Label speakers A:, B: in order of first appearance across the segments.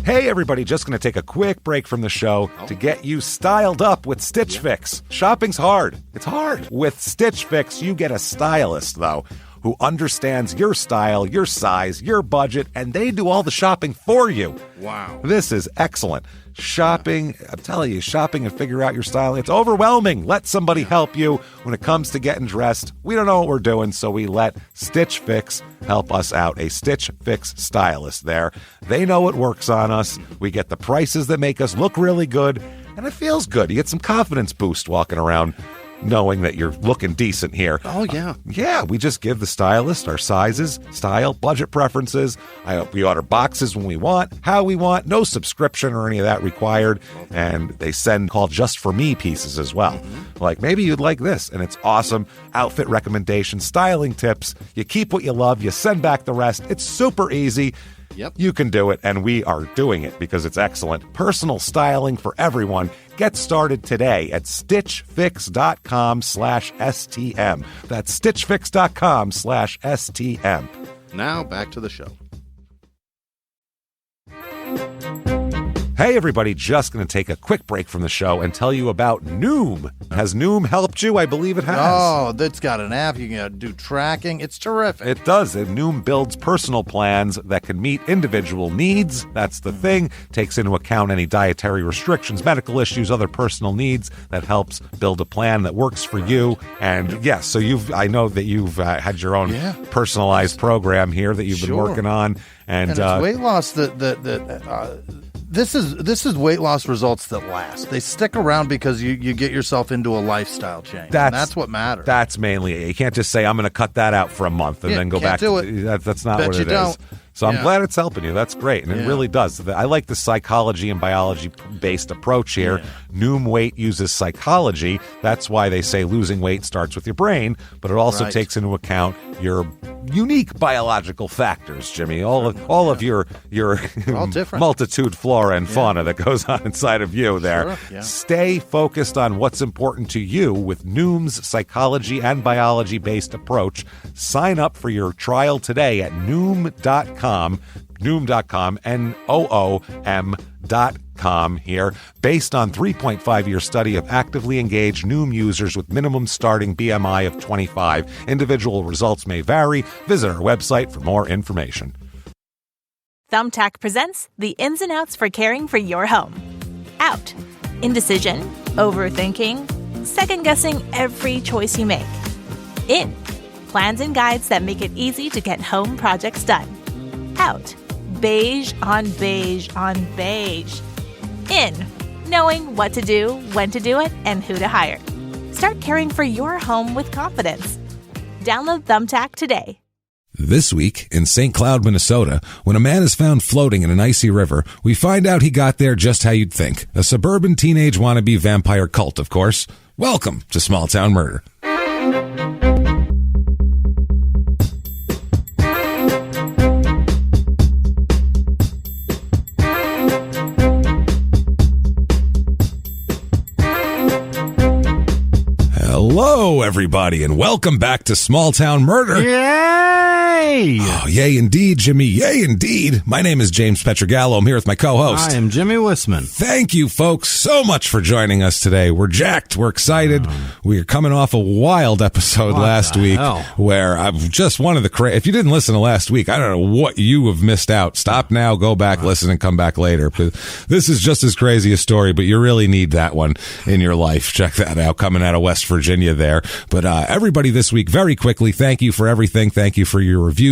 A: Hey everybody, just going to take a quick break from the show to get you styled up with Stitch Fix. Shopping's hard. It's hard. With Stitch Fix, you get a stylist, though, who understands your style, your size, your budget, and they do all the shopping for you.
B: Wow.
A: This is excellent. Shopping, I'm telling you, shopping and figure out your style, it's overwhelming. Let somebody help you when it comes to getting dressed. We don't know what we're doing, so we let Stitch Fix help us out. A Stitch Fix stylist there. They know what works on us. We get the prices that make us look really good, and it feels good. You get some confidence boost walking around knowing that you're looking decent here.
B: Oh, yeah.
A: Yeah, we just give the stylist our sizes, style, budget preferences. We order boxes when we want, how we want, no subscription or any of that required. And they send called Just For Me pieces as well. Like, maybe you'd like this, and it's awesome. Outfit recommendations, styling tips. You keep what you love, you send back the rest. It's super easy.
B: Yep.
A: You can do it, and we are doing it because it's excellent. Personal styling for everyone. Get started today at stitchfix.com/STM. That's stitchfix.com/STM.
B: Now back to the show.
A: Hey everybody, just going to take a quick break from the show and tell you about Noom. Has Noom helped you? I believe it has.
B: Oh, that's got an app. You can do tracking. It's terrific.
A: It does. And Noom builds personal plans that can meet individual needs. That's the thing. Takes into account any dietary restrictions, medical issues, other personal needs. That helps build a plan that works for you. And yes, so I know that you've had your own personalized program here that you've been working on. And
B: it's weight loss This is weight loss results that last. They stick around because you get yourself into a lifestyle change. That's what matters.
A: That's mainly it. You can't just say, I'm going to cut that out for a month and then go back to it. That's not what it is. So I'm glad it's helping you. That's great. And it really does. I like the psychology and biology-based approach here. Yeah. Noom Weight uses psychology. That's why they say losing weight starts with your brain, but it also takes into account your unique biological factors, Jimmy. All of your multitude flora and fauna that goes on inside of you there.
B: Sure. Yeah.
A: Stay focused on what's important to you with Noom's psychology and biology-based approach. Sign up for your trial today at Noom.com, Noom.com here. Based on 3.5-year study of actively engaged Noom users with minimum starting BMI of 25. Individual results may vary. Visit our website for more information.
C: Thumbtack presents the ins and outs for caring for your home. Out. Indecision, overthinking, second-guessing every choice you make. In. Plans and guides that make it easy to get home projects done. Out. Beige on beige on beige. In. Knowing what to do, when to do it, and who to hire. Start caring for your home with confidence. Download Thumbtack today.
D: This week, in St. Cloud, Minnesota, when a man is found floating in an icy river, we find out he got there just how you'd think. A suburban teenage wannabe vampire cult, of course. Welcome to Small Town Murder. Hello, everybody, and welcome back to Small Town Murder.
E: Yay!
D: Oh, yay indeed, Jimmy. Yay indeed. My name is James Pietragallo. I'm here with my co-host.
E: I am Jimmy Whisman.
D: Thank you, folks, so much for joining us today. We're jacked. We're excited. We're coming off a wild episode last week where I've just one of the if you didn't listen to last week, I don't know what you have missed out. Stop now, go back, listen, and come back later. This is just as crazy a story, but you really need that one in your life. Check that out, coming out of West Virginia there. But everybody this week, very quickly, thank you for everything. Thank you for your reviews.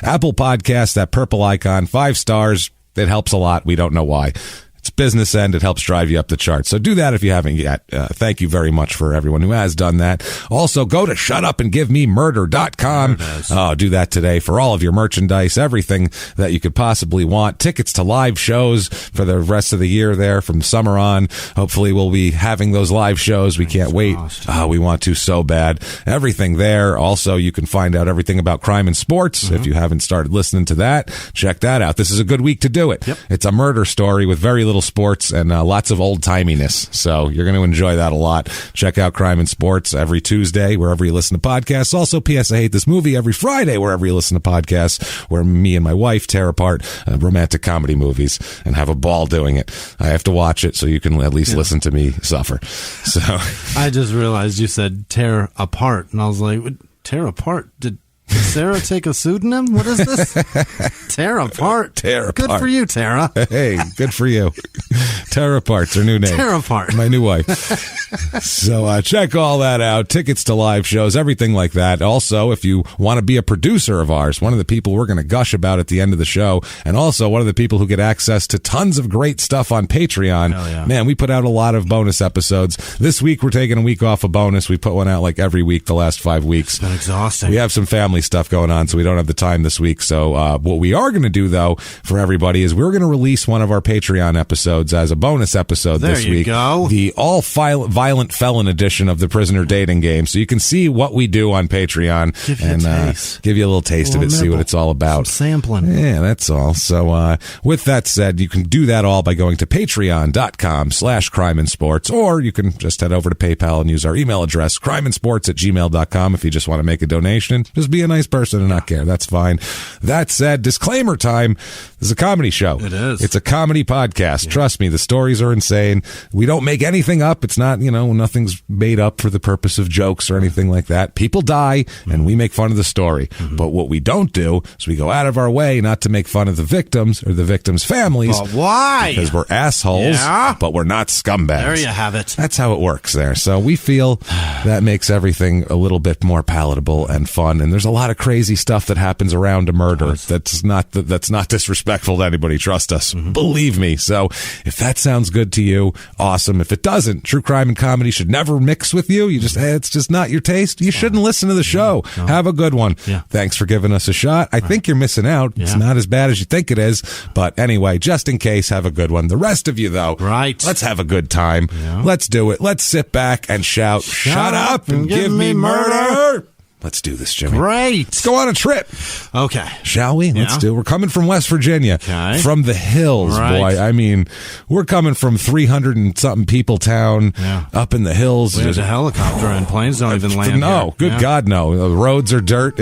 D: Apple Podcast, that purple icon, 5 stars. It helps a lot. We don't know why. It's business end. It helps drive you up the charts. So do that if you haven't yet. Thank you very much for everyone who has done that. Also, go to shutupandgivememurder.com. Oh, do that today for all of your merchandise, everything that you could possibly want. Tickets to live shows for the rest of the year there from summer on. Hopefully we'll be having those live shows. We can't wait. We want to so bad. Everything there. Also, you can find out everything about crime and sports. If you haven't started listening to that, check that out. This is a good week to do it. It's a murder story with very little little sports and lots of old-timiness. So you're going to enjoy that a lot. Check out Crime and Sports every Tuesday, wherever you listen to podcasts. Also, P.S. I Hate This Movie every Friday, wherever you listen to podcasts, where me and my wife tear apart romantic comedy movies and have a ball doing it. I have to watch it so you can at least listen to me suffer. So
E: I just realized you said tear apart, and I was like, tear apart? Did Sarah take a pseudonym? What is this? Tear apart.
D: Tear apart.
E: Good for you, Tara.
D: Hey, good for you. Tear apart's her new name.
E: Tear apart.
D: My new wife. So check all that out. Tickets to live shows, everything like that. Also, if you want to be a producer of ours, one of the people we're going to gush about at the end of the show, and also one of the people who get access to tons of great stuff on Patreon.
E: Yeah.
D: Man, we put out a lot of bonus episodes. This week, we're taking a week off of bonus. We put one out like every week the last 5 weeks.
E: It's been exhausting.
D: We have some family stuff going on, so we don't have the time this week. So what we are going to do, though, for everybody is we're going to release one of our Patreon episodes as a bonus episode this week.
E: There you go.
D: The all-violent felon edition of the Prisoner Dating Game. So you can see what we do on Patreon give you a little taste of it, see what it's all about.
E: Some sampling.
D: Yeah, that's all. So with that said, you can do that all by going to patreon.com/crimeandsports, or you can just head over to PayPal and use our email address, crimeandsports@gmail.com, if you just want to make a donation. Just be a nice person and not care. That's fine. That said, disclaimer time. This is a comedy show.
E: It is.
D: It's a comedy podcast. Yeah. Trust me, the stories are insane. We don't make anything up. It's not, nothing's made up for the purpose of jokes or anything like that. People die, and we make fun of the story. Mm-hmm. But what we don't do is we go out of our way not to make fun of the victims or the victims' families.
E: But why?
D: Because we're assholes, but we're not scumbags.
E: There you have it.
D: That's how it works there. So we feel that makes everything a little bit more palatable and fun. And there's a lot of crazy stuff that happens around a murder that's not disrespectful to anybody. Trust us. Mm-hmm. Believe me. So if that sounds good to you, awesome. If it doesn't, true crime and comedy should never mix with you. You just, it's just not your taste. You shouldn't listen to the show. No. Have a good one. Yeah. Thanks for giving us a shot. I think you're missing out. Yeah. It's not as bad as you think it is. But anyway, just in case, have a good one. The rest of you, though, let's have a good time. Yeah. Let's do it. Let's sit back and shout, shut up and give me murder. Let's do this, Jimmy.
E: Great.
D: Let's go on a trip.
E: Okay.
D: Shall we? Yeah. Let's do it. We're coming from West Virginia. Okay. From the hills, boy. I mean, we're coming from 300 and something people town up in the hills.
E: There's a helicopter and planes don't even land
D: No.
E: here.
D: Good God, no. The roads are dirt.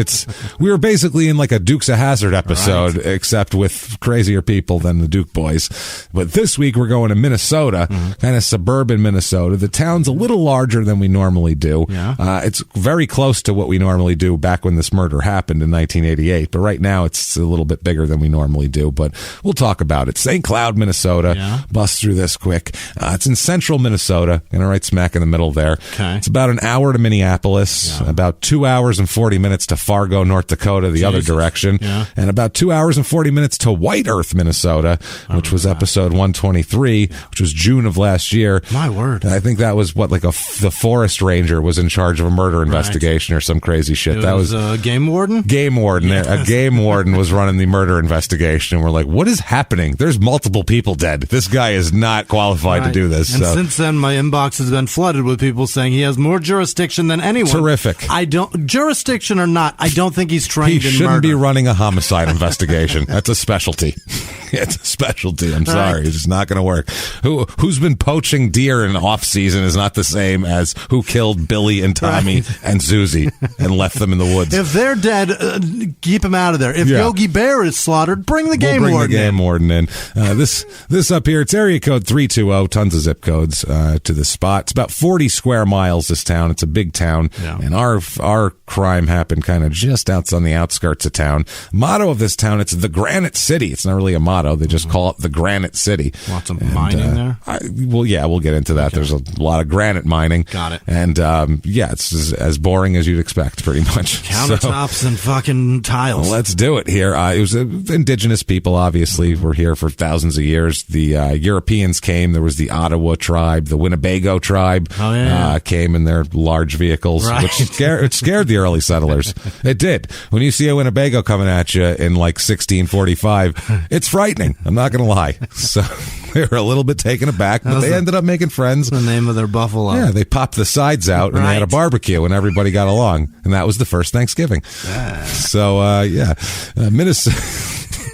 D: We were basically in like a Dukes of Hazzard episode, except with crazier people than the Duke boys. But this week we're going to Minnesota, kind of suburban Minnesota. The town's a little larger than we normally do. Yeah. It's very close to what we normally do back when this murder happened in 1988, but right now it's a little bit bigger than we normally do, but we'll talk about it. St. Cloud, Minnesota. Bust through this quick. It's in central Minnesota, right smack in the middle there. Okay. It's about an hour to Minneapolis, about 2 hours and 40 minutes to Fargo, North Dakota, the other direction, and about 2 hours and 40 minutes to White Earth, Minnesota, which was episode 123, which was June of last year.
E: My word.
D: I think that was the forest ranger was in charge of a murder investigation or some crazy shit.
E: That was a game warden?
D: Game warden. Yes. A game warden was running the murder investigation, and we're like, what is happening? There's multiple people dead. This guy is not qualified to do this.
E: And since then, my inbox has been flooded with people saying he has more jurisdiction than anyone.
D: Terrific.
E: Jurisdiction or not, I don't think he's trained in murder.
D: He shouldn't be running a homicide investigation. That's a specialty. It's a specialty. I'm sorry. It's just not going to work. Who's been poaching deer in off season is not the same as who killed Billy and Tommy and Susie and left them in the woods.
E: If they're dead, keep them out of there. If Yogi Bear is slaughtered, bring the game warden in.
D: Bring the game warden in. This up here, it's area code 320, tons of zip codes to this spot. It's about 40 square miles, this town. It's a big town. Yeah. And our crime happened kind of just out on the outskirts of town. Motto of this town, it's the Granite City. It's not really a motto. They just call it the Granite City.
E: Lots of mining there?
D: We'll get into that. Okay. There's a lot of granite mining.
E: Got it.
D: And it's as boring as you'd expect, pretty much.
E: Countertops and fucking tiles.
D: Let's do it here. It was indigenous people, obviously, were here for thousands of years. The Europeans came. There was the Ottawa tribe, the Winnebago tribe came in their large vehicles, which scared the early settlers. It did. When you see a Winnebago coming at you in like 1645, it's frightening. I'm not going to lie. So they were a little bit taken aback, but they ended up making friends.
E: The name of their buffalo.
D: Yeah, they popped the sides out and they had a barbecue and everybody got along. And that was the first Thanksgiving. So, Minnesota.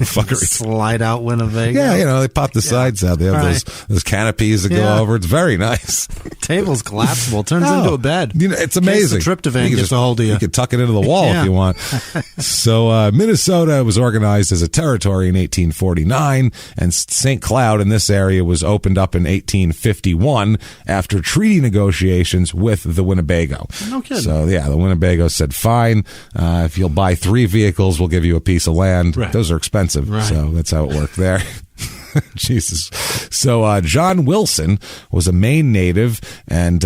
D: Fuckery.
E: Slide out Winnebago.
D: Yeah, they pop the sides out. They have those canopies that go over. It's very nice.
E: Table's collapsible. Turns into a bed.
D: It's amazing.
E: Tryptophan gets a hold of you.
D: You could tuck it into the wall if you want. So Minnesota was organized as a territory in 1849, and St. Cloud in this area was opened up in 1851 after treaty negotiations with the Winnebago.
E: No kidding.
D: So, the Winnebago said, fine, if you'll buy 3 vehicles, we'll give you a piece of land.
E: Right.
D: Those are expensive, so that's how it worked there. Jesus. So John Wilson was a Maine native, and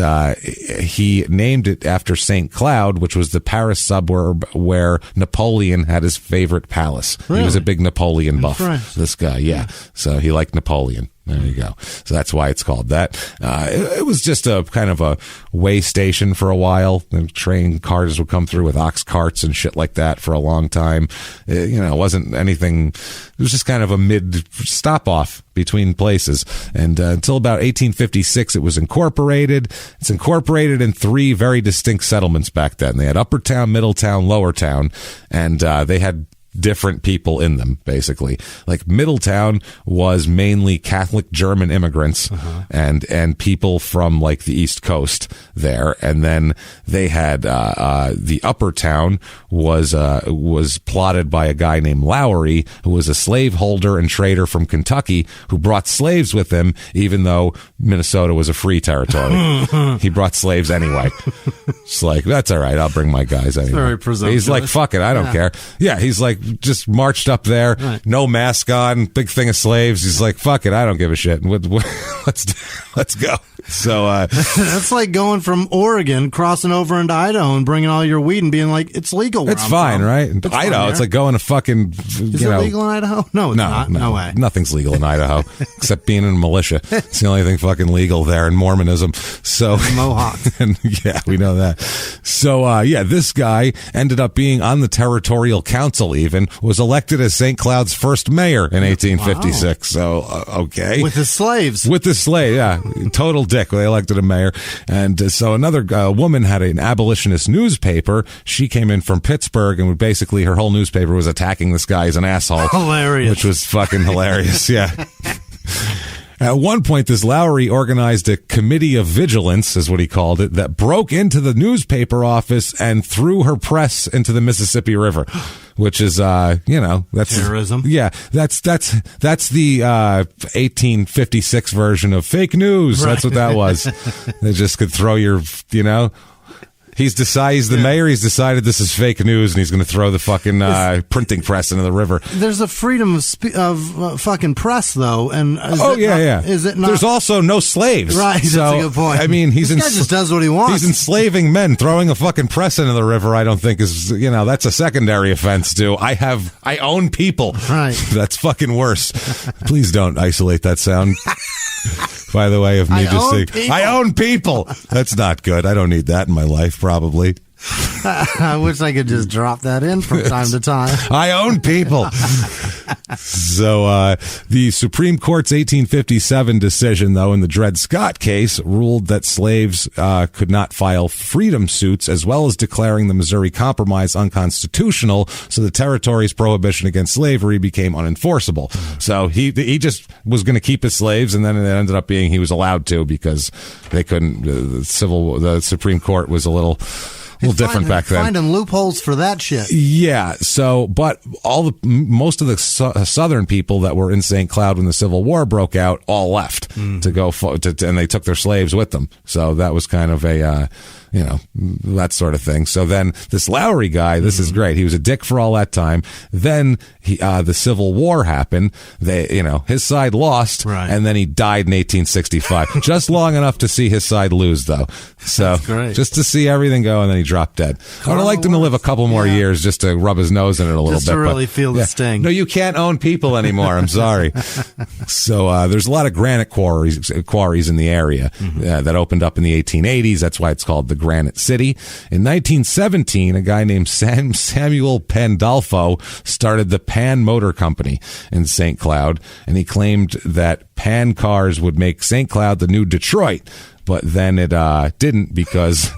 D: he named it after St. Cloud, which was the Paris suburb where Napoleon had his favorite palace. Really? He was a big Napoleon buff, this guy, So he liked Napoleon. There you go. So that's why it's called that. It was just a kind of a way station for a while. The train cars would come through with ox carts and shit like that for a long time. It wasn't anything. It was just kind of a mid stop off between places. And until about 1856, it was incorporated. It's incorporated in 3 very distinct settlements back then. They had Upper Town, Middle Town, Lower Town, and they had different people in them, basically. Like Middletown was mainly Catholic German immigrants and people from like the East Coast there, and then they had the Upper Town was plotted by a guy named Lowry, who was a slaveholder and trader from Kentucky who brought slaves with him, even though Minnesota was a free territory. He brought slaves anyway. It's like, that's all right, I'll bring my guys anyway.
E: Very presumptuous.
D: He's like, fuck it, I don't care. Yeah, he's like, just marched up there, no mask on, big thing of slaves. He's like, fuck it, I don't give a shit. Let's go. So
E: that's like going from Oregon, crossing over into Idaho, and bringing all your weed and being like, it's legal.
D: It's fine,
E: from.
D: right? It's Idaho, it's like going to fucking.
E: Is it legal in Idaho? No, it's not. No way.
D: Nothing's legal in Idaho except being in a militia. It's the only thing fucking legal there, and Mormonism. So
E: Mohawks.
D: And yeah, we know that. So this guy ended up being on the territorial council. Even was elected as St. Cloud's first mayor in 1856. Wow. So okay,
E: with his slaves.
D: With his slave, yeah, total dick. They elected a mayor. And so another woman had an abolitionist newspaper. She came in from Pittsburgh, and basically her whole newspaper was attacking this guy as an asshole.
E: Hilarious.
D: Which was fucking hilarious, yeah. At one point, this Lowry organized a committee of vigilance, is what he called it, that broke into the newspaper office and threw her press into the Mississippi River, which is, that's
E: terrorism.
D: Yeah, that's the 1856 version of fake news. Right. That's what that was. They just could throw your, He's the mayor. He's decided this is fake news, and he's going to throw the fucking printing press into the river.
E: There's a freedom of fucking press, though, and is it not?
D: There's also no slaves,
E: right?
D: So,
E: that's a good point.
D: I mean,
E: this guy just does what he wants.
D: He's enslaving men. Throwing a fucking press into the river, I don't think is that's a secondary offense. I own people.
E: Right.
D: That's fucking worse. Please don't isolate that sound. By the way, of me just saying, I own people. That's not good. I don't need that in my life, probably.
E: I wish I could just drop that in from time to time.
D: I own people. So the Supreme Court's 1857 decision, though, in the Dred Scott case, ruled that slaves could not file freedom suits, as well as declaring the Missouri Compromise unconstitutional. So the territory's prohibition against slavery became unenforceable. So he just was going to keep his slaves, and then it ended up being he was allowed to because they couldn't. The Supreme Court was a little different back then.
E: Finding loopholes for that shit.
D: Yeah. So, but most of the southern people that were in St. Cloud when the Civil War broke out all left to go and they took their slaves with them. So that was kind of a that sort of thing. So then this Lowry guy, this is great. He was a dick for all that time. Then the Civil War happened. His side lost,
E: right.
D: And then he died in 1865. Just long enough to see his side lose, though. So just to see everything go, and then he dropped dead. I would have liked him to live a couple more years just to rub his nose in it a little bit.
E: Just to really feel the sting.
D: No, you can't own people anymore. I'm sorry. So there's a lot of granite quarries in the area that opened up in the 1880s. That's why it's called the Granite City. In 1917, a guy named Samuel Pandolfo started the Pan Motor Company in St. Cloud, and he claimed that Pan cars would make St. Cloud the new Detroit. but then it didn't because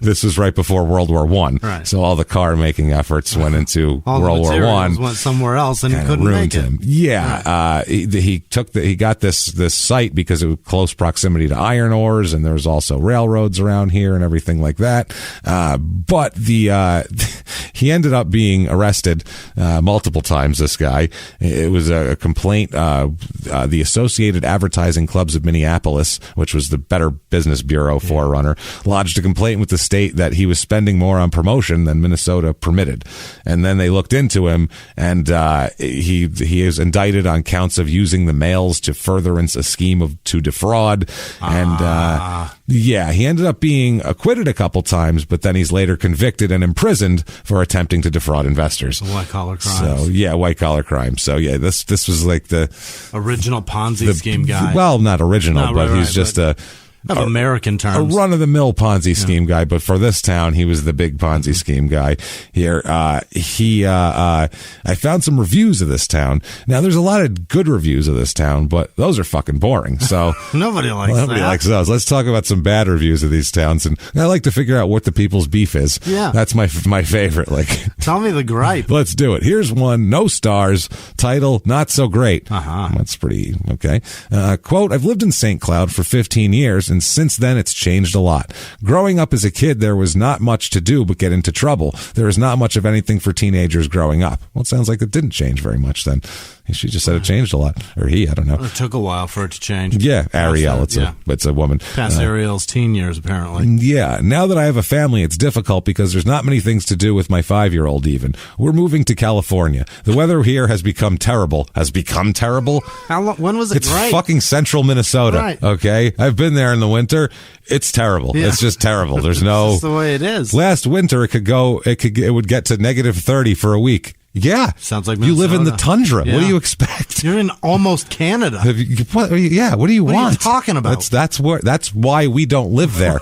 D: this was right before World War I.
E: Right.
D: So all the car making efforts went into
E: all
D: World War I.
E: Went somewhere else and he couldn't
D: ruined
E: make it.
D: him. Yeah, he got this site because it was close proximity to iron ores, and there was also railroads around here and everything like that. But he ended up being arrested multiple times. This guy, it was a complaint. The Associated Advertising Clubs of Minneapolis, which was the Better Business Bureau forerunner, lodged a complaint with the state that he was spending more on promotion than Minnesota permitted. And then they looked into him, and he is indicted on counts of using the mails to furtherance a scheme to defraud. And he ended up being acquitted a couple times, but then he's later convicted and imprisoned for attempting to defraud investors.
E: White collar crimes.
D: So white collar crimes. So this was like the
E: original Ponzi scheme guy.
D: Well, not original, but he's just
E: American terms.
D: A run-of-the-mill Ponzi scheme guy, but for this town, he was the big Ponzi scheme guy here. I found some reviews of this town. Now, there's a lot of good reviews of this town, but those are fucking boring. So
E: Nobody likes
D: those. Let's talk about some bad reviews of these towns, and I like to figure out what the people's beef is.
E: Yeah.
D: That's my favorite. Like,
E: tell me the gripe.
D: Let's do it. Here's one, no stars, title, not so great. That's pretty okay. Quote, I've lived in St. Cloud for 15 years, and since then it's changed a lot. Growing up as a kid, there was not much to do but get into trouble. There is not much of anything for teenagers growing up. Well, it sounds like it didn't change very much then. She just said it changed a lot. Or he, I don't know.
E: It took a while for it to change.
D: Yeah, Ariel. It's a woman.
E: Past Ariel's teen years, apparently.
D: Yeah. Now that I have a family, it's difficult because there's not many things to do with my 5-year-old even. We're moving to California. The weather here has become terrible. Has become terrible?
E: How long? When was it
D: It's fucking central Minnesota.
E: Right.
D: Okay? I've been there in the winter. It's terrible. Yeah. It's just terrible. There's no...
E: That's the way it is.
D: Last winter, it would get to negative 30 for a week. Yeah.
E: Sounds like Minnesota.
D: You live in the tundra.
E: Yeah.
D: What do you expect?
E: You're in almost Canada.
D: What do you want?
E: What are you talking about?
D: That's why we don't live there.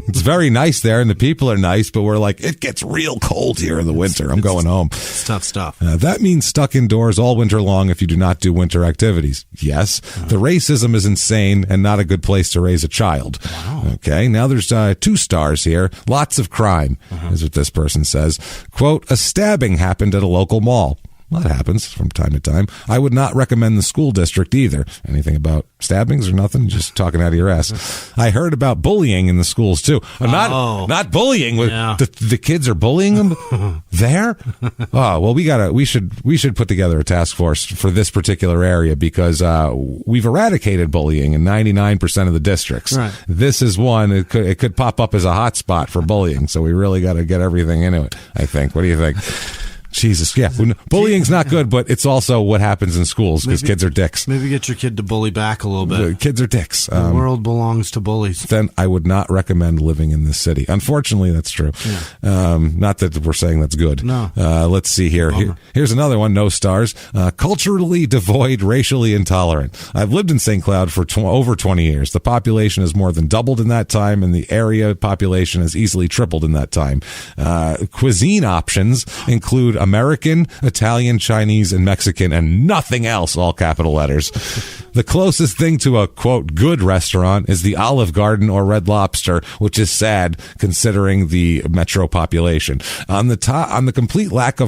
D: It's very nice there, and the people are nice, but we're like, it gets real cold here in the winter. I'm going home.
E: It's tough stuff.
D: That means stuck indoors all winter long if you do not do winter activities. Yes. The racism is insane and not a good place to raise a child.
E: Wow.
D: Okay. Now there's 2 stars here. Lots of crime, is what this person says. Quote, a stabbing happened at a local mall. Well, that happens from time to time. I would not recommend the school district either. Anything about stabbings or nothing? Just talking out of your ass. I heard about bullying in the schools too. Not bullying. Yeah. The kids are bullying them there. Oh well, we should put together a task force for this particular area because we've eradicated bullying in 99% of the districts.
E: Right.
D: This is one. It could pop up as a hot spot for bullying. So we really got to get everything into it. I think. What do you think? Jesus, yeah. Bullying's not good, but it's also what happens in schools because kids are dicks.
E: Maybe get your kid to bully back a little bit.
D: Kids are dicks.
E: The world belongs to bullies.
D: Then I would not recommend living in this city. Unfortunately, that's true. Yeah. Not that we're saying that's good.
E: No.
D: Let's see here. Here's another one. No stars. Culturally devoid, racially intolerant. I've lived in St. Cloud for over 20 years. The population has more than doubled in that time, and the area population has easily tripled in that time. Cuisine options include American, Italian, Chinese, and Mexican, and nothing else, all capital letters. The closest thing to a, quote, good restaurant is the Olive Garden or Red Lobster, which is sad considering the metro population. On top of the complete lack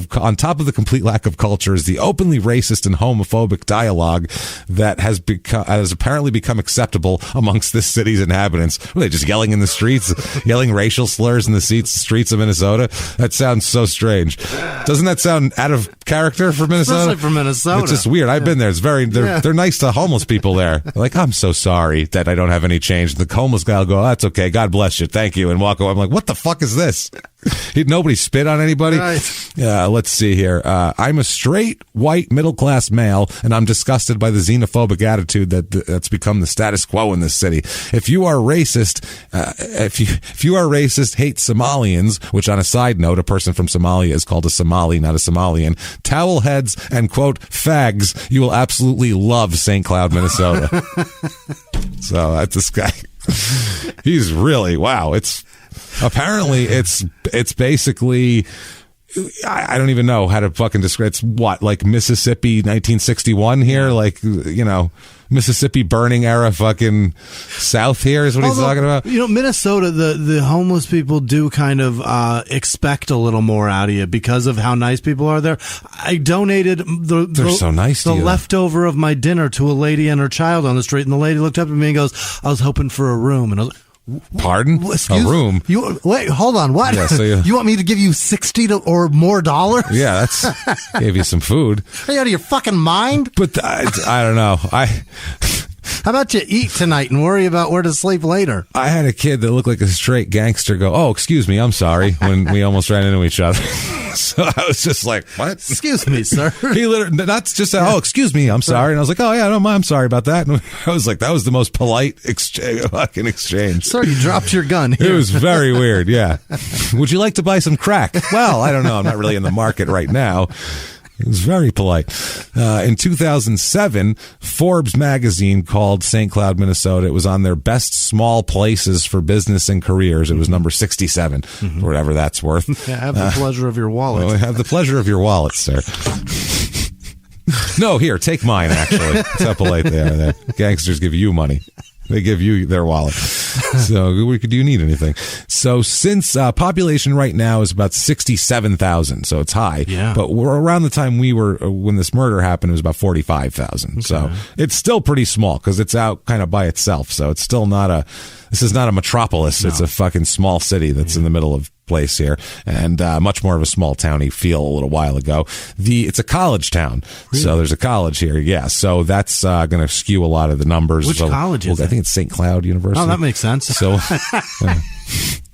D: of culture is the openly racist and homophobic dialogue that has apparently become acceptable amongst this city's inhabitants. Are they just yelling in the streets, yelling racial slurs in the streets of Minnesota? That sounds so strange. Doesn't that sound out of character for Minnesota?
E: Especially for Minnesota.
D: It's just weird. I've been there. It's they're nice to homeless people there. They're like, I'm so sorry that I don't have any change. The homeless guy will go, that's okay. God bless you. Thank you. And walk away. I'm like, what the fuck is this? Nobody spit on anybody.
E: Right.
D: Let's see here. I'm a straight, white, middle-class male, and I'm disgusted by the xenophobic attitude that's become the status quo in this city. If you are racist, hate Somalians, which on a side note, a person from Somalia is called a Somali, not a Somalian, towel heads, and, quote, fags, you will absolutely love St. Cloud, Minnesota. So that's this guy. He's really, wow. Apparently it's basically I don't even know how to fucking describe. It's what, like Mississippi 1961 here, like, you know, Mississippi burning era fucking South here is what he's talking about.
E: You know, Minnesota, the homeless people do kind of expect a little more out of you because of how nice people are there. I donated
D: They're so nice to
E: the
D: you.
E: leftover of my dinner to a lady and her child on the street, and the lady looked up at me and goes, I was hoping for a room. And I was like,
D: pardon? A room?
E: Wait, hold on. What? Yeah, so you want me to give you $60 or more dollars?
D: Yeah, that's gave you some food.
E: Are you out of your fucking mind?
D: But I don't know.
E: How about you eat tonight and worry about where to sleep later?
D: I had a kid that looked like a straight gangster go, oh, excuse me, I'm sorry, when we almost ran into each other. So I was just like, what?
E: Excuse me, sir.
D: He literally, not just said, oh, excuse me, I'm sorry. And I was like, oh, yeah, no, I'm sorry about that. And I was like, that was the most polite fucking exchange.
E: Sir, you dropped your gun here.
D: It was very weird, yeah. Would you like to buy some crack? Well, I don't know. I'm not really in the market right now. It was very polite. In 2007, Forbes magazine called St. Cloud, Minnesota. It was on their best small places for business and careers. It was number 67, whatever that's worth.
E: Yeah, have the pleasure of your wallet.
D: Well, have the pleasure of your wallet, sir. No, here, take mine, actually. That's how polite they are there. Gangsters give you money. They give you their wallet. So do you need anything? So since population right now is about 67,000, so it's high. Yeah. But we're around the time when this murder happened, it was about 45,000. Okay. So it's still pretty small because it's out kind of by itself. So it's still this is not a metropolis. No. It's a fucking small city that's in the middle of place here, and much more of a small towny feel a little while ago. It's a college town, really? So there's a college here. Yeah, so that's going to skew a lot of the numbers.
E: Which college is it?
D: I think it's St. Cloud University.
E: Oh, that makes sense.
D: So I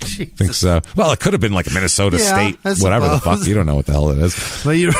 D: think so. Well, it could have been like Minnesota State, whatever the fuck. You don't know what the hell it is.
E: But you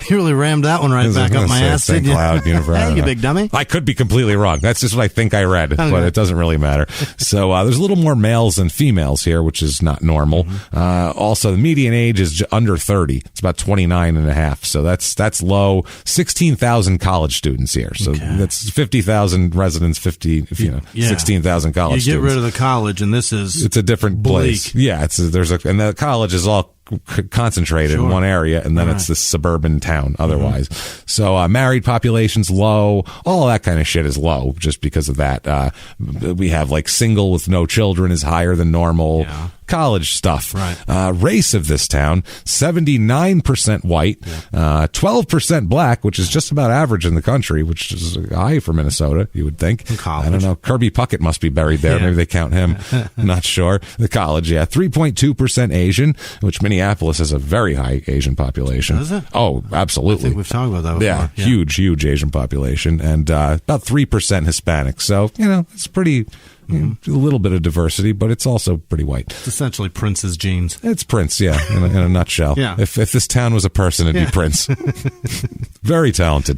E: really rammed that one right back up my ass.
D: St. Cloud University.
E: Hey, you big dummy.
D: I could be completely wrong. That's just what I think I read, okay. But it doesn't really matter. So there's a little more males than females here, which is not normal. Mm-hmm. Also, the median age is under 30. It's about 29 and a half. So that's low. 16,000 college students here. So that's 50,000 residents, 16,000 college students.
E: You get rid of the college, and it's
D: a different place. Yeah, and the college is all concentrated in one area, and then it's this suburban town otherwise. So married population's low, all that kind of shit is low just because of that. We have like single with no children is higher than normal. College stuff. Right. Race of this town, 79% white, 12% black, which is just about average in the country, which is high for Minnesota, you would think. I don't know. Kirby Puckett must be buried there. Maybe they count him. Not sure. The college, 3.2% Asian, which Minneapolis has a very high Asian population. Does it? Oh, absolutely.
E: I think we've talked about that before.
D: Yeah, huge Asian population, and about 3% Hispanic. So, it's pretty... a little bit of diversity, but it's also pretty white.
E: It's essentially Prince's genes.
D: It's Prince, in a nutshell. Yeah. If this town was a person, it'd be Prince. Very talented.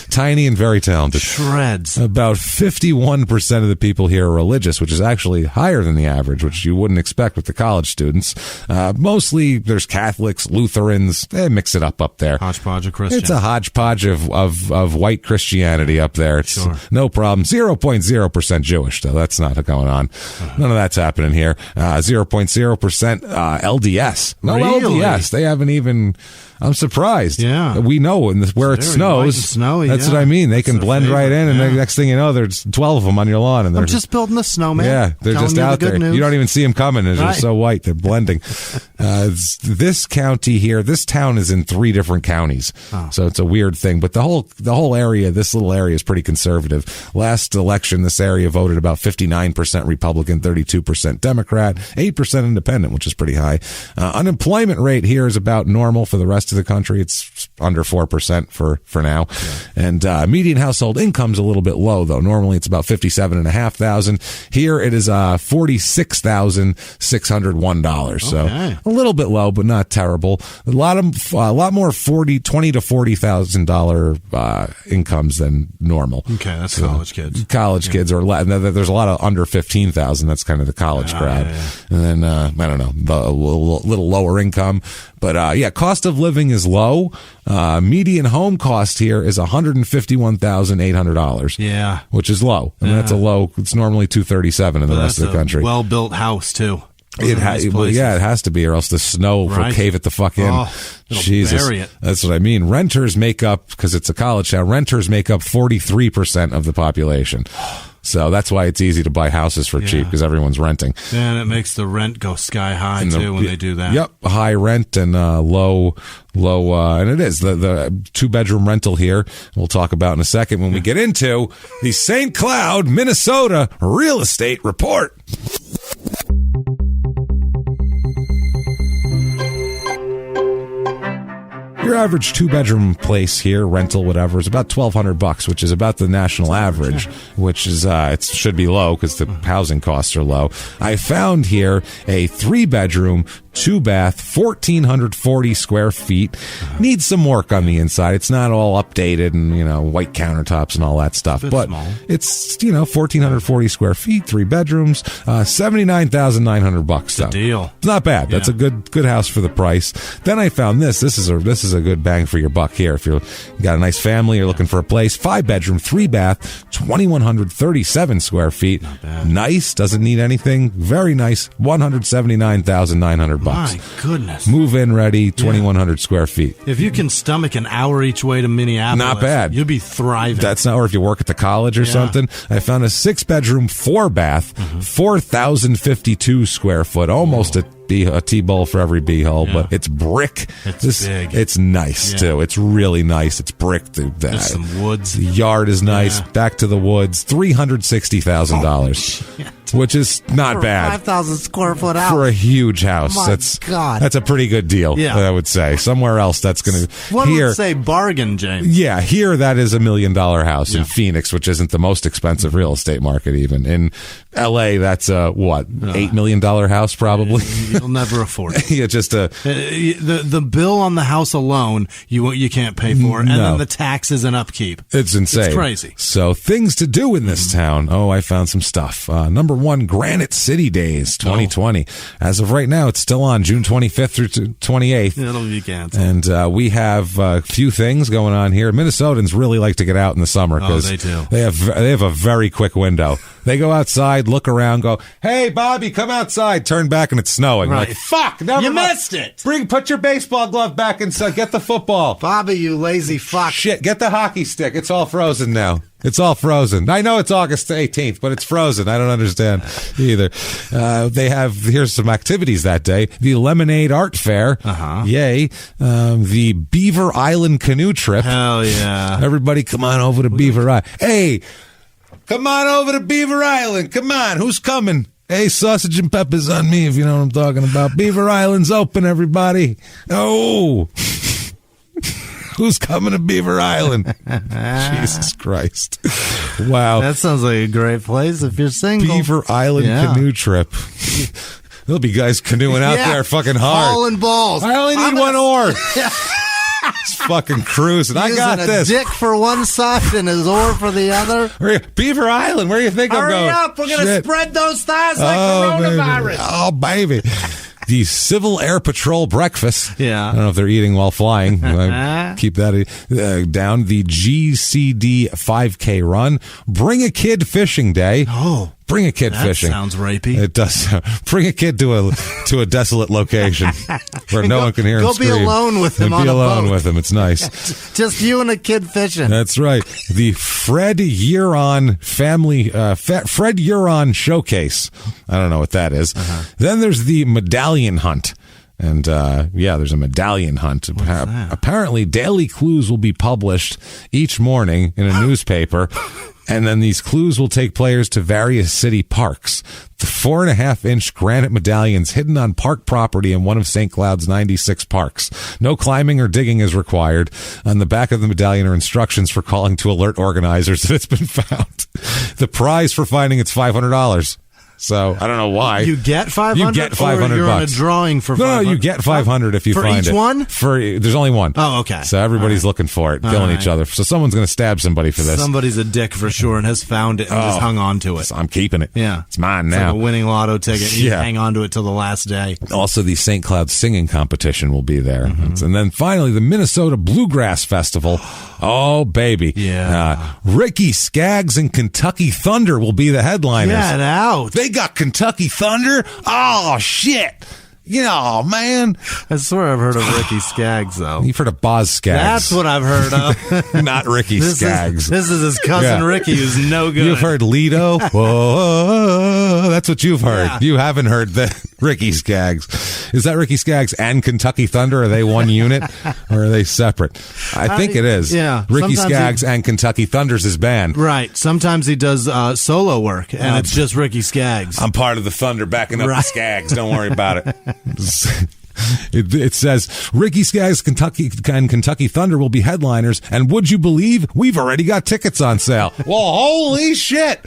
D: Tiny and very talented.
E: Shreds.
D: About 51% of the people here are religious, which is actually higher than the average, which you wouldn't expect with the college students. Mostly there's Catholics, Lutherans. They mix it up there.
E: Hodgepodge of Christian.
D: It's a hodgepodge of white Christianity up there. It's no problem. 0.0% Jewish, though. That's not going on. None of that's happening here. 0.0% LDS. No really? LDS. They haven't even... I'm surprised. Yeah. We know where it snows.
E: Snowy,
D: that's what I mean. They can blend right in, and the next thing you know, there's 12 of them on your lawn. And they're
E: just building a snowman.
D: Yeah, they're just out there. You don't even see them coming. They're just so white. They're blending. This county here, this town is in 3 different counties. Oh. So it's a weird thing. But the whole area, this little area is pretty conservative. Last election, this area voted about 59% Republican, 32% Democrat, 8% Independent, which is pretty high. Unemployment rate here is about normal for the rest of the country. It's under 4% for now. And median household income's a little bit low, though. Normally it's about $57,500. Here it is $46,601. So a little bit low, but not terrible. A lot more $20,000 to $40,000 incomes than normal.
E: Okay, that's college kids.
D: College kids are there's a lot of under 15,000. That's kind of the college crowd. And then I don't know, a little lower income. But cost of living is low. Median home cost here is $151,800. Yeah, which is low. I mean, that's a low. It's normally $237 in the rest of the country.
E: Well-built house too.
D: It has to be, or else the snow will cave it the fuck in. Jesus, bury it. That's what I mean. Renters make up, because it's a college town, renters make up 43% of the population. So that's why it's easy to buy houses for cheap, because everyone's renting.
E: And it makes the rent go sky high, too, when they do that.
D: Yep, high rent and low, and it is. The 2-bedroom rental here, we'll talk about in a second when we get into the St. Cloud, Minnesota real estate report. Your average 2-bedroom place here, rental, whatever, is about $1,200, which is about the national average, which is it should be low because the housing costs are low. I found here a 3-bedroom, 2-bath, 1,440 square feet. Needs some work on the inside. It's not all updated and, white countertops and all that stuff. But small. It's, 1,440 square feet, 3 bedrooms, $79,900.
E: It's a deal.
D: It's not bad. That's a good house for the price. Then I found this. This is a good bang for your buck here. If you got a nice family, you're looking for a place, 5-bedroom, 3-bath, 2,137 square feet.
E: Not bad.
D: Nice. Doesn't need anything. Very nice. $179,900.
E: My goodness.
D: Move-in ready, 2,100 square feet.
E: If you can stomach an hour each way to Minneapolis,
D: not bad.
E: You'll be thriving.
D: That's not, or if you work at the college or something. I found a 6-bedroom, 4-bath, 4,052 square foot, almost a T-bowl for every B-hole, but it's brick.
E: It's big.
D: It's nice, too. It's really nice. It's brick.
E: There's some woods.
D: The yard is nice. Back to the woods. $360,000. Which is not bad.
E: 5,000 square foot house.
D: For a huge house.
E: God.
D: That's a pretty good deal, I would say. Somewhere else, that's going to...
E: One would say bargain, James.
D: Yeah, here that is $1 million house in Phoenix, which isn't the most expensive real estate market even. In L.A., that's a, $8 million house probably?
E: You'll never afford it.
D: Just
E: the bill on the house alone, you can't pay for, and then the taxes and upkeep.
D: It's insane.
E: It's crazy.
D: So things to do in this town. Oh, I found some stuff. Number 1, Granite City Days 2020. As of right now, it's still on June 25th through 28th.
E: It'll be canceled.
D: And we have a few things going on here. Minnesotans really like to get out in the summer because
E: they do.
D: They have a very quick window. They go outside, look around, go, "Hey, Bobby, come outside." Turn back and it's snowing.
E: Right.
D: Like, fuck, never mind.
E: Missed it.
D: Put your baseball glove back inside. Get the football.
E: Bobby, you lazy fuck.
D: Shit, get the hockey stick. It's all frozen now. It's all frozen. I know it's August 18th, but it's frozen. I don't understand either. Here's some activities that day. The Lemonade Art Fair. Yay. The Beaver Island Canoe Trip.
E: Hell yeah.
D: Everybody come on over to Beaver Island. Hey, come on over to Beaver Island. Come on. Who's coming? Hey, sausage and peppers on me, if you know what I'm talking about. Beaver Island's open, everybody. Oh. Who's coming to Beaver Island? Jesus Christ. Wow.
E: That sounds like a great place if you're single.
D: Beaver Island canoe trip. There'll be guys canoeing out there fucking hard.
E: Hauling balls.
D: I only need one oar. It's fucking cruising. I got this.
E: A dick for one side and his oar for the other.
D: Beaver Island, where do you think I'm going?
E: Hurry up. We're going to spread those thighs like coronavirus.
D: Baby. Oh, baby. The Civil Air Patrol breakfast.
E: Yeah.
D: I don't know if they're eating while flying. Keep that down. The GCD 5K run. Bring a kid fishing day.
E: Oh.
D: Bring a kid fishing.
E: That sounds rapey.
D: It does. Bring a kid to a desolate location where no one can hear him scream.
E: Go be alone with him on a boat.
D: Be alone with him. It's nice.
E: Just you and a kid fishing.
D: That's right. The Fred Huron Fred Huron Showcase. I don't know what that is. Then there's the medallion hunt. And, there's a medallion hunt. Apparently, daily clues will be published each morning in a newspaper. And then these clues will take players to various city parks. The 4.5-inch granite medallions hidden on park property in one of St. Cloud's 96 parks. No climbing or digging is required. On the back of the medallion are instructions for calling to alert organizers that it's been found. The prize for finding it's $500. So I don't know why
E: you get 500.
D: You get $500.
E: You're in a drawing for 500?
D: No, you get 500 if you find it.
E: For each one?
D: There's only one.
E: Oh, okay.
D: So everybody's looking for it, killing each other. So someone's going to stab somebody for this.
E: Somebody's a dick for sure and has found it and just hung on to it.
D: So I'm keeping it.
E: Yeah,
D: it's mine now.
E: It's like a winning lotto ticket. You hang on to it till the last day.
D: Also, the St. Cloud singing competition will be there, and then finally the Minnesota Bluegrass Festival. Oh baby,
E: yeah.
D: Ricky Skaggs and Kentucky Thunder will be the headliners.
E: Get out.
D: They They got Kentucky Thunder? Oh, shit. Yeah, man.
E: I swear I've heard of Ricky Skaggs, though.
D: You've heard of Boz Skaggs.
E: That's what I've heard of.
D: Not Ricky Skaggs.
E: This is his cousin Ricky, who's no good.
D: You've heard Lido? Whoa, that's what you've heard. Yeah. You haven't heard the Ricky Skaggs. Is that Ricky Skaggs and Kentucky Thunder? Are they one unit or are they separate? I think it is.
E: Yeah.
D: Ricky Skaggs and Kentucky Thunder's his band.
E: Right. Sometimes he does solo work, and it's just Ricky Skaggs.
D: I'm part of the Thunder backing up the Skaggs. Don't worry about it. It says Ricky Skaggs and Kentucky Thunder will be headliners, and would you believe we've already got tickets on sale? Well, holy shit!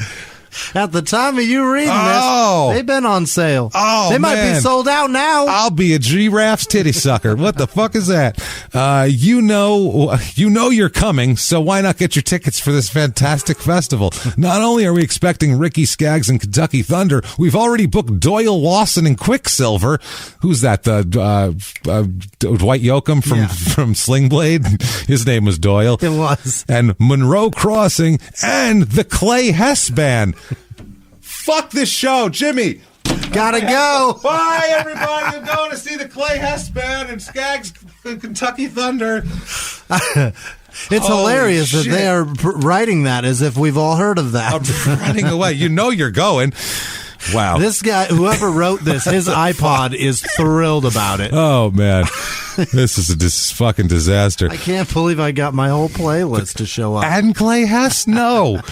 E: At the time of you reading this, they've been on sale.
D: Oh,
E: they might be sold out now.
D: I'll be a giraffe's titty sucker. What the fuck is that? You know you're coming, so why not get your tickets for this fantastic festival? Not only are we expecting Ricky Skaggs and Kentucky Thunder, we've already booked Doyle Lawson and Quicksilver. Who's that? The Dwight Yoakam from Sling Blade? His name was Doyle.
E: It was.
D: And Monroe Crossing and the Clay Hess Band. Fuck this show, Jimmy.
E: Gotta go.
D: Bye, everybody. I'm going to see the Clay Hess Band and Skaggs and Kentucky Thunder.
E: It's hilarious that they are writing that as if we've all heard of that.
D: I'm running away. You know you're going. Wow.
E: This guy, whoever wrote this, his iPod is thrilled about it.
D: Oh, man. This is a fucking disaster.
E: I can't believe I got my whole playlist to show up.
D: And Clay Hess? No.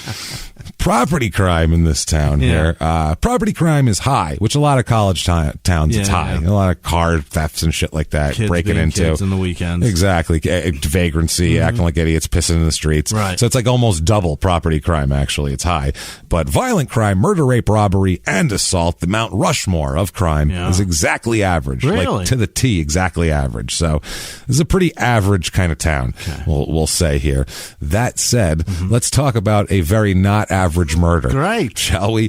D: Property crime in this town here. Property crime is high, which a lot of college towns it's high. A lot of car thefts and shit like that.
E: Kids
D: breaking into
E: kids in the weekends.
D: Exactly. Vagrancy, acting like idiots, pissing in the streets.
E: Right.
D: So it's like almost double property crime, actually. It's high. But violent crime, murder, rape, robbery, and assault, the Mount Rushmore of crime, is exactly average.
E: Really?
D: Like to the T, exactly average. So this is a pretty average kind of town, we'll say here. That said, let's talk about a very not average murder.
E: Great.
D: Shall we?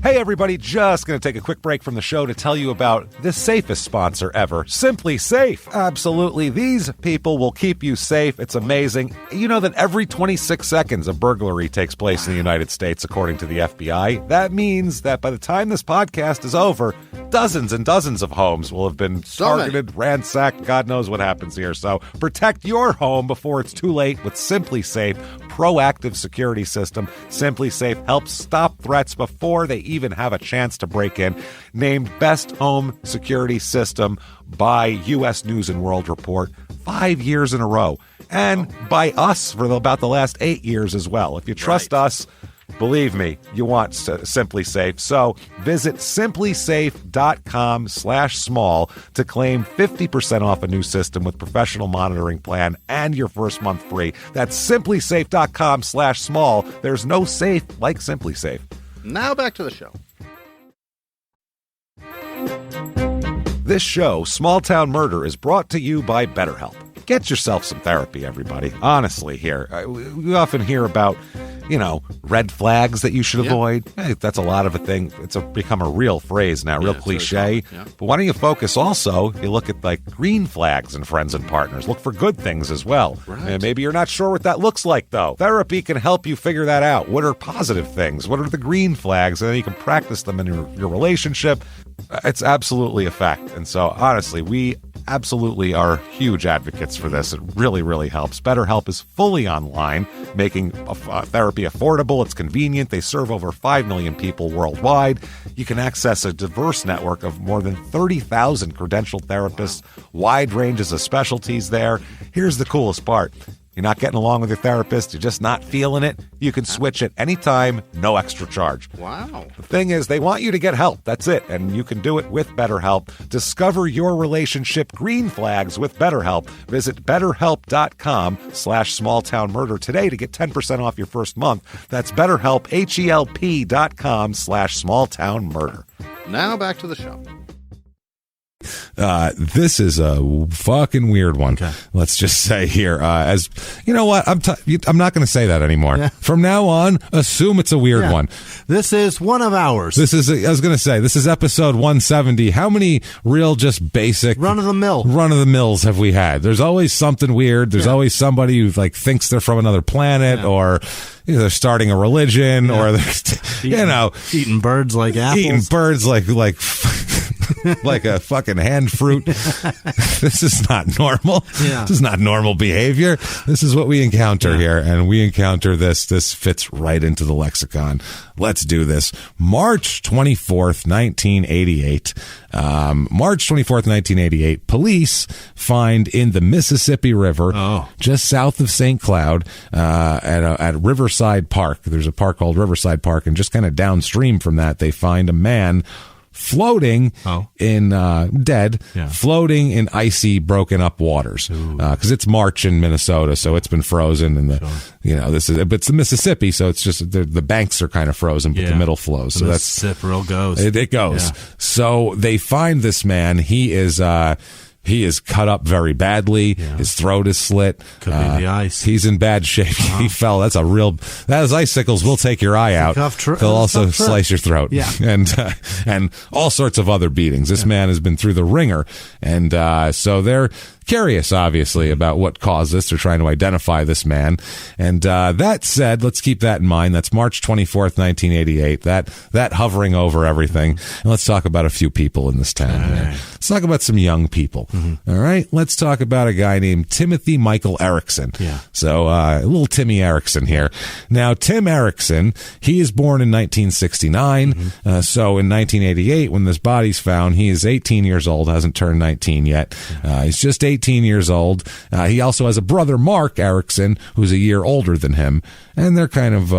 A: Hey everybody, just going to take a quick break from the show to tell you about the safest sponsor ever, Simply Safe. Absolutely, these people will keep you safe. It's amazing. You know that every 26 seconds a burglary takes place in the United States, according to the FBI. That means that by the time this podcast is over, dozens and dozens of homes will have been targeted, ransacked, God knows what happens here. So protect your home before it's too late with Simply Safe proactive security system. Simply Safe helps stop threats before they even have a chance to break in. Named Best Home Security System by U.S. News and World Report 5 years in a row. And by us for about the last 8 years as well. If you trust us, believe me, you want Simply Safe. So visit simplysafe.com/small to claim 50% off a new system with professional monitoring plan and your first month free. That's simplysafe.com/small. There's no safe like Simply Safe.
B: Now back to the show.
A: This show, Small Town Murder, is brought to you by BetterHelp. Get yourself some therapy, everybody. Honestly, here. We often hear about, red flags that you should avoid. Hey, that's a lot of a thing. It's become a real phrase now, real cliche. But why don't you focus also, you look at like green flags in friends and partners. Look for good things as well.
B: Right.
A: And maybe you're not sure what that looks like, though. Therapy can help you figure that out. What are positive things? What are the green flags? And then you can practice them in your relationship. It's absolutely a fact. And so, honestly, we absolutely are huge advocates for this. It really, really helps. BetterHelp is fully online, making therapy affordable. It's convenient. They serve over 5 million people worldwide. You can access a diverse network of more than 30,000 credentialed therapists, wide ranges of specialties there. Here's the coolest part. You're not getting along with your therapist, you're just not feeling it, you can switch at any time, no extra charge.
B: Wow.
A: The thing is, they want you to get help. That's it. And you can do it with BetterHelp. Discover your relationship green flags with BetterHelp. Visit BetterHelp.com/smalltownmurder today to get 10% off your first month. That's BetterHelp, HELP.com/smalltownmurder.
B: Now back to the show.
D: This is a fucking weird one. Okay. Let's just say here, as you know what, I'm not going to say that anymore. Yeah. From now on, assume it's a weird one.
E: This is one of ours.
D: I was going to say, this is episode 170. How many real, just basic run of the mills have we had? There's always something weird. There's always somebody who like thinks they're from another planet, or they're starting a religion, or they're
E: eating birds like apples.
D: Eating birds like like a fucking hand fruit. This is not normal. Yeah. This is not normal behavior. This is what we encounter here, and we encounter this. This fits right into the lexicon. Let's do this. March 24th, 1988. March 24th, 1988. Police find in the Mississippi River, just south of St. Cloud, at Riverside Park. There's a park called Riverside Park, and just kind of downstream from that, they find a man floating floating in icy, broken up waters, because it's March in Minnesota, so it's been frozen, and but it's the Mississippi, so it's just the banks are kind of frozen, but the middle flows. So that's
E: it. Goes.
D: It goes. Yeah. So they find this man. He is cut up very badly. Yeah. His throat is slit.
E: Could be the ice.
D: He's in bad shape. He fell. That is icicles will take your eye out. They'll also slice your throat.
E: Yeah.
D: And all sorts of other beatings. This man has been through the ringer. And so they're curious, obviously, about what caused this. They're trying to identify this man. And that said, let's keep that in mind. That's March 24th, 1988. That hovering over everything. And let's talk about a few people in this town. Right. Let's talk about some young people. Mm-hmm. All right? Let's talk about a guy named Timothy Michael Erickson.
E: Yeah.
D: So little Timmy Erickson here. Now, Tim Erickson, he is born in 1969. Mm-hmm. So in 1988, when this body's found, he is 18 years old, hasn't turned 19 yet. He's just 18 years old. He also has a brother, Mark Erickson, who's a year older than him. And they're kind of,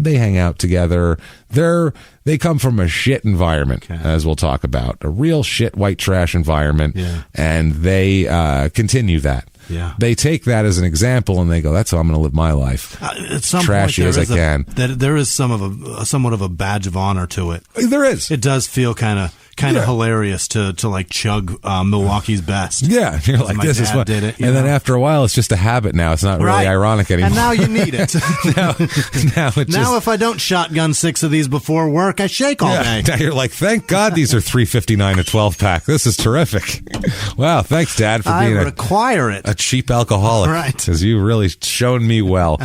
D: they hang out together. They come from a shit environment, as we'll talk about. A real shit white trash environment. Yeah. And they continue that.
E: Yeah.
D: They take that as an example and they go, that's how I'm going to live my life.
E: At some
D: trashy
E: point,
D: as I can.
E: There is somewhat of a badge of honor to it.
D: There is.
E: It does feel kind of hilarious to like chug Milwaukee's best.
D: Yeah, you're like, this is what did it. And then after a while, it's just a habit now. It's not really ironic anymore.
E: And now you need it.
D: now
E: if I don't shotgun 6 of these before work, I shake all day.
D: Now you're like, thank God these are $3.59 a 12-pack. This is terrific. Wow, thanks, Dad, for being
E: require it.
D: A cheap alcoholic.
E: Right.
D: Because you really shown me well.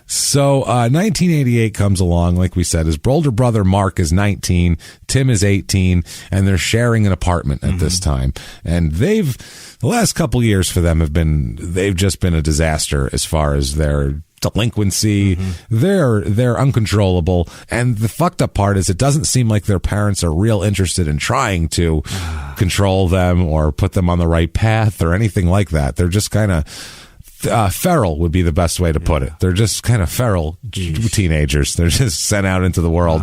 D: So 1988 comes along, like we said. His older brother, Mark, is 19. Tim is 18. And they're sharing an apartment at this time. And the last couple years for them they've just been a disaster as far as their delinquency. They're uncontrollable. And the fucked up part is it doesn't seem like their parents are real interested in trying to control them or put them on the right path or anything like that. They're just kind of feral would be the best way to put it. They're just kind of feral teenagers. They're just sent out into the world,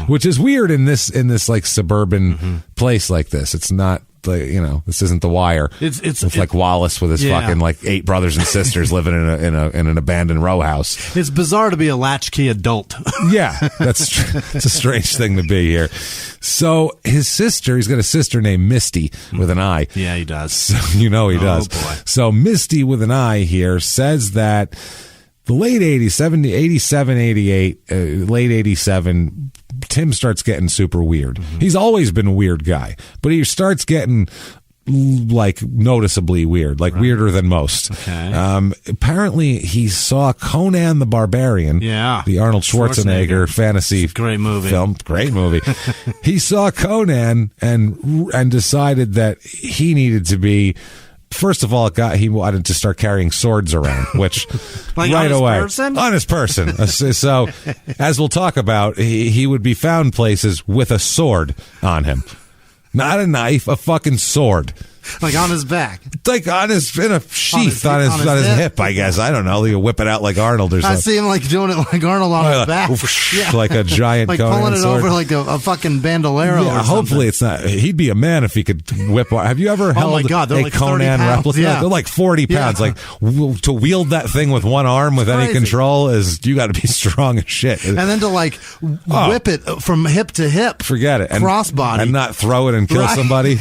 D: which is weird in this like suburban place like this. It's not like, this isn't The Wire. It's like Wallace with his fucking like 8 brothers and sisters living in an abandoned row house.
E: It's bizarre to be a latchkey adult.
D: Yeah, it's a strange thing to be here. So he's got a sister named Misty with an I.
E: Yeah, he does.
D: So he does.
E: Boy.
D: So Misty with an I here says that the late 80s, 87, 88, late 87, Tim starts getting super weird. He's always been a weird guy, but he starts getting like noticeably weird, like weirder than most.
E: Okay.
D: Apparently he saw Conan the Barbarian, the Arnold Schwarzenegger fantasy
E: great movie
D: film. Great movie. He saw Conan and decided that he needed to be. First of all, he wanted to start carrying swords around, which
E: like
D: right away
E: on
D: his person. So, as we'll talk about, he would be found places with a sword on him, not a knife, a fucking sword.
E: Like on his back.
D: Like in a sheath on his hip, I guess. I don't know. You whip it out like Arnold or something.
E: I see him like doing it like Arnold on his back.
D: Like a giant
E: like
D: Conan
E: pulling it
D: sword.
E: over like a fucking bandolero or something.
D: Hopefully it's not. He'd be a man if he could whip. Have you ever held
E: my God,
D: a
E: like
D: Conan replica?
E: Yeah.
D: They're like 40 pounds. Like to wield that thing with one arm with any control is, you got to be strong as shit.
E: And then to like whip it from hip to hip.
D: Forget it.
E: Crossbody.
D: And not throw it and kill somebody.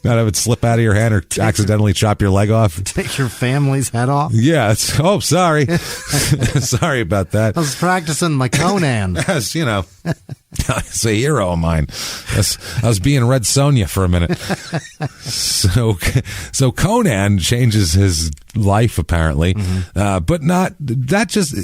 D: Not have it slip out of your hand or accidentally chop your leg off.
E: Take your family's head off.
D: Yeah. Sorry. Sorry about that.
E: I was practicing my Conan.
D: Yes, it's a hero of mine. I was being Red Sonja for a minute. So Conan changes his life apparently, but not that just.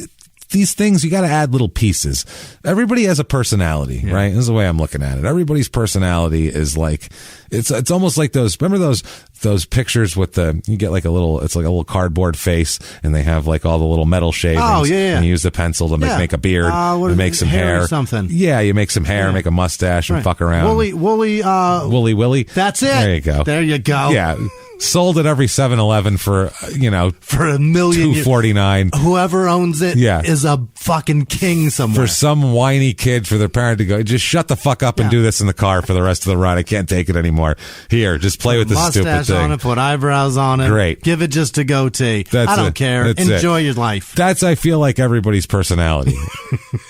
D: These things, you got to add little pieces. Everybody has a personality, right? This is the way I'm looking at it. Everybody's personality is like, it's almost like remember those pictures with you get like it's like a little cardboard face and they have like all the little metal shavings.
E: Oh, yeah.
D: And you use the pencil to make a beard and make some hair.
E: Or something.
D: Yeah, you make some hair, make a mustache and fuck around.
E: Woolly
D: Willy.
E: That's it.
D: There you go. Yeah. Sold at every 7-Eleven for, for
E: $1 million.
D: $2.49.
E: Whoever owns it is a fucking king somewhere.
D: For some whiny kid, for their parent to go, just shut the fuck up and do this in the car for the rest of the ride. I can't take it anymore. Here, just play with this stupid thing.
E: Mustache on it, put eyebrows on it.
D: Great.
E: Give it just a goatee. I don't care. Enjoy your life.
D: That's, I feel like, everybody's personality.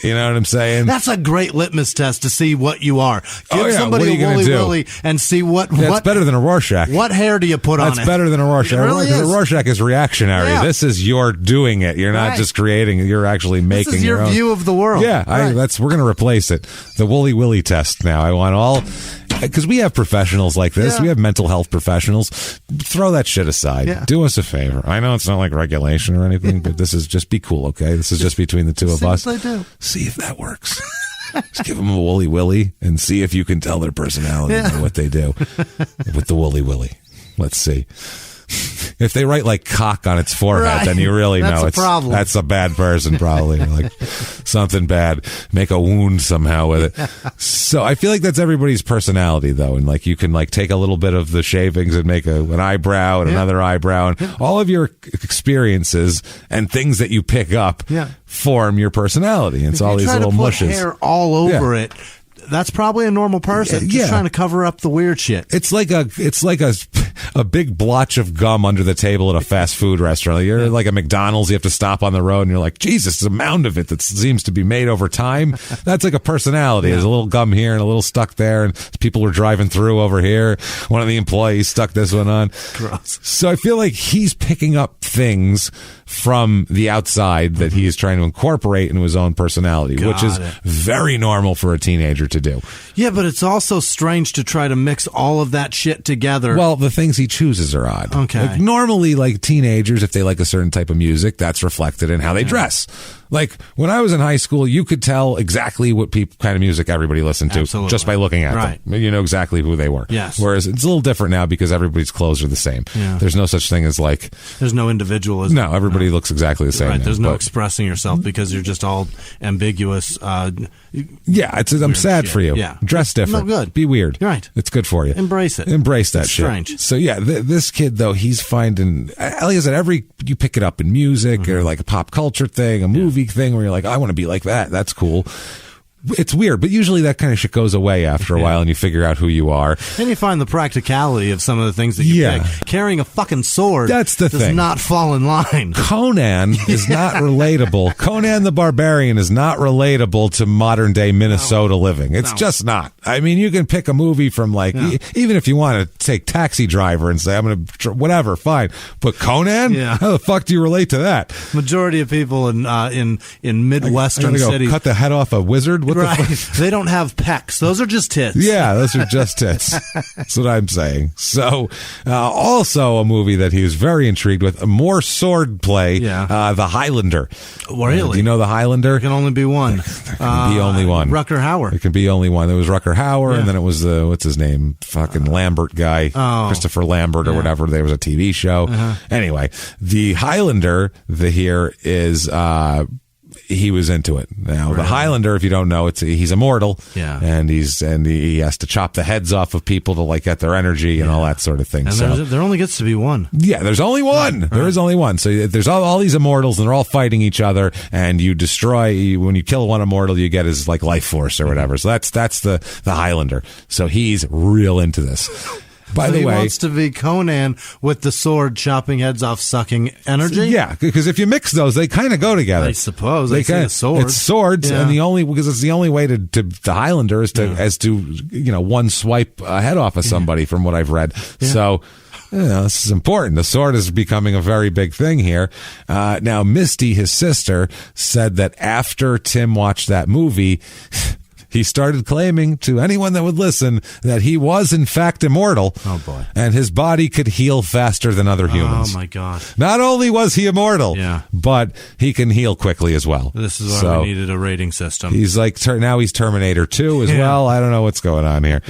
D: You know what I'm saying?
E: That's a great litmus test to see what you are. Give somebody a Wooly Willy and see what.
D: That's better than a Rorschach.
E: What hair do you put on it?
D: That's better than a Rorschach.
E: Really is.
D: Rorschach is reactionary.
E: Yeah.
D: This is you're doing it. You're not just creating. You're actually making
E: this is your
D: own
E: view of the world.
D: Yeah, we're going to replace it. The Wooly Willy test now. I want all. Because we have professionals like this. We have mental health professionals. Throw that shit aside. Yeah. Do us a favor. I know it's not like regulation or anything, but this is just be cool, okay? This is just between the two of us. See if that works. Just give them a Wooly Willy and see if you can tell their personality and what they do with the Wooly Willy. Let's see. If they write like cock on its forehead, then you really know that's a bad person, probably. Like something bad. Make a wound somehow with it. So I feel like that's everybody's personality, though. And like you can like take a little bit of the shavings and make an eyebrow and another eyebrow. And all of your experiences and things that you pick up form your personality. And it's all these little mushes.
E: Hair all over it. That's probably a normal person just trying to cover up the weird shit.
D: It's like a big blotch of gum under the table at a fast food restaurant. You're like a McDonald's, you have to stop on the road and you're like, Jesus, there's a mound of it that seems to be made over time. That's like a personality. There's a little gum here and a little stuck there, and people were driving through over here. One of the employees stuck this one on.
E: Gross.
D: So I feel like he's picking up things from the outside that he is trying to incorporate into his own personality, which is very normal for a teenager to do.
E: Yeah, but it's also strange to try to mix all of that shit together.
D: Well, the things he chooses are odd.
E: Okay.
D: Like normally, like teenagers, if they like a certain type of music, that's reflected in how they dress. Like when I was in high school, you could tell exactly what kind of music everybody listened to just by looking at them. You know exactly who they were.
E: Yes.
D: Whereas it's a little different now because everybody's clothes are the same. Yeah. There's no such thing as like...
E: There's no individualism.
D: No, everybody looks exactly the same.
E: Right. There's no expressing yourself because you're just all ambiguous.
D: I'm sad for you.
E: Yeah.
D: Dress different.
E: No good.
D: Be weird.
E: You're right.
D: It's good for you.
E: Embrace it.
D: Embrace that
E: it's
D: shit.
E: Strange.
D: So yeah, this kid though, he's finding, like I said, you pick it up in music or like a pop culture thing, a movie thing where you're like, I want to be like that. That's cool. It's weird, but usually that kind of shit goes away after a while and you figure out who you are.
E: And you find the practicality of some of the things that you pick. Carrying a fucking sword does not fall in line.
D: Conan is not relatable. Conan the Barbarian is not relatable to modern day Minnesota living. It's just not. I mean, you can pick a movie from like, even if you want to take Taxi Driver and say, I'm going to, whatever, fine. But Conan? How the fuck do you relate to that?
E: Majority of people in Midwestern cities.
D: Cut the head off a wizard? What the fuck?
E: They don't have pecs. Those are just tits.
D: Yeah, those are just tits. That's what I'm saying. So, also a movie that he was very intrigued with, more sword play, The Highlander.
E: Really?
D: Do you know The Highlander?
E: There can only be one.
D: There can be only one.
E: Rutger Hauer.
D: It can be only one. There was Rutger Hauer, and then it was what's his name? Fucking Lambert guy. Christopher Lambert or whatever. There was a TV show. Anyway, The Highlander here is he was into it. Now, the Highlander, if you don't know, he's immortal.
E: Yeah.
D: And he has to chop the heads off of people to like get their energy and all that sort of thing.
E: And
D: so
E: there only gets to be one.
D: Yeah, there's only one. There is only one. So there's all these immortals, and they're all fighting each other, and you destroy, when you kill one immortal, you get his like life force or whatever. So that's the Highlander. So he's real into this. By the way,
E: he wants to be Conan with the sword chopping heads off, sucking energy.
D: Yeah, because if you mix those, they kind of go together.
E: I suppose they say sword.
D: It's swords, and because it's the only way to the Highlander is to one swipe a head off of somebody, from what I've read. Yeah. So. This is important. The sword is becoming a very big thing here. Now, Misty, his sister, said that after Tim watched that movie, he started claiming to anyone that would listen that he was, in fact, immortal.
E: Oh, boy.
D: And his body could heal faster than other humans.
E: Oh, my God.
D: Not only was he immortal, but he can heal quickly as well.
E: This is why we needed a rating system.
D: He's like, now he's Terminator 2 as well. I don't know what's going on here.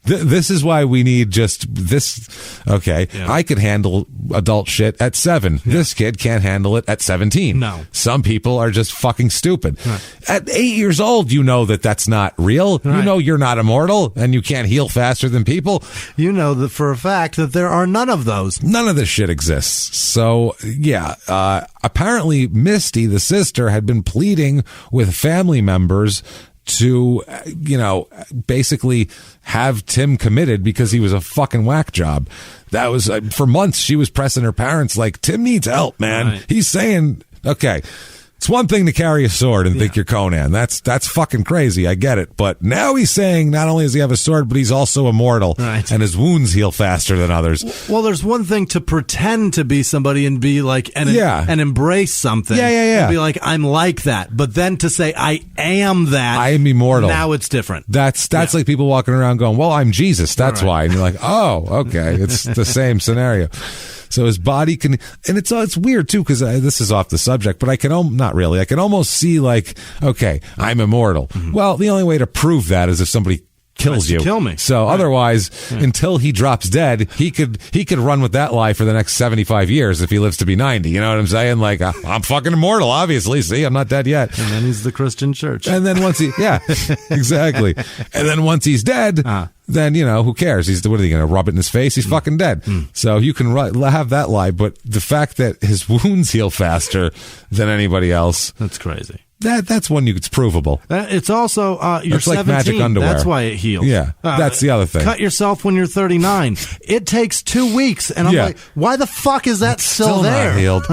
D: This is why we need just this. Okay, I could handle adult shit at 7. Yeah. This kid can't handle it at 17.
E: No.
D: Some people are just fucking stupid. Right. At 8 years old, you know that's not real. Right. You know you're not immortal, and you can't heal faster than people.
E: You know that for a fact that there are none of those.
D: None of this shit exists. So, apparently Misty, the sister, had been pleading with family members to, basically have Tim committed because he was a fucking whack job. That was, for months, she was pressing her parents like, Tim needs help, man. Right. He's saying, okay, it's one thing to carry a sword and think you're Conan. That's fucking crazy. I get it. But now he's saying not only does he have a sword, but he's also immortal.
E: Right.
D: And his wounds heal faster than others.
E: Well, there's one thing to pretend to be somebody and be like, and embrace something.
D: Yeah.
E: And be like, I'm like that. But then to say, I am that.
D: I am immortal.
E: Now it's different.
D: That's like people walking around going, well, I'm Jesus. That's why. And you're like, oh, okay. It's the same scenario. So his body can, and it's weird too, because this is off the subject, but I can not really. I can almost see like, okay, I'm immortal. Mm-hmm. Well, the only way to prove that is if somebody kills you.
E: Kill me.
D: So otherwise, until he drops dead, he could run with that lie for the next 75 years if he lives to be 90. You know what I'm saying? Like, I'm fucking immortal, obviously. See, I'm not dead yet.
E: And then he's the Christian church.
D: And then once exactly. And then once he's dead, then, who cares? What are they going to rub it in his face? He's fucking dead. So you can have that lie. But the fact that his wounds heal faster than anybody else.
E: That's crazy.
D: That's one it's provable.
E: It's also you're
D: it's
E: 17.
D: Like magic underwear.
E: That's why it heals.
D: Yeah, that's the other thing.
E: Cut yourself when you're 39. It takes 2 weeks, and I'm like, why the fuck is that still there?
D: Not healed.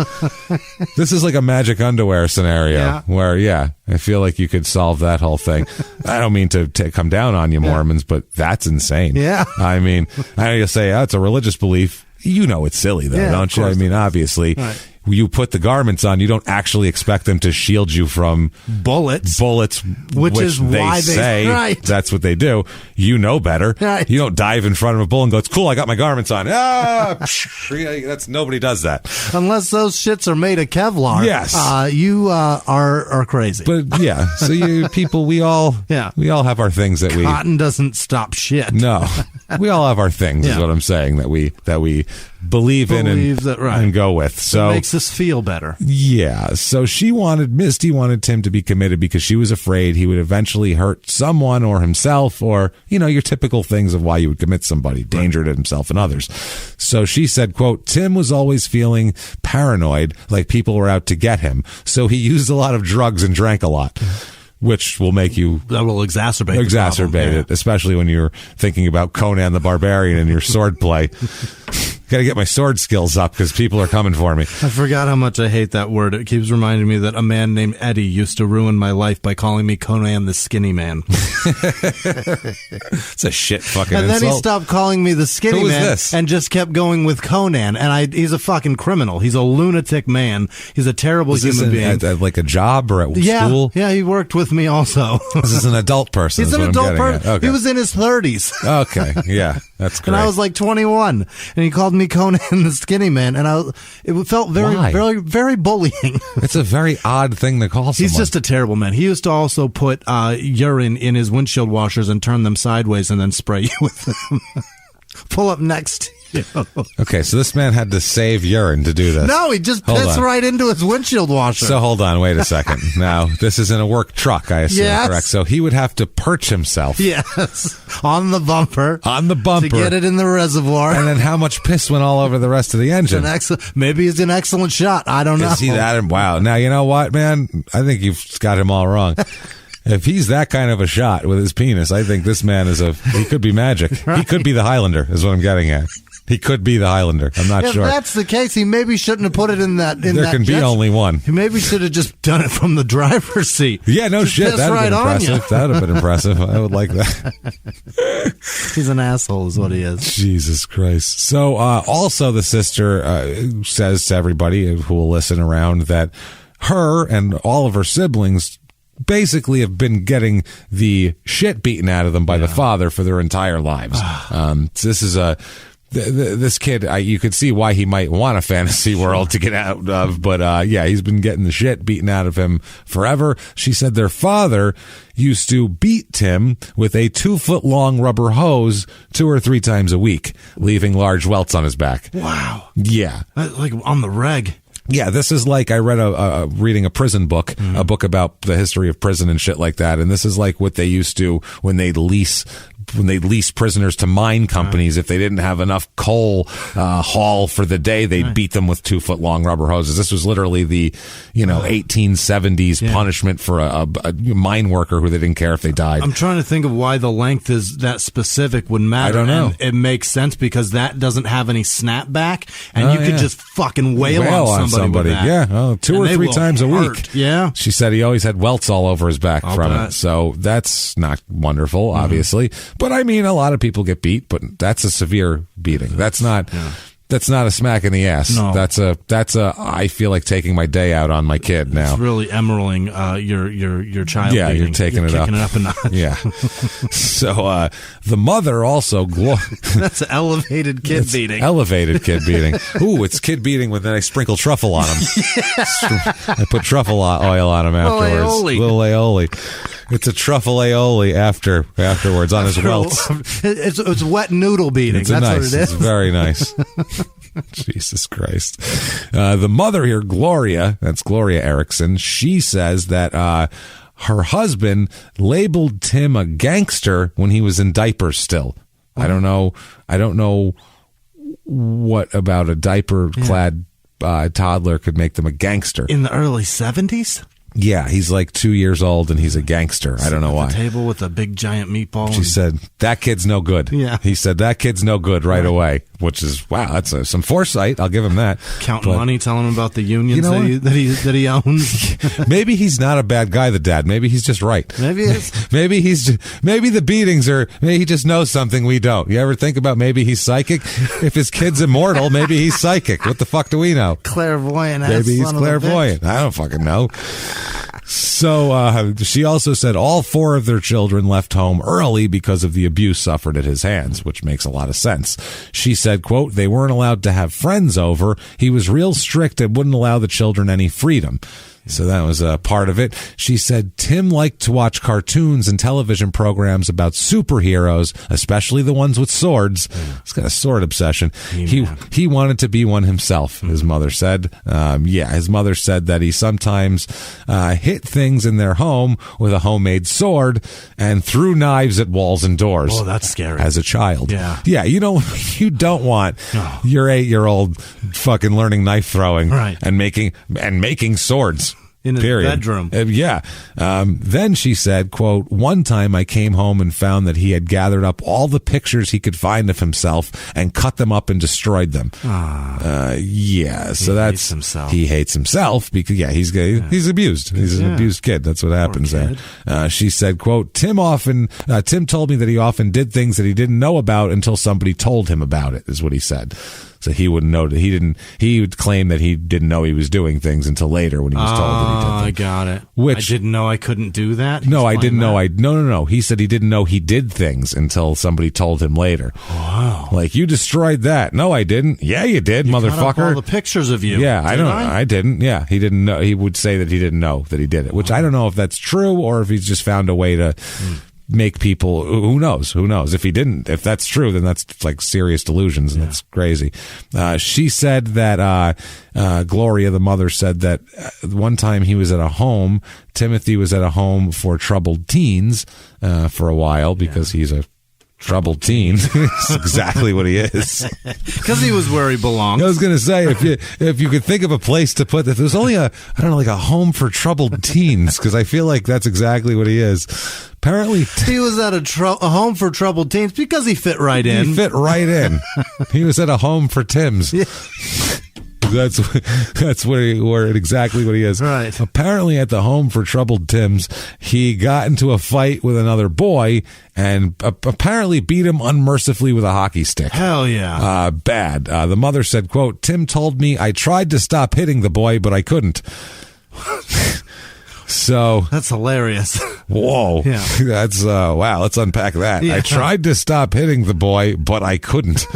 D: This is like a magic underwear scenario where I feel like you could solve that whole thing. I don't mean to come down on you Mormons, but that's insane.
E: Yeah,
D: I mean, I know you say it's a religious belief. You know it's silly though, don't you? I mean, obviously. Right. You put the garments on, you don't actually expect them to shield you from
E: bullets,
D: which is why they say that's what they do. You know better. Right. You don't dive in front of a bull and go, it's cool, I got my garments on. Nobody does that.
E: Unless those shits are made of Kevlar.
D: Yes.
E: You are crazy.
D: But so you people, we all have our things that
E: Cotton doesn't stop shit.
D: No. We all have our things is what I'm saying that we believe in and go with. So
E: it makes us feel better.
D: Yeah. So Misty wanted Tim to be committed because she was afraid he would eventually hurt someone or himself or, your typical things of why you would commit somebody, danger to himself and others. So she said, quote, Tim was always feeling paranoid, like people were out to get him. So he used a lot of drugs and drank a lot. Which will make you...
E: That will exacerbate
D: it, especially when you're thinking about Conan the Barbarian and your sword play. Got to get my sword skills up because people are coming for me.
E: I forgot how much I hate that word. It keeps reminding me that a man named Eddie used to ruin my life by calling me Conan the Skinny Man.
D: It's a shit fucking
E: And
D: insult.
E: then he stopped calling me the Skinny
D: Who is
E: Man
D: this?
E: and just kept going with Conan. And he's a fucking criminal. He's a lunatic man. He's a terrible human being.
D: At like a job or at school?
E: Yeah, he worked with me also.
D: This is an adult person.
E: He's an adult person. Okay. He was in his 30s.
D: Okay, yeah, that's great.
E: And I was like 21, and he called me Conan the Skinny Man, and it felt very, very bullying.
D: It's a very odd thing to call someone.
E: He's just a terrible man. He used to also put urine in his windshield washers and turn them sideways and then spray you with them. Pull up next
D: Okay, so this man had to save urine to do this.
E: No, he just pissed right into his windshield washer.
D: So hold on, wait a second. Now, this is in a work truck, I assume, correct? So he would have to perch himself.
E: Yes, on the bumper.
D: To
E: get it in the reservoir.
D: And then how much piss went all over the rest of the engine?
E: Maybe he's an excellent shot. I don't know.
D: Is he that? Wow. Now, you know what, man? I think you've got him all wrong. If he's that kind of a shot with his penis, I think this man he could be magic. Right. He could be the Highlander, is what I'm getting at. He could be the Highlander. I'm not sure.
E: If that's the case, he maybe shouldn't have put it in that.
D: There can be only one.
E: He maybe should have just done it from the driver's seat.
D: Yeah, no shit. That would have been impressive. That would have been impressive. I would like that.
E: He's an asshole, is what he is.
D: Jesus Christ. So, also the sister says to everybody who will listen around that her and all of her siblings basically have been getting the shit beaten out of them by the father for their entire lives. This is this kid, you could see why he might want a fantasy world to get out of, but he's been getting the shit beaten out of him forever. She said their father used to beat Tim with a 2-foot-long rubber hose 2 or 3 times a week, leaving large welts on his back.
E: Wow.
D: Yeah.
E: Like on the reg.
D: Yeah, this is like I read reading a prison book, a book about the history of prison and shit like that, and this is like what they used to when they'd lease prisoners to mine companies. If they didn't have enough coal haul for the day, they'd beat them with 2-foot-long rubber hoses. This was literally the 1870s punishment for a mine worker who they didn't care if they died.
E: I'm trying to think of why the length is that specific would matter.
D: I don't know.
E: And it makes sense because that doesn't have any snapback, and you could just fucking wail on somebody with that.
D: Yeah, 2 or 3 times a week.
E: Yeah.
D: She said he always had welts all over his back from it. So that's not wonderful, obviously. But I mean, a lot of people get beat, but that's a severe beating. That's not a smack in the ass.
E: No.
D: That's a I feel like taking my day out on my kid now.
E: It's really emeralding your child.
D: Yeah,
E: beating.
D: you're kicking it up
E: a notch.
D: Yeah. So the mother also
E: that's elevated kid beating.
D: Elevated kid beating. Ooh, it's kid beating when then I sprinkle truffle on him. I put truffle oil on him afterwards. Little aioli. It's a truffle aioli afterwards on his welts.
E: It's wet noodle beating. That's what it is.
D: It's very nice. Jesus Christ. The mother here, Gloria, that's Gloria Erickson, she says that her husband labeled Tim a gangster when he was in diapers still. I don't know what about a diaper-clad toddler could make them a gangster.
E: In the early 70s?
D: Yeah, he's like 2 years old and he's a gangster. I don't know why.
E: At the table with a big giant meatball.
D: She said, that kid's no good.
E: Yeah.
D: He said, that kid's no good right away, which is, wow, that's some foresight. I'll give him that.
E: Counting money, telling him about the unions that he owns.
D: Maybe he's not a bad guy, the dad. Maybe he's just right.
E: Maybe he is.
D: Maybe the beatings maybe he just knows something we don't. You ever think about maybe he's psychic? If his kid's immortal, maybe he's psychic. What the fuck do we know?
E: Clairvoyant.
D: Maybe he's clairvoyant. I don't fucking know. So she also said all 4 of their children left home early because of the abuse suffered at his hands, which makes a lot of sense. She said, quote, they weren't allowed to have friends over. He was real strict and wouldn't allow the children any freedom. So that was a part of it. She said Tim liked to watch cartoons and television programs about superheroes, especially the ones with swords. He's got a sword obsession. He wanted to be one himself, his mother said. His mother said that he sometimes hit things in their home with a homemade sword and threw knives at walls and doors.
E: Oh, that's scary.
D: As a child.
E: Yeah,
D: you don't want your 8-year-old fucking learning knife throwing and making swords.
E: In his bedroom.
D: Then she said, quote, one time I came home and found that he had gathered up all the pictures he could find of himself and cut them up and destroyed them. He hates himself. He hates himself because, he's abused. He's an abused kid. That's what happens there. She said, quote, Tim told me that he often did things that he didn't know about until somebody told him about it, is what he said. So he wouldn't know that he would claim that he didn't know he was doing things until later when he was told that he did things.
E: I got it.
D: I
E: didn't know I couldn't do that?
D: No, I didn't know. No. He said he didn't know he did things until somebody told him later.
E: Wow.
D: Like, you destroyed that. No, I didn't. Yeah, you did, motherfucker.
E: Cut up all the pictures of you.
D: Yeah, I didn't. Yeah, he didn't know. He would say that he didn't know that he did it, which I don't know if that's true or if he's just found a way to make people, who knows? If that's true, then that's like serious delusions, and that's crazy. She said that Gloria, the mother, said that one time he was at a home, Timothy was at a home for troubled teens for a while, because he's a troubled teen. That's exactly what he is.
E: Because he was where he belongs.
D: I was going to say, if you could think of a place to put that, there's only like a home for troubled teens, because I feel like that's exactly what he is. Apparently,
E: he was at a home for troubled teens because he fit right in.
D: He fit right in. He was at a home for Tims. Yeah. That's exactly what he is.
E: Right.
D: Apparently, at the home for troubled Tims, he got into a fight with another boy and apparently beat him unmercifully with a hockey stick.
E: Hell yeah.
D: Bad. The mother said, quote, "Tim told me I tried to stop hitting the boy, but I couldn't." So
E: that's hilarious.
D: Whoa.
E: Yeah.
D: That's wow. Let's unpack that. Yeah. I tried to stop hitting the boy, but I couldn't.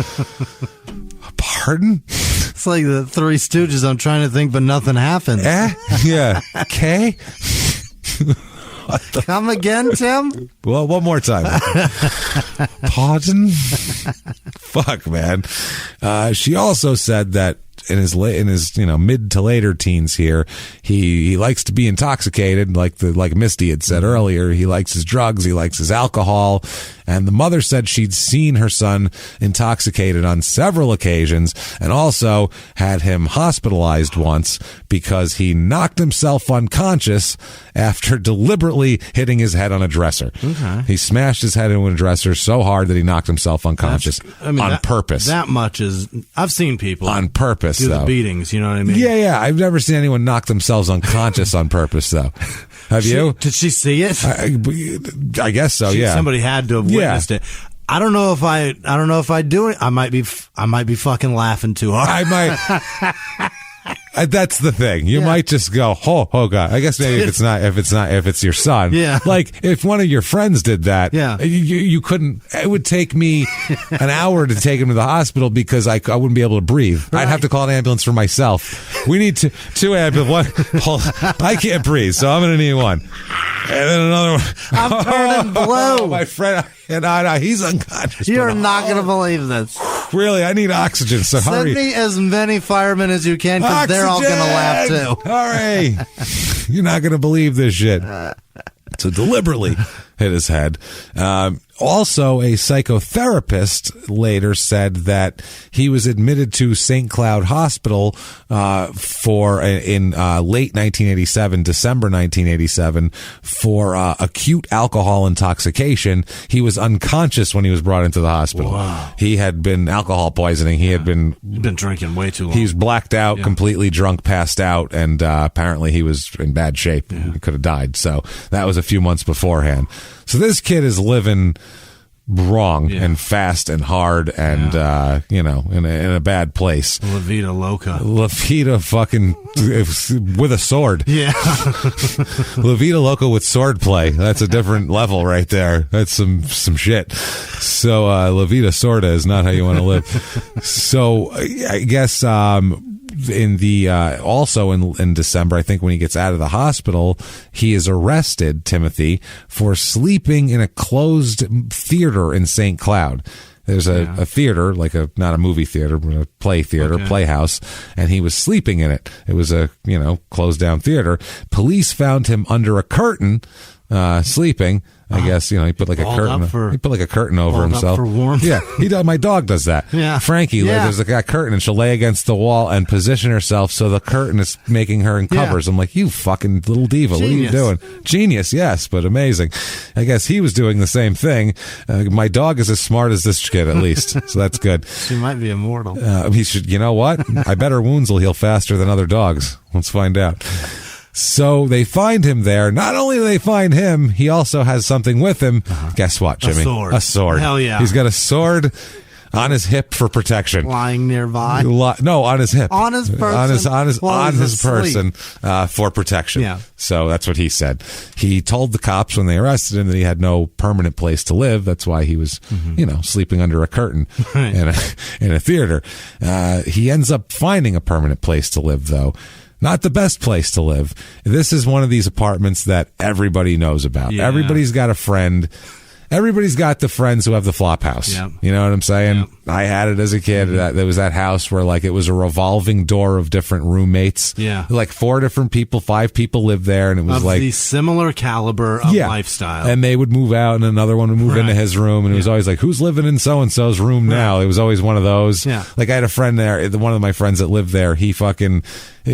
D: Pardon?
E: It's like the Three Stooges. I'm trying to think, but nothing happens.
D: Yeah. Okay.
E: Come again, Tim?
D: Well, one more time. Pardon? Fuck, man. She also said that in his mid to later teens here, he likes to be intoxicated, like Misty had said earlier. He likes his drugs, he likes his alcohol, and the mother said she'd seen her son intoxicated on several occasions, and also had him hospitalized once because he knocked himself unconscious after deliberately hitting his head on a dresser.
E: Okay.
D: He smashed his head into a dresser so hard that he knocked himself unconscious on purpose.
E: That much is, I've seen people
D: on purpose
E: do the beatings, you know what I mean?
D: Yeah. I've never seen anyone knock themselves unconscious on purpose, though. Have you?
E: Did she see it?
D: I guess so. Yeah.
E: Somebody had to have witnessed it. I don't know if I do it. I might be fucking laughing too hard.
D: I might. That's the thing. You might just go, oh God. I guess maybe if it's your son.
E: Yeah.
D: Like if one of your friends did that.
E: Yeah.
D: You couldn't. It would take me an hour to take him to the hospital because I wouldn't be able to breathe. Right. I'd have to call an ambulance for myself. We need two ambulances. I can't breathe, so I'm going to need one. And then another one.
E: I'm turning blue.
D: My friend. And he's unconscious.
E: You're not going to believe this.
D: Really, I need oxygen. So hurry.
E: Send me as many firemen as you can, because they're all going to laugh too.
D: Hurry! You're not going to believe this shit. So deliberately hit his head. Also, a psychotherapist later said that he was admitted to St. Cloud Hospital in late 1987, December 1987, for acute alcohol intoxication. He was unconscious when he was brought into the hospital.
E: Wow.
D: He had been alcohol poisoning. He had been
E: drinking way too long.
D: He was blacked out, completely drunk, passed out, and apparently he was in bad shape. Yeah. He could have died. So that was a few months beforehand. So this kid is living wrong and fast and hard and in a bad place.
E: La Vida Loca.
D: La Vida fucking with a sword.
E: Yeah.
D: La Vida Loca with sword play. That's a different level right there. That's some shit. So La Vida Sorda is not how you want to live. So I guess also in December, I think when he gets out of the hospital, he is arrested, Timothy, for sleeping in a closed theater in St. Cloud. There's a theater, like not a movie theater, but a play theater, playhouse, and he was sleeping in it. It was a, closed down theater. Police found him under a curtain, sleeping. I guess, he put like a curtain. He put like a curtain over himself.
E: For warmth.
D: Yeah, he does. My dog does that.
E: Yeah,
D: Frankie. There's a curtain, and she'll lay against the wall and position herself so the curtain is making her in covers. I'm like, you fucking little diva. Genius. What are you doing? Genius, yes, but amazing. I guess he was doing the same thing. My dog is as smart as this kid, at least, so that's good.
E: She might be immortal.
D: He should. You know what? I bet her wounds will heal faster than other dogs. Let's find out. So they find him there. Not only do they find him, he also has something with him. Guess what, Jimmy?
E: A
D: sword.
E: Hell yeah.
D: He's got a sword on his hip for protection.
E: Lying nearby.
D: No, on his hip.
E: On his person.
D: On his person for protection.
E: Yeah.
D: So that's what he said. He told the cops when they arrested him that he had no permanent place to live. That's why he was, sleeping under a curtain in a theater. He ends up finding a permanent place to live, though. Not the best place to live. This is one of these apartments that everybody knows about. Yeah. Everybody's got a friend everybody's got the friends who have the flop house.
E: Yep.
D: You know what I'm saying?
E: Yep.
D: I had it as a kid. There was that house where like it was a revolving door of different roommates.
E: Yeah.
D: Like 4 different people, 5 people lived there, and it was
E: of
D: like
E: the similar caliber of lifestyle.
D: And they would move out, and another one would move into his room, and it was always like, who's living in so-and-so's room now? It was always one of those.
E: Yeah.
D: Like I had a friend there, one of my friends that lived there, it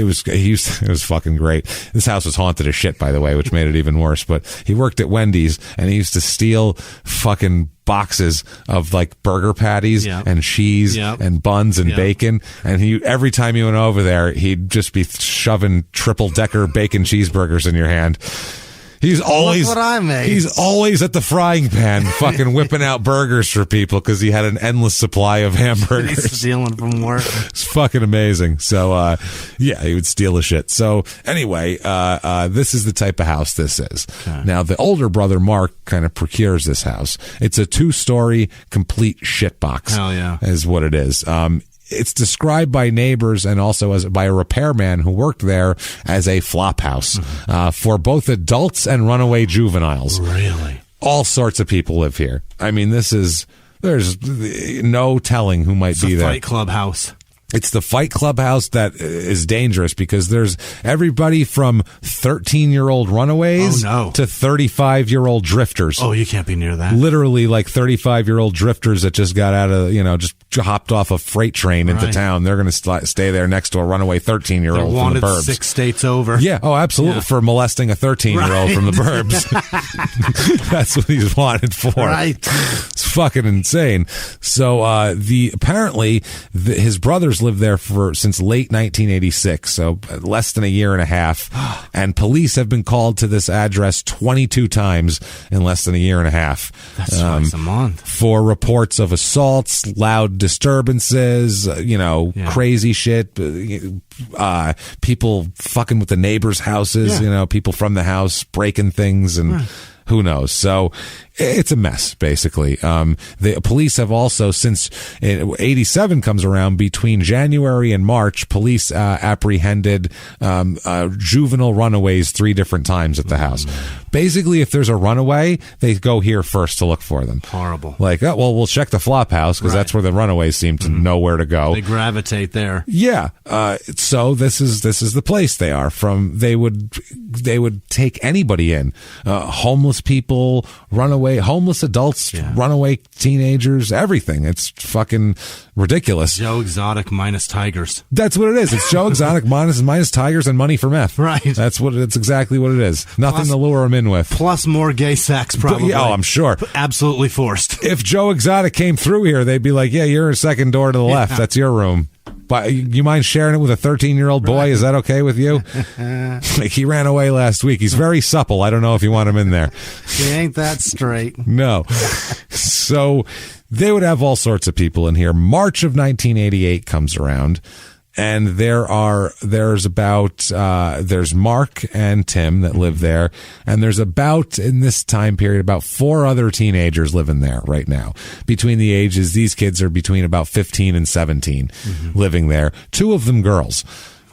D: was fucking great. This house was haunted as shit, by the way, which made it even worse. But he worked at Wendy's, and he used to steal fucking boxes of like burger patties and cheese and buns and bacon. And every time you went over there, he'd just be shoving triple-decker bacon cheeseburgers in your hand. He's always
E: Look what I made.
D: He's always at the frying pan, fucking whipping out burgers for people because he had an endless supply of hamburgers.
E: He's stealing from work.
D: It's fucking amazing. So, he would steal the shit. So, anyway, this is the type of house this is. Okay. Now, the older brother, Mark, kind of procures this house. It's a 2-story complete shit box.
E: Hell yeah.
D: Is what it is. It's described by neighbors and also by a repairman who worked there as a flop house for both adults and runaway juveniles.
E: Really?
D: All sorts of people live here. I mean, there's no telling who might be there.
E: Fight Club house.
D: It's the Fight Club house that is dangerous because there's everybody from 13-year-old runaways to 35-year-old drifters.
E: Oh, you can't be near that.
D: Literally like 35-year-old drifters that just got out of, just hopped off a freight train into town. They're going to stay there next to a runaway 13-year-old from the burbs.
E: 6 states over.
D: Yeah. Oh, absolutely. Yeah. For molesting a 13-year-old from the burbs. That's what he's wanted for.
E: Right.
D: It's fucking insane. So, apparently his brothers lived there since late 1986, so less than a year and a half, and police have been called to this address 22 times in less than a year and a half.
E: That's twice a month.
D: For reports of assaults, loud disturbances, crazy shit, people fucking with the neighbors' houses, people from the house breaking things and who knows. So it's a mess, basically. The police have also, since 87 comes around, between January and March, police apprehended juvenile runaways 3 different times at the house. Basically, if there's a runaway, they go here first to look for them.
E: Horrible.
D: Like, we'll check the flop house because that's where the runaways seem to know where to go.
E: They gravitate there.
D: Yeah. So this is the place they are from. They would take anybody in, homeless people, homeless adults, runaway teenagers, everything. It's fucking ridiculous.
E: Joe Exotic minus tigers.
D: That's what it is. It's Joe Exotic minus tigers and money for meth.
E: Right.
D: That's exactly what it is. Nothing to lure them in with.
E: Plus more gay sex, probably.
D: I'm sure.
E: Absolutely forced.
D: If Joe Exotic came through here, they'd be like, yeah, you're a second door to the left. That's your room. But you mind sharing it with a 13-year-old boy? Right. Is that okay with you? Like, he ran away last week. He's very supple. I don't know if you want him in there.
E: He ain't that straight.
D: No. So they would have all sorts of people in here. March of 1988 comes around, and there's Mark and Tim that live there, and there's in this time period about 4 other teenagers living there right now. Between the ages, these kids are between about 15 and 17 living there. 2 of them girls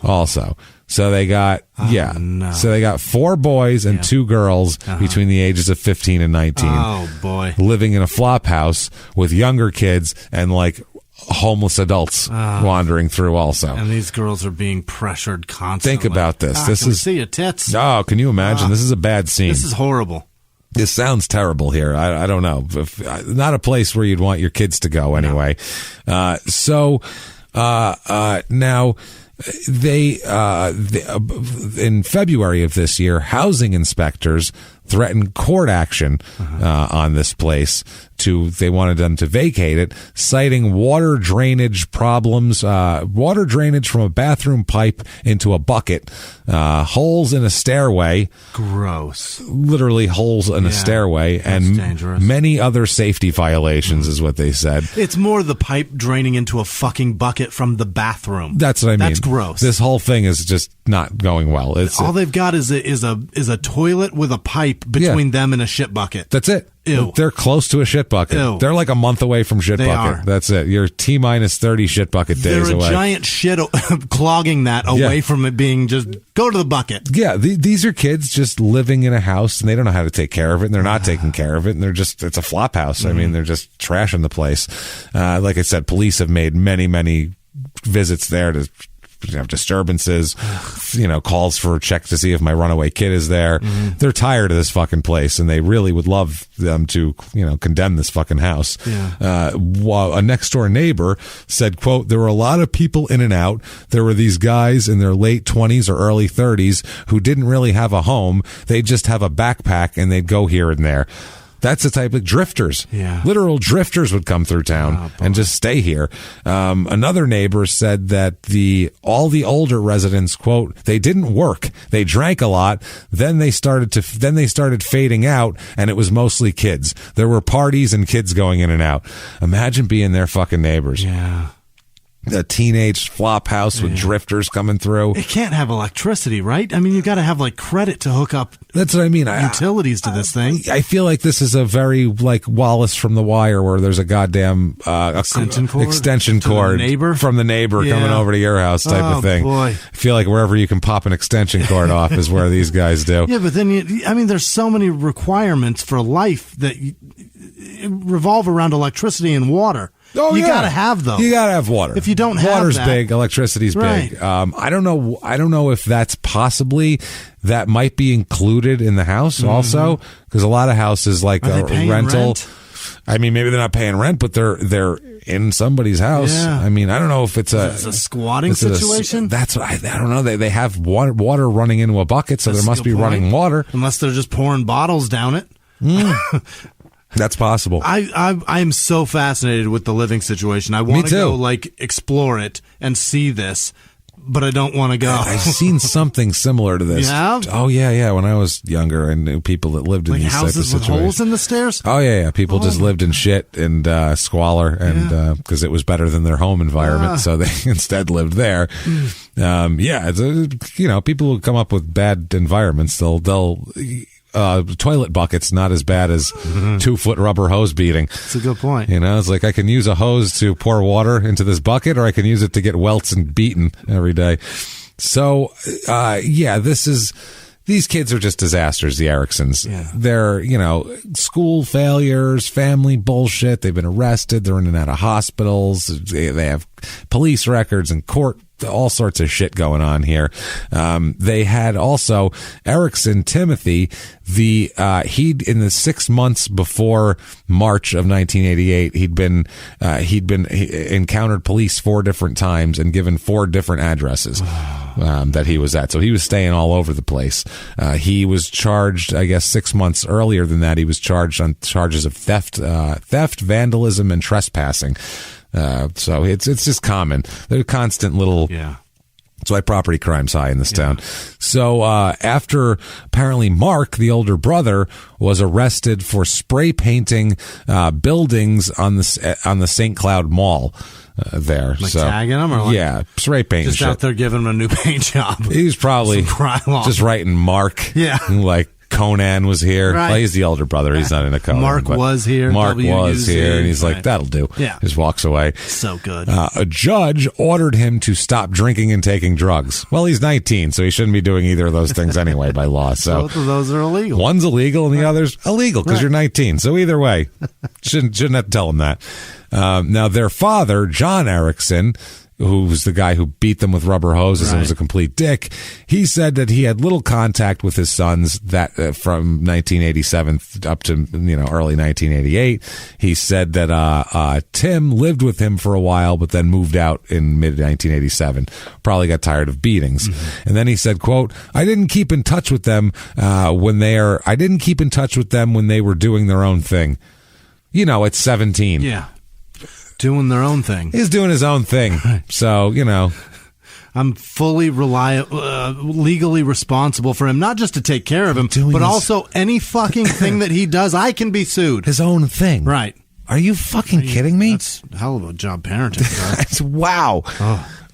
D: also. So they got So they got 4 boys and 2 girls between the ages of 15 and 19.
E: Oh boy.
D: Living in a flop house with younger kids and like homeless adults wandering through also.
E: And these girls are being pressured constantly.
D: Think about this. This is
E: see your tits.
D: Oh, can you imagine? This is a bad scene.
E: This is horrible.
D: This sounds terrible here. I don't know. Not a place where you'd want your kids to go anyway. No. Now they in February of this year, housing inspectors threatened court action on this place. They wanted them to vacate it, citing water drainage problems, water drainage from a bathroom pipe into a bucket, holes in a stairway.
E: Gross.
D: Literally holes in a stairway, and dangerous. Many other safety violations is what they said.
E: It's more the pipe draining into a fucking bucket from the bathroom.
D: That's what I mean.
E: That's gross.
D: This whole thing is just not going well.
E: All they've got is a toilet with a pipe between them and a shit bucket.
D: That's it.
E: Ew.
D: They're close to a shit bucket.
E: Ew.
D: They're like a month away from shit
E: They
D: bucket.
E: are.
D: That's it. You're T-minus 30 shit bucket days
E: They're a
D: away.
E: giant shit clogging that away from it being just go to the bucket.
D: Yeah, these are kids just living in a house, and they don't know how to take care of it, and they're not taking care of it, and it's a flop house. I mean, they're just trashing the place. Like I said, police have made many visits there to have disturbances, calls for check to see if my runaway kid is there. They're tired of this fucking place, and they really would love them to, condemn this fucking house.
E: Yeah.
D: While a next door neighbor said, quote, there were a lot of people in and out. There were these guys in their late 20s or early 30s who didn't really have a home. They'd just have a backpack and they'd go here and there. That's the type of drifters.
E: Yeah.
D: Literal drifters would come through town and just stay here. Another neighbor said that all the older residents, quote, they didn't work. They drank a lot. Then they started fading out, and it was mostly kids. There were parties and kids going in and out. Imagine being their fucking neighbors.
E: Yeah.
D: A teenage flop house with drifters coming through.
E: It can't have electricity, right? I mean, you got to have credit to hook up.
D: That's what I mean.
E: Utilities to this thing.
D: I feel like this is a very Wallace from The Wire, where there's a goddamn extension cord from the neighbor coming over to your house type of thing.
E: Boy.
D: I feel like wherever you can pop an extension cord off is where these guys do.
E: Yeah, but then there's so many requirements for life that revolve around electricity and water.
D: Oh,
E: you gotta have those.
D: You gotta have water.
E: If you don't have
D: water's
E: that,
D: big, electricity's
E: right.
D: big. I don't know if that's that might be included in the house also, because a lot of houses like
E: Are they paying
D: rental.
E: Rent?
D: I mean, maybe they're not paying rent, but they're in somebody's house.
E: Yeah.
D: I mean, I don't know if it's a
E: squatting situation.
D: That's what I don't know. They have water running into a bucket, so there must be running water,
E: unless they're just pouring bottles down it.
D: That's possible.
E: I'm so fascinated with the living situation. I want to go explore it and see this, but I don't want to go.
D: I've seen something similar to this.
E: You have?
D: Oh yeah. When I was younger, I knew people that lived in these types of
E: houses with
D: situations.
E: holes in the stairs.
D: Oh yeah. People just lived in shit and squalor, and because it was better than their home environment, so they instead lived there. It's people who come up with bad environments, they'll. Toilet bucket's not as bad as 2-foot rubber hose beating.
E: That's a good point.
D: It's like I can use a hose to pour water into this bucket, or I can use it to get welts and beaten every day. So, these kids are just disasters, the Ericksons.
E: Yeah.
D: They're, school failures, family bullshit. They've been arrested. They're in and out of hospitals. They have police records and court, all sorts of shit going on here. They had also Erickson Timothy, he'd in the 6 months before March of 1988, he encountered police 4 different times and given 4 different addresses that he was at. So he was staying all over the place. He was charged, I guess 6 months earlier than that, he was charged on charges of theft, vandalism, and trespassing. So it's just common. They're constant little.
E: Yeah.
D: That's why property crime's high in this town. So after apparently Mark, the older brother, was arrested for spray painting buildings on the St. Cloud Mall there.
E: Tagging them, or
D: spray paint.
E: Just out there giving them a new paint job.
D: He was probably just writing Mark.
E: Yeah.
D: Like Conan was here.
E: Right.
D: Well, he's the older brother. He's not in a Conan.
E: Mark was here,
D: and he's like, that'll do.
E: Yeah.
D: Just walks away.
E: So good.
D: A judge ordered him to stop drinking and taking drugs. Well, he's 19, so he shouldn't be doing either of those things anyway by law. So
E: both of those are illegal.
D: One's illegal and the other's illegal because you're 19. So either way, shouldn't have to tell him that. Now, their father, John Erickson, who was the guy who beat them with rubber hoses and was a complete dick, he said that he had little contact with his sons that from 1987 up to early 1988. He said that Tim lived with him for a while, but then moved out in mid 1987. Probably got tired of beatings, and then he said, "quote I didn't keep in touch with them when they were doing their own thing. At 17,
E: Yeah. Doing their own thing.
D: He's doing his own thing. So,
E: I'm fully legally responsible for him, not just to take care of him, but also any fucking thing that he does, I can be sued.
D: His own thing.
E: Right.
D: Are you fucking kidding me?
E: That's a hell of a job parenting.
D: Wow.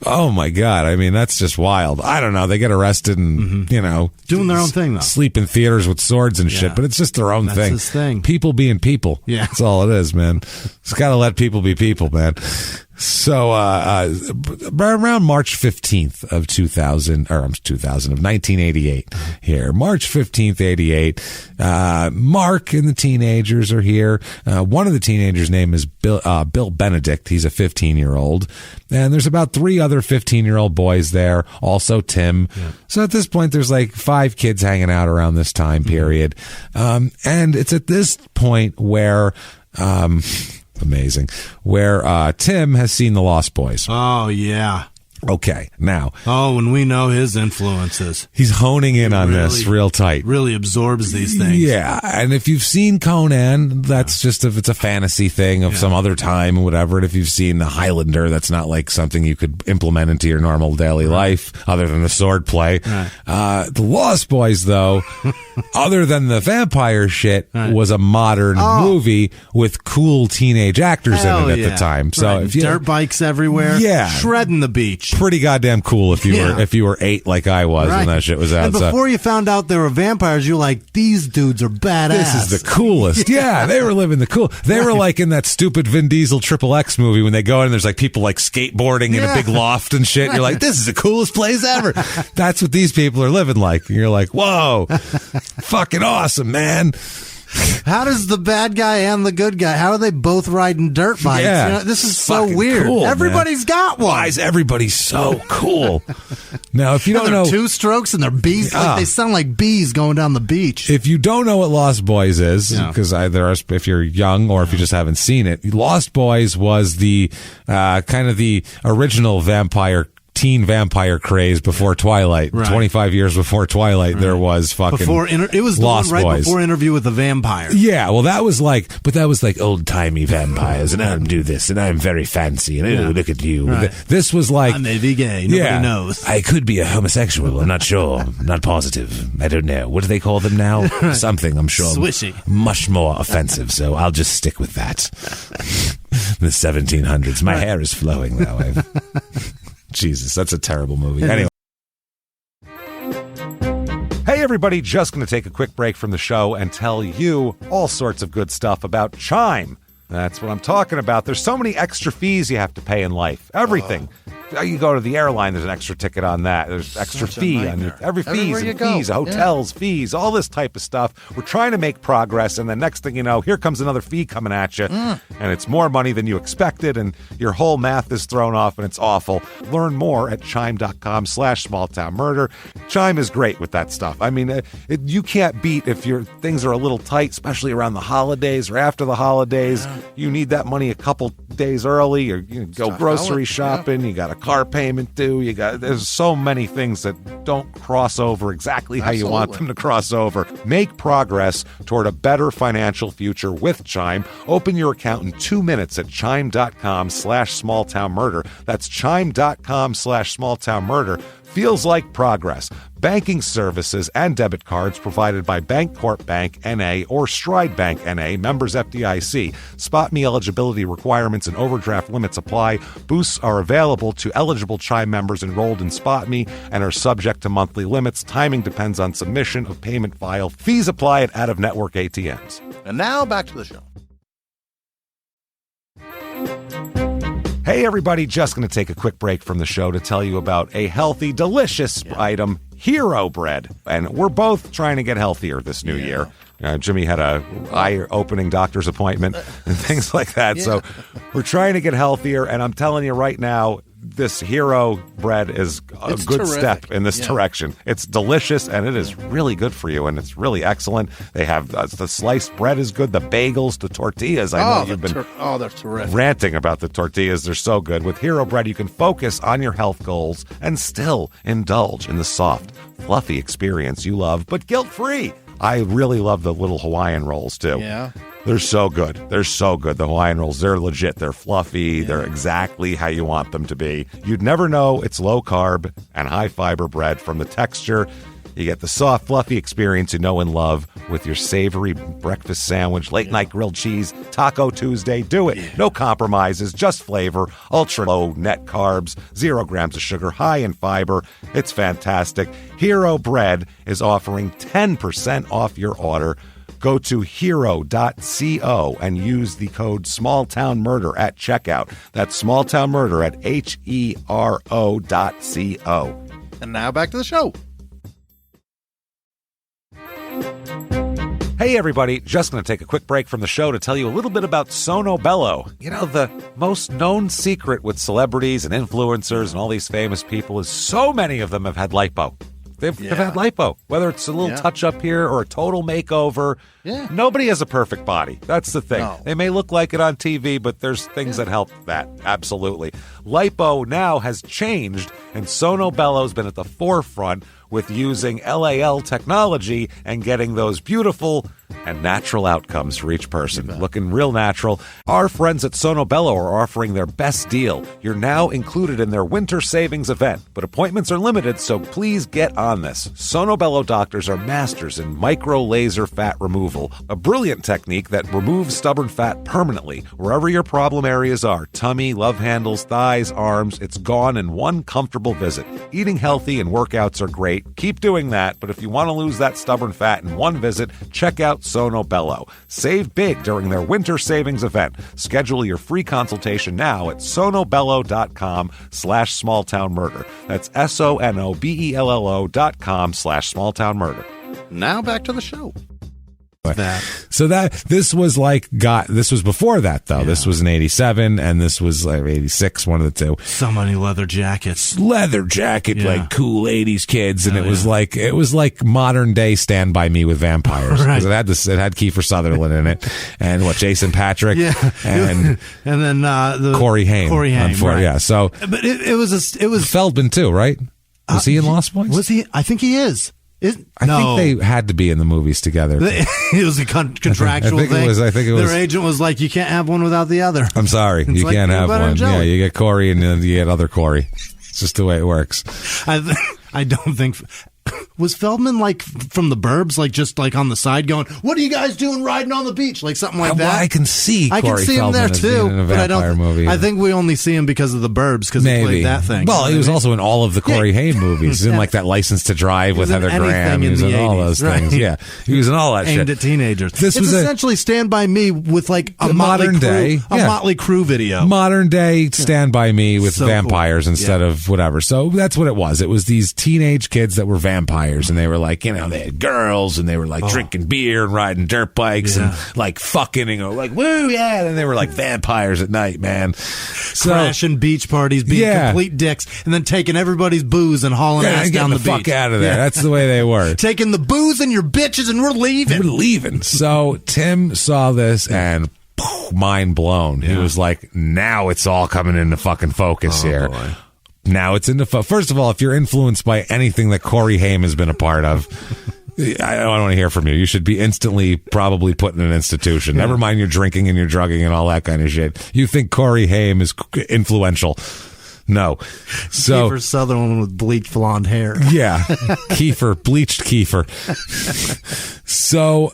D: Oh my God. I mean, that's just wild. I don't know. They get arrested and,
E: doing their own thing, though.
D: Sleep in theaters with swords and shit, but it's just their own thing.
E: That's his thing.
D: People being people. Yeah. That's all it is, man. It's got to let people be people, man. So, around March 15th of 1988 here. March 15th, 88. Mark and the teenagers are here. One of the teenagers' name is Bill Benedict. He's a 15-year-old. And there's about 3 other 15-year-old boys there. Also Tim. Yeah. So at this point, there's like 5 kids hanging out around this time period. And it's at this point where, amazing, where Tim has seen The Lost Boys.
E: Oh, yeah.
D: Okay, now.
E: Oh, and we know his influences.
D: He's honing in on this real tight.
E: Really absorbs these things.
D: Yeah, and if you've seen Conan, that's just if it's a fantasy thing of some other time or whatever. And if you've seen The Highlander, that's not like something you could implement into your normal daily life other than the sword play. Right. The Lost Boys, though, other than the vampire shit, was a modern movie with cool teenage actors in it at the time. So if you
E: dirt bikes everywhere, shredding the beach.
D: Pretty goddamn cool if you were 8 like I was when that shit was out.
E: And before you found out they were vampires, you're like, these dudes are badass.
D: This is the coolest. Yeah, they were living the cool. They were like in that stupid Vin Diesel XXX movie when they go in and there's like people like skateboarding in a big loft and shit. You're like, this is the coolest place ever. That's what these people are living like. And you're like, whoa, fucking awesome, man.
E: How does the bad guy and the good guy, how are they both riding dirt bikes?
D: Yeah,
E: this is so weird.
D: Cool,
E: everybody's got one.
D: Why is everybody so cool? Now, if you don't know,
E: 2 strokes and they're bees. Like, they sound like bees going down the beach.
D: If you don't know what Lost Boys is, because if you're young or if you just haven't seen it, Lost Boys was the kind of the original teen vampire craze before Twilight. 25 years before Twilight, there was fucking
E: it was the
D: Lost
E: one
D: Boys.
E: Before Interview with the Vampire.
D: Yeah, well, that was like old-timey vampires, and I'm do this, and I'm very fancy, and look at you. Right. This was like,
E: I may be gay, nobody knows.
D: I could be a homosexual, I'm not sure. I'm not positive. I don't know. What do they call them now? Something, I'm sure.
E: Swishy.
D: Much more offensive, so I'll just stick with that. The 1700s. My hair is flowing, though. Jesus, that's a terrible movie. Anyway. Hey, everybody, just going to take a quick break from the show and tell you all sorts of good stuff about Chime. That's what I'm talking about. There's so many extra fees you have to pay in life. Everything. You go to the airline, there's an extra ticket on that. There's extra fee on every fees, hotels, fees, all this type of stuff. We're trying to make progress, and the next thing you know, here comes another fee coming at you, and it's more money than you expected, and your whole math is thrown off, and it's awful. Learn more at chime.com/smalltownmurder. Chime is great with that stuff. I mean, you can't beat if your things are a little tight, especially around the holidays or after the holidays. You need that money a couple days early, or you go grocery shopping. You got a car payment due. There's so many things that don't cross over exactly how you want them to cross over. Make progress toward a better financial future with Chime. Open your account in 2 minutes at chime.com/smalltownmurder. That's chime.com/smalltownmurder. Feels like progress. Banking services and debit cards provided by Bancorp Bank N.A. or Stride Bank N.A., members FDIC. Spot me eligibility requirements and overdraft limits apply. Boosts are available to eligible Chime members enrolled in Spot Me and are subject to monthly limits. Timing depends on submission of payment file. Fees apply at out-of-network ATMs.
B: And now back to the show.
A: Hey, everybody, just going to take a quick break from the show to tell you about a healthy, delicious item, Hero Bread. And we're both trying to get healthier this new year. Jimmy had a eye-opening doctor's appointment and things like that. So we're trying to get healthier, and I'm telling you right now, this Hero Bread is a good step in this direction. It's delicious, and it is really good for you, and it's really excellent. They have the sliced bread is good, the bagels, the tortillas. I know you've been
B: they're terrific.
A: Ranting about the tortillas. They're so good. With Hero Bread, you can focus on your health goals and still indulge in the soft, fluffy experience you love, but guilt-free. I really love the little Hawaiian rolls, too.
B: Yeah.
A: They're so good. They're so good. The Hawaiian rolls, they're legit. They're fluffy. They're exactly how you want them to be. You'd never know it's low-carb and high-fiber bread from the texture. You get the soft, fluffy experience you know and love with your savory breakfast sandwich, late night grilled cheese, Taco Tuesday. Do it. No compromises, just flavor, ultra low net carbs, 0 grams of sugar, high in fiber. It's fantastic. Hero Bread is offering 10% off your order. Go to hero.co and use the code SmallTownMurder at checkout. That's SmallTownMurder at HERO.co.
B: And now back to the show.
A: Hey everybody, just going to take a quick break from the show to tell you a little bit about Sono Bello. You know, the most known secret with celebrities and influencers and all these famous people is so many of them have had lipo. They've had lipo, whether it's a little touch-up here or a total makeover. Yeah. Nobody has a perfect body. That's the thing. No. They may look like it on TV, but there's things that help that. Absolutely. Lipo now has changed, and Sono Bello's been at the forefront with using LAL technology and getting those beautiful and natural outcomes for each person. Looking real natural. Our friends at Sono Bello are offering their best deal. You're now included in their winter savings event, but appointments are limited, so please get on this. Sono Bello doctors are masters in micro laser fat removal, a brilliant technique that removes stubborn fat permanently. Wherever your problem areas are, tummy, love handles, thighs, arms, it's gone in one comfortable visit. Eating healthy and workouts are great. Keep doing that, but if you want to lose that stubborn fat in one visit, check out Sono Bello. Save big during their winter savings event. Schedule your free consultation now at sonobello.com/smalltownmurder. That's SONOBELLO.com/smalltownmurder.
B: Now back to the show.
D: So this was before that though. Yeah. This was in 87 and this was like 86, one of the two.
E: So many leather jackets.
D: Like cool 80s kids, and it was like modern day Stand By Me with vampires.
E: Right.
D: It had Kiefer Sutherland in it, and Jason Patric,
E: and then the
D: Corey Haim.
E: Right.
D: Yeah. So,
E: but it was
D: Feldman too, right? Was he in Lost Boys?
E: Was he? I think he is.
D: I think they had to be in the movies together.
E: It was a contractual thing. I think it was. Their agent was like, "You can't have one without the other."
D: I'm sorry, you can't have one. Yeah, you get Corey and then you get other Corey. It's just the way it works.
E: I don't think. Was Feldman like from the Burbs, like just like on the side going, "What are you guys doing riding on the beach?" Like something like that.
D: I can see
E: Corey
D: Feldman
E: him there too,
D: in a
E: but I don't.
D: Movie.
E: I think we only see him because of the Burbs because he played that thing.
D: Well, he was also in all of the Corey Haim movies. He's in like that License to Drive with Heather Graham. He was in all those things. Yeah, he was in all that shit
E: aimed at teenagers. It's essentially Stand By Me with like a Motley Crue video.
D: Modern day Stand By Me with vampires instead of whatever. So that's what it was. It was these teenage kids that were vampires, and they were like, they had girls and they were like drinking beer and riding dirt bikes and like fucking and like, woo, yeah. And they were like vampires at night, man.
E: Crashing beach parties, being complete dicks, and then taking everybody's booze and hauling ass down the beach.
D: Fuck out of there. That's the way they were.
E: Taking the booze and your bitches and we're leaving.
D: So Tim saw this and mind blown. He was like, now it's all coming into fucking focus here. Boy. Now it's into first of all, if you're influenced by anything that Corey Haim has been a part of, I don't want to hear from you. You should be instantly probably put in an institution. Never mind your drinking and your drugging and all that kind of shit. You think Corey Haim is influential? No. So
E: Kiefer Sutherland with bleached blonde hair.
D: Yeah, bleached Kiefer. So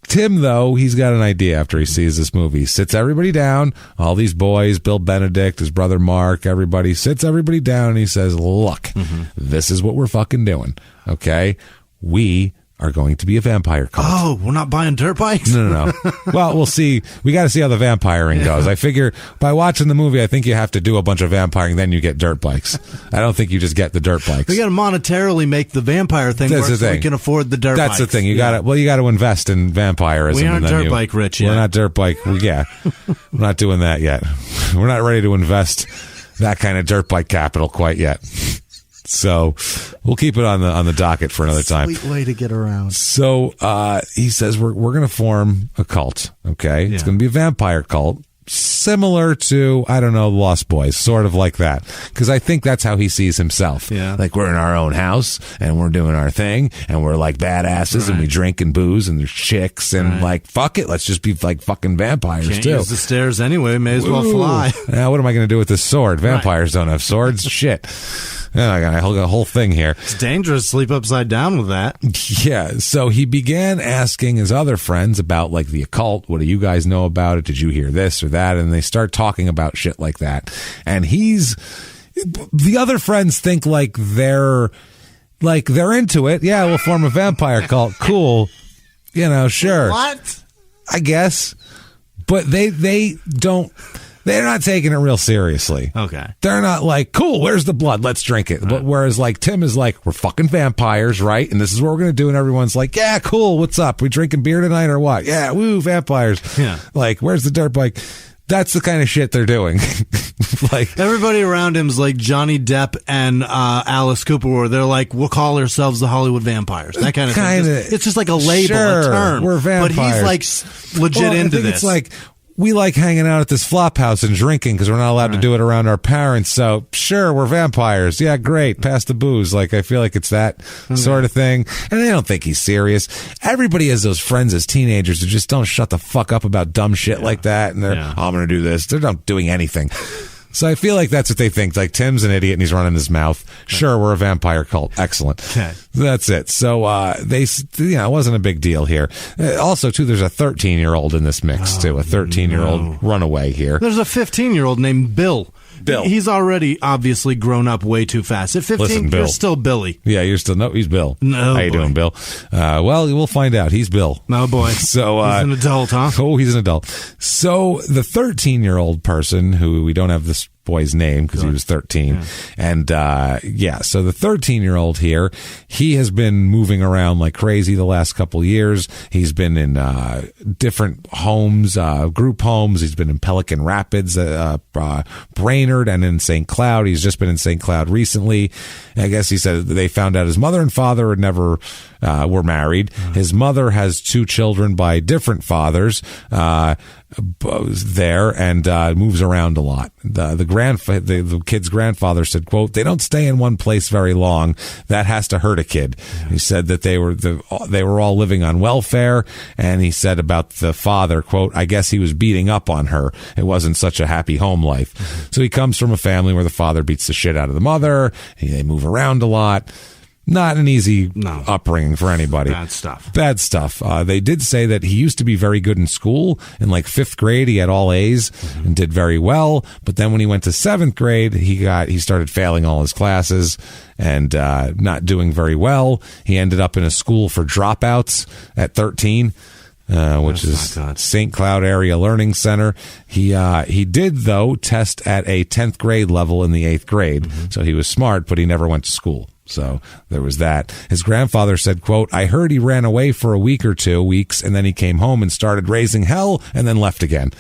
D: Tim, though, he's got an idea after he sees this movie. He sits everybody down, all these boys, Bill Benedict, his brother Mark, everybody, sits everybody down, and he says, look, this is what we're fucking doing, okay? We are going to be a vampire cult.
E: Oh, we're not buying dirt bikes?
D: No. Well, we'll see. We got to see how the vampiring goes. I figure by watching the movie, I think you have to do a bunch of vampiring, then you get dirt bikes. I don't think you just get the dirt bikes.
E: We got to monetarily make the vampire thing work so we can afford the dirt bikes.
D: That's the thing. You got to invest in vampirism.
E: We aren't dirt bike rich yet.
D: We're not dirt bike. We're not doing that yet. We're not ready to invest that kind of dirt bike capital quite yet. So we'll keep it on the docket for another time.
E: Sweet way to get around.
D: So he says we're going to form a cult. Okay, it's going to be a vampire cult. similar to, I don't know, Lost Boys, sort of like that. Because I think that's how he sees himself.
E: Yeah.
D: Like, we're in our own house, and we're doing our thing, and we're like badasses, and we drink and booze, and there's chicks, and like, fuck it, let's just be like fucking vampires,
E: Can't
D: too.
E: use the stairs anyway, may as well fly.
D: Now, what am I going to do with this sword? Vampires don't have swords. Shit. Yeah, I got a whole thing here.
E: It's dangerous to sleep upside down with that.
D: Yeah, so he began asking his other friends about, like, the occult. What do you guys know about it? Did you hear this or that? And they start talking about shit like that. And the other friends think like they're into it. Yeah, we'll form a vampire cult. Cool. You know, sure.
E: What?
D: I guess. But they don't... They're not taking it real seriously.
E: Okay.
D: They're not like, cool, where's the blood? Let's drink it. But whereas like Tim is like, we're fucking vampires, right? And this is what we're going to do. And everyone's like, yeah, cool. What's up? We drinking beer tonight or what? Yeah, woo, vampires.
E: Yeah.
D: Like, where's the dirt bike? That's the kind of shit they're doing. Like,
E: everybody around him's like Johnny Depp and Alice Cooper, where they're like, we'll call ourselves the Hollywood vampires. That kind of thing. It's just like a label, a term.
D: We're vampires.
E: But he's like legit into this.
D: It's like, we like hanging out at this flop house and drinking because we're not allowed to do it around our parents. So, sure, we're vampires. Yeah, great. Pass the booze. Like, I feel like it's that sort of thing. And they don't think he's serious. Everybody has those friends as teenagers who just don't shut the fuck up about dumb shit like that. And they're, I'm going to do this. They're not doing anything. So I feel like that's what they think. Like, Tim's an idiot and he's running his mouth. Sure, we're a vampire cult. Excellent.
E: Okay.
D: That's it. So it wasn't a big deal here. Also, too, there's a 13-year-old in this mix, too. A 13-year-old runaway here.
E: There's a 15-year-old named Bill. He's already obviously grown up way too fast. At 15,
D: Listen, Bill.
E: You're still Billy.
D: Yeah, you're still... No, he's Bill.
E: No,
D: how you doing, Bill? Well, we'll find out. He's Bill.
E: No, boy.
D: So
E: he's an adult, huh?
D: Oh, he's an adult. So the 13-year-old person, who we don't have this boy's name because he was 13. Yeah. And so the 13-year-old here, he has been moving around like crazy the last couple years. He's been in different homes, group homes. He's been in Pelican Rapids, Brainerd, and in St. Cloud. He's just been in St. Cloud recently. I guess he said they found out his mother and father had never were married. His mother has 2 children by different fathers there, and moves around a lot. The kid's grandfather said, quote, they don't stay in one place very long. That has to hurt a kid. He said that they were all living on welfare, and he said about the father, quote, I guess he was beating up on her. It wasn't such a happy home life. So he comes from a family where the father beats the shit out of the mother. They move around a lot. Not an easy upbringing for anybody.
E: Bad stuff.
D: They did say that he used to be very good in school. In like 5th grade, he had all A's and did very well. But then when he went to 7th grade, he started failing all his classes and not doing very well. He ended up in a school for dropouts at 13. Which is St. Cloud Area Learning Center. He did, though, test at a 10th grade level in the 8th grade. So he was smart, but he never went to school. So there was that. His grandfather said, quote, I heard he ran away for a week or 2 weeks, and then he came home and started raising hell and then left again.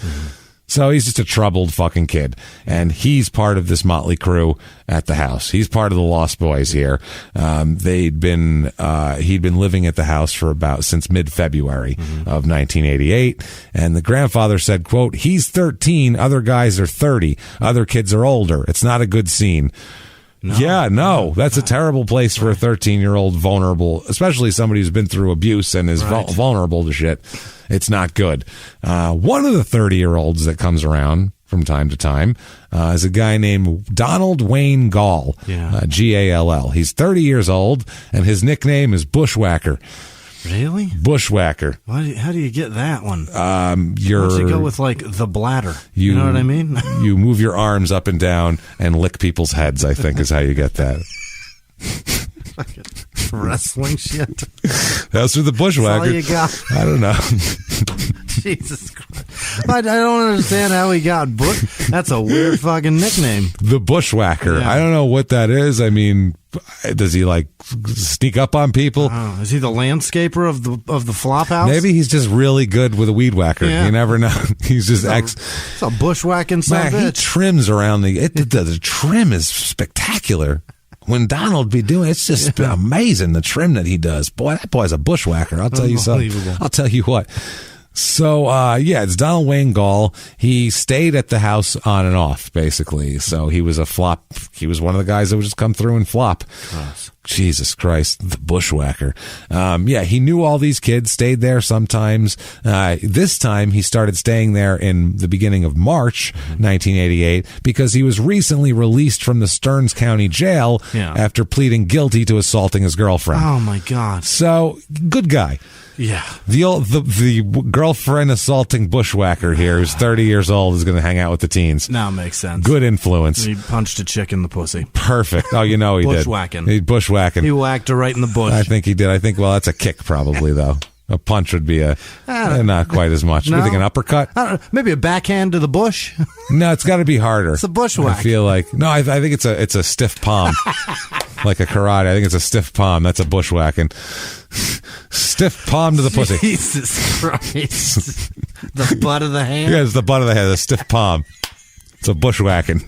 D: So he's just a troubled fucking kid. And he's part of this motley crew at the house. He's part of the Lost Boys here. He'd been living at the house for since mid-February of 1988. And the grandfather said, quote, he's 13. Other guys are 30. Other kids are older. It's not a good scene. No. That's a terrible place for a 13-year-old vulnerable, especially somebody who's been through abuse and is vulnerable to shit. It's not good. One of the 30-year-olds that comes around from time to time is a guy named Donald Wayne Gall, Gall. He's 30 years old, and his nickname is Bushwhacker.
E: Really?
D: Bushwhacker.
E: How do you get that one?
D: Why don't
E: you go with like the bladder? You know what I mean?
D: You move your arms up and down and lick people's heads, I think is how you get that.
E: Wrestling shit.
D: That's for the Bushwhacker.
E: That's all you got.
D: I don't know.
E: Jesus Christ. I don't understand how he got Bush. That's a weird fucking nickname.
D: The Bushwhacker. Yeah. I don't know what that is. I mean, does he like sneak up on people?
E: Is he the landscaper of the flop house?
D: Maybe he's just really good with a weed whacker. Yeah. You never know. He's just
E: it's a bushwhacking son of a bitch.
D: He trims around the trim is spectacular. When Donald be doing it's just amazing the trim that he does. Boy, that boy's a bushwhacker. I'll tell you something. I'll tell you what. So, it's Donald Wayne Gall. He stayed at the house on and off, basically. So he was a flop. He was one of the guys that would just come through and flop. Gross. Jesus Christ, the bushwhacker. He knew all these kids, stayed there sometimes. This time he started staying there in the beginning of March 1988 because he was recently released from the Stearns County Jail after pleading guilty to assaulting his girlfriend.
E: Oh, my God.
D: So, good guy.
E: Yeah.
D: The girlfriend assaulting bushwhacker here, who's 30 years old, is going to hang out with the teens.
E: Now makes sense.
D: Good influence.
E: He punched a chick in the pussy.
D: Perfect. Oh, he did.
E: Bushwhacking.
D: Bushwhacking.
E: He whacked her right in the bush.
D: I think he did. That's a kick probably, though. A punch would be not quite as much. No. You think an uppercut?
E: Maybe a backhand to the bush?
D: No, it's got to be harder.
E: It's a bushwhack.
D: I feel like. No, I think it's a stiff palm. Like a karate. I think it's a stiff palm. That's a bushwhacking. Stiff palm to the pussy.
E: Jesus Christ. The butt of the hand?
D: Yeah, it's the butt of the hand. The stiff palm. It's a bushwhacking.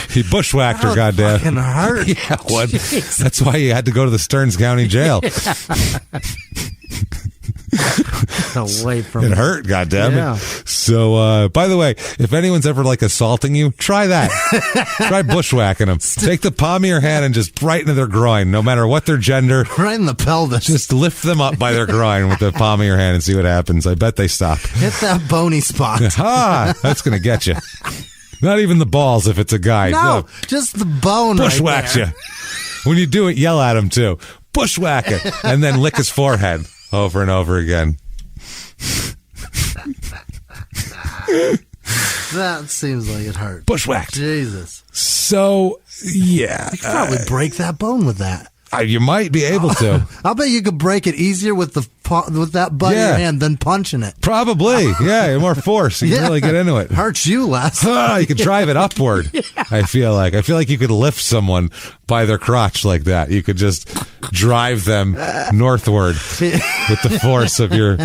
D: He bushwhacked her, goddamn.
E: Fucking hurt.
D: Yeah, what? That's why he had to go to the Stearns County Jail.
E: Away from
D: it hurt, goddammit. So, by the way, if anyone's ever assaulting you, try that. Try bushwhacking them. Take the palm of your hand and just right into their groin, no matter what their gender.
E: Right in the pelvis.
D: Just lift them up by their groin with the palm of your hand and see what happens. I bet they stop.
E: Hit that bony spot.
D: That's going to get you. Not even the balls if it's a guy.
E: No, just the bone.
D: Bushwhacks you. When you do it, yell at him too. Bushwhack it. And then lick his forehead over and over again.
E: That seems like it hurt.
D: Bushwhacked.
E: Jesus.
D: So, yeah.
E: You could probably break that bone with that.
D: You might be able to.
E: I'll bet you could break it easier with that butt in your hand than punching it.
D: Probably. Yeah, more force. You can really get into it.
E: Hurts you less.
D: You could drive it upward. Yeah. I feel like you could lift someone by their crotch like that. You could just drive them northward with the force of your,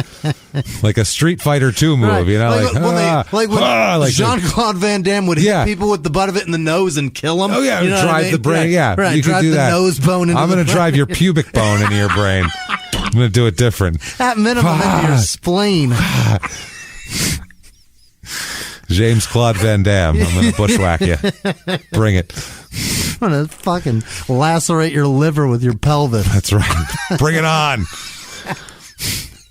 D: like a Street Fighter 2 move, right. You know,
E: when Jean-Claude Van Damme would hit people with the butt of it in the nose and kill them.
D: Oh yeah,
E: you know
D: drive the brain. Yeah,
E: right.
D: You
E: drive
D: could do
E: the
D: that.
E: Nose bone into
D: I'm going to drive your pubic bone into your brain. I'm going to do it different.
E: At minimum, into your spleen.
D: James Claude Van Damme. I'm going to bushwhack you. Bring it.
E: I'm going to fucking lacerate your liver with your pelvis.
D: That's right. Bring it on.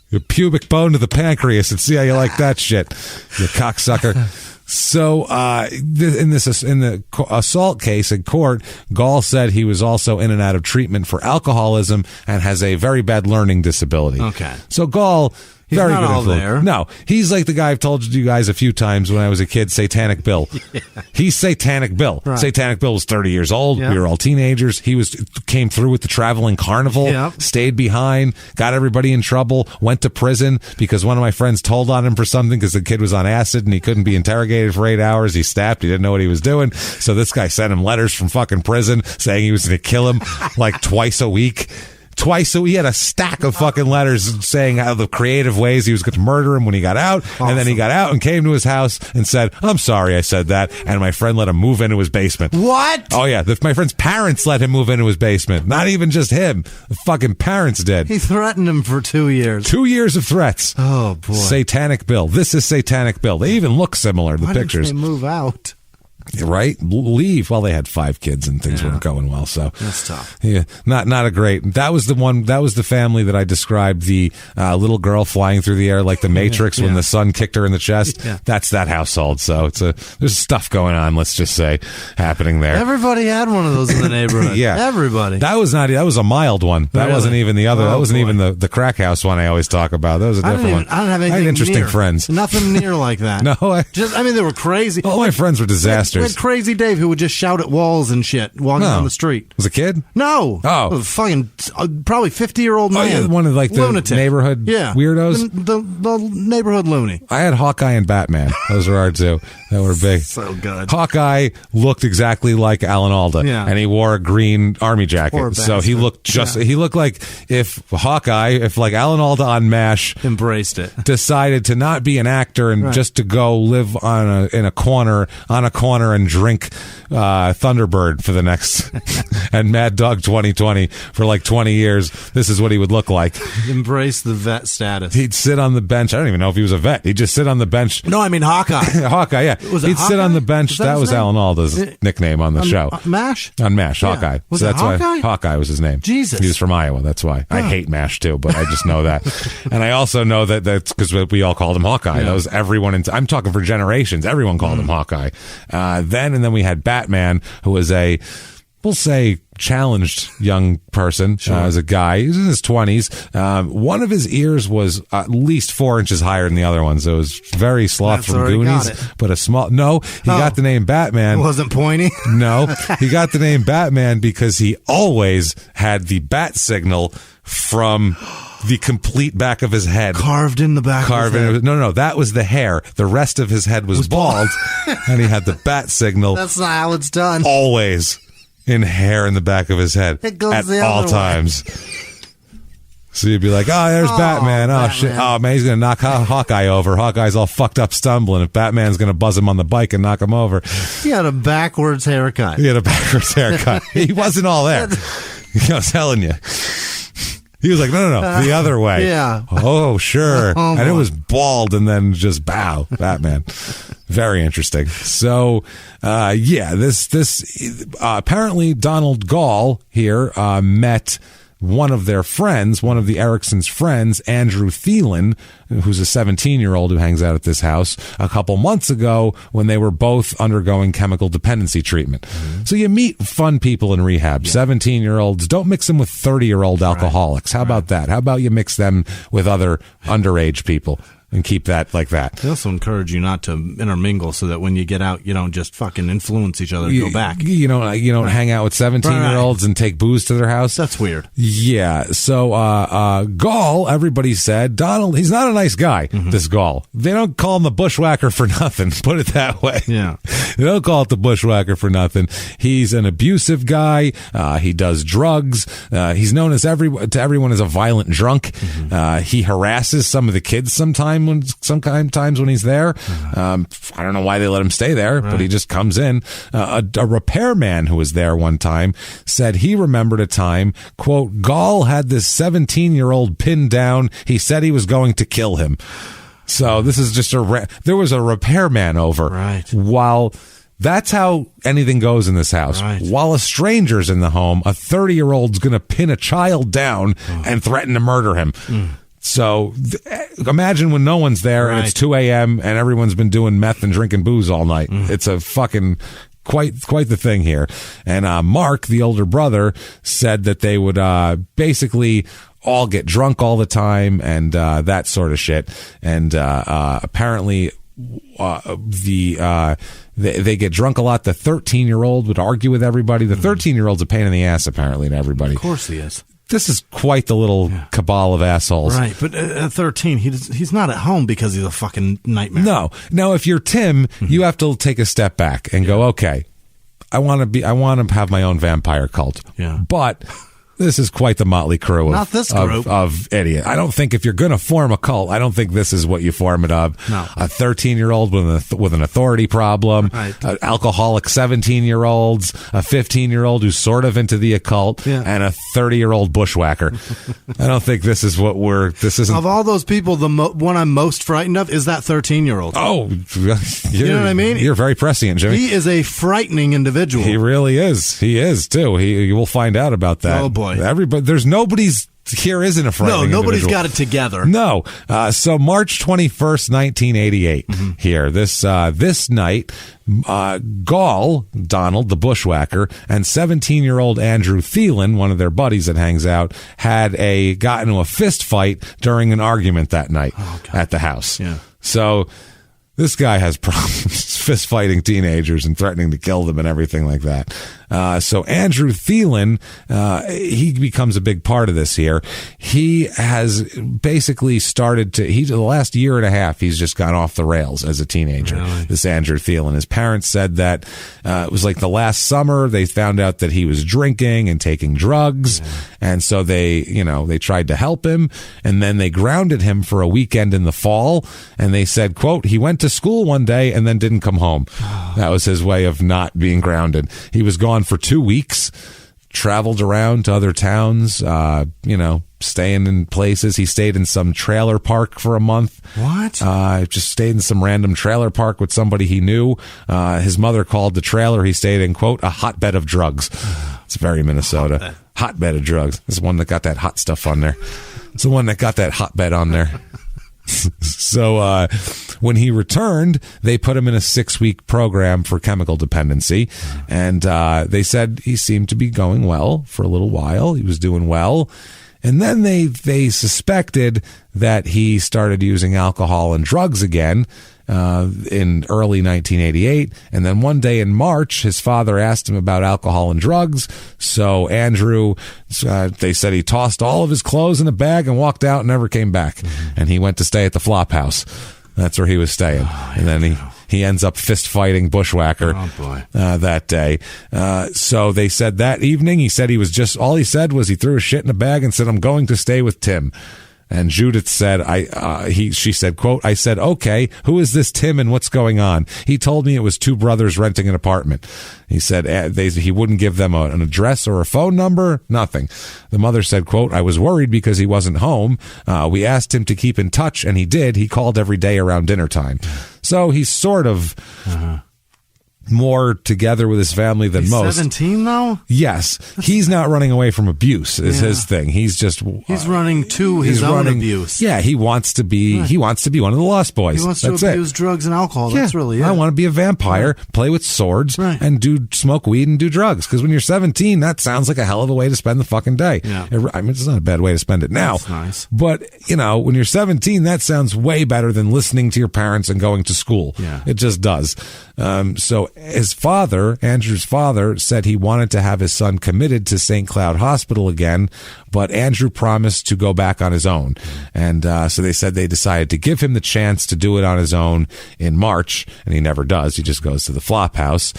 D: Your pubic bone to the pancreas and see how you like that shit, you cocksucker. So, in the assault case in court, Gall said he was also in and out of treatment for alcoholism and has a very bad learning disability.
E: Okay.
D: So Gall,
E: he's
D: very
E: not
D: good
E: all there.
D: No, he's like the guy I've told you guys a few times when I was a kid, Satanic Bill. Yeah. He's Satanic Bill. Right. Satanic Bill was 30 years old. Yep. We were all teenagers. He came through with the traveling carnival, yep. Stayed behind, got everybody in trouble, went to prison because one of my friends told on him for something because the kid was on acid and he couldn't be interrogated for 8 hours. He snapped. He didn't know what he was doing. So this guy sent him letters from fucking prison saying he was going to kill him like twice a week. So he had a stack of fucking letters saying how the creative ways he was going to murder him when he got out. Awesome. And then he got out and came to his house and said, I'm sorry I said that. And my friend let him move into his basement.
E: What?
D: Oh, yeah. My friend's parents let him move into his basement. Not even just him. The fucking parents did.
E: He threatened him for 2 years.
D: 2 years of threats.
E: Oh, boy.
D: Satanic Bill. This is Satanic Bill. They even look similar, the pictures.
E: Why didn't they move out?
D: Right? Leave. Well, they had 5 kids and things weren't going well, so
E: that's tough.
D: Yeah, not a great. That was the family that I described, the little girl flying through the air like the Matrix when the sun kicked her in the chest. Yeah. That's that household. So there's stuff going on, let's just say, happening there.
E: Everybody had one of those in the neighborhood.
D: Yeah.
E: Everybody.
D: That was a mild one. That wasn't even the other. That wasn't even the crack house one I always talk about. That was a different one.
E: I don't have anything
D: I had interesting
E: near.
D: Friends.
E: Nothing near like that.
D: No,
E: they were crazy.
D: All my friends were disasters.
E: We had Crazy Dave who would just shout at walls and shit walking down the street.
D: Was a kid?
E: No.
D: Oh.
E: A fucking probably 50-year-old man.
D: Oh, yeah, one of the
E: lunatic.
D: Neighborhood weirdos?
E: The neighborhood loony.
D: I had Hawkeye and Batman. Those were our two. That were big.
E: So good.
D: Hawkeye looked exactly like Alan Alda. Yeah. And he wore a green army jacket. So he looked he looked like if Alan Alda on MASH
E: embraced it.
D: Decided to not be an actor and just to go live in a corner honor and drink Thunderbird for the next and Mad Dog 2020 for like 20 years, this is what he would look like.
E: Embrace the vet status.
D: He'd sit on the bench. I don't even know if he was a vet. He'd just sit on the bench.
E: No, I mean Hawkeye.
D: Hawkeye, yeah. He'd sit on the bench. That was Alan Alda's nickname on the show.
E: MASH?
D: On MASH, Hawkeye.
E: Was
D: so
E: it
D: that's
E: Hawkeye?
D: Why Hawkeye was his name.
E: Jesus.
D: He was from Iowa. That's why. I hate MASH too, but I just know that. And I also know that's because we all called him Hawkeye. That was everyone. I'm talking for generations. Everyone called him Hawkeye. Then we had Batman, who was we'll say, challenged young person. As a guy. He was in his 20s. One of his ears was at least 4 inches higher than the other one. So it was very Sloth from Goonies. But a small... No, he got the name Batman.
E: It wasn't pointy?
D: No. He got the name Batman because he always had the bat signal from... the complete back of his head.
E: Carved in the back of his head.
D: No, that was the hair. The rest of his head was bald, and he had the bat signal.
E: That's not how it's done.
D: Always in hair in the back of his head.
E: It goes
D: at
E: the
D: all
E: other
D: times. So you'd be like, oh, there's Batman. Oh, shit. Oh, man, he's going to knock Hawkeye over. Hawkeye's all fucked up stumbling. If Batman's going to buzz him on the bike and knock him over.
E: He had a backwards haircut.
D: He wasn't all there. I was telling you. He was like, no, the other way.
E: Yeah.
D: Oh, sure. And it was bald and then just bow. Batman. Very interesting. So, this apparently Donald Gall here met one of their friends, one of the Ericksons' friends, Andrew Thielen, who's a 17-year-old who hangs out at this house, a couple months ago when they were both undergoing chemical dependency treatment. Mm-hmm. So you meet fun people in rehab, 17-year-olds. Don't mix them with 30-year-old alcoholics. How about that? How about you mix them with other underage people? And keep that like that.
E: They also encourage you not to intermingle so that when you get out, you don't just fucking influence each other to go back.
D: You don't hang out with 17-year-olds and take booze to their house.
E: That's weird.
D: Yeah. So Gall, everybody said, Donald, he's not a nice guy, this Gall. They don't call him the bushwhacker for nothing. Put it that way.
E: Yeah.
D: They don't call it the bushwhacker for nothing. He's an abusive guy. He does drugs. He's known to everyone as a violent drunk. He harasses some of the kids sometimes when he's there. I don't know why they let him stay there, but he just comes in. A repairman who was there one time said he remembered a time, quote, Gall had this 17-year-old pinned down. He said he was going to kill him. So this is just there was a repairman over.
E: Right.
D: While that's how anything goes in this house.
E: Right.
D: While a stranger's in the home, a 30-year-old's going to pin a child down and threaten to murder him. So imagine when no one's there and it's 2 a.m. and everyone's been doing meth and drinking booze all night. It's a fucking quite the thing here. And Mark, the older brother, said that they would basically all get drunk all the time and that sort of shit. And apparently they get drunk a lot. The 13-year-old would argue with everybody. The 13-year-old's a pain in the ass apparently to everybody.
E: Of course he is.
D: This is quite the little cabal of assholes.
E: Right, but at 13, he's not at home because he's a fucking nightmare.
D: No. Now, if you're Tim, you have to take a step back and go, okay, I want to have my own vampire cult.
E: Yeah.
D: But this is quite the motley crew
E: Not this group.
D: of idiot. I don't think if you're going to form a cult, I don't think this is what you form it of.
E: No.
D: A 13-year-old with an authority problem, alcoholic 17-year-olds, a 15-year-old who's sort of into the occult, and a 30-year-old bushwhacker. I don't think this is what this isn't.
E: Of all those people, the one I'm most frightened of is that 13-year-old.
D: Oh,
E: you know what I mean?
D: You're very prescient, Jimmy.
E: He is a frightening individual.
D: He really is. He is, too. You will find out about that.
E: Oh, boy.
D: Nobody's here isn't a frightening
E: nobody's
D: individual.
E: got it together.
D: No. So March 21st, 1988 here. This night, Gall, Donald, the bushwhacker, and 17-year-old Andrew Thielen, one of their buddies that hangs out, had got into a fist fight during an argument that night at the house.
E: Yeah.
D: So this guy has problems fist fighting teenagers and threatening to kill them and everything like that. So Andrew Thielen, he becomes a big part of this here. He has basically started to, the last year and a half, he's just gone off the rails as a teenager, this Andrew Thielen. His parents said that it was like the last summer they found out that he was drinking and taking drugs. And so they tried to help him, and then they grounded him for a weekend in the fall. And they said, quote, he went to school one day and then didn't come home. That was his way of not being grounded. He was gone for 2 weeks, traveled around to other towns, staying in places. He stayed in some trailer park for a month.
E: What?
D: Just stayed in some random trailer park with somebody he knew. His mother called the trailer he stayed in, quote, a hotbed of drugs. It's very Minnesota. Hotbed of drugs. This is one that got that hot stuff on there. It's the one that got that hotbed on there. So when he returned, they put him in a 6-week program for chemical dependency. And they said he seemed to be going well for a little while. He was doing well. And then they suspected that he started using alcohol and drugs again in early 1988. And then one day in March, his father asked him about alcohol and drugs. So Andrew, they said he tossed all of his clothes in a bag and walked out and never came back. And he went to stay at the Flop House. That's where he was staying. And then he ends up fist fighting Bushwhacker that day. So they said that evening, he said all he said was he threw his shit in a bag and said, I'm going to stay with Tim. And Judith said, she said, quote, I said, okay, who is this Tim and what's going on? He told me it was 2 brothers renting an apartment. He said he wouldn't give them an address or a phone number, nothing. The mother said, quote, I was worried because he wasn't home. We asked him to keep in touch, and he did. He called every day around dinner time. So he's sort of more together with his family than most.
E: 17 though?
D: Yes. He's not running away from abuse is his thing. He's
E: running to his own abuse.
D: Yeah, he wants to be one of the Lost Boys.
E: He wants to abuse drugs and alcohol. That's really it.
D: I want to be a vampire, play with swords, and smoke weed and do drugs. Because when you're 17, that sounds like a hell of a way to spend the fucking day.
E: Yeah.
D: I mean, it's not a bad way to spend it now.
E: That's nice.
D: But, when you're 17, that sounds way better than listening to your parents and going to school.
E: Yeah.
D: It just does. So his father, Andrew's father, said he wanted to have his son committed to St. Cloud Hospital again, but Andrew promised to go back on his own. And so they said they decided to give him the chance to do it on his own in March, and he never does. He just goes to the Flop House.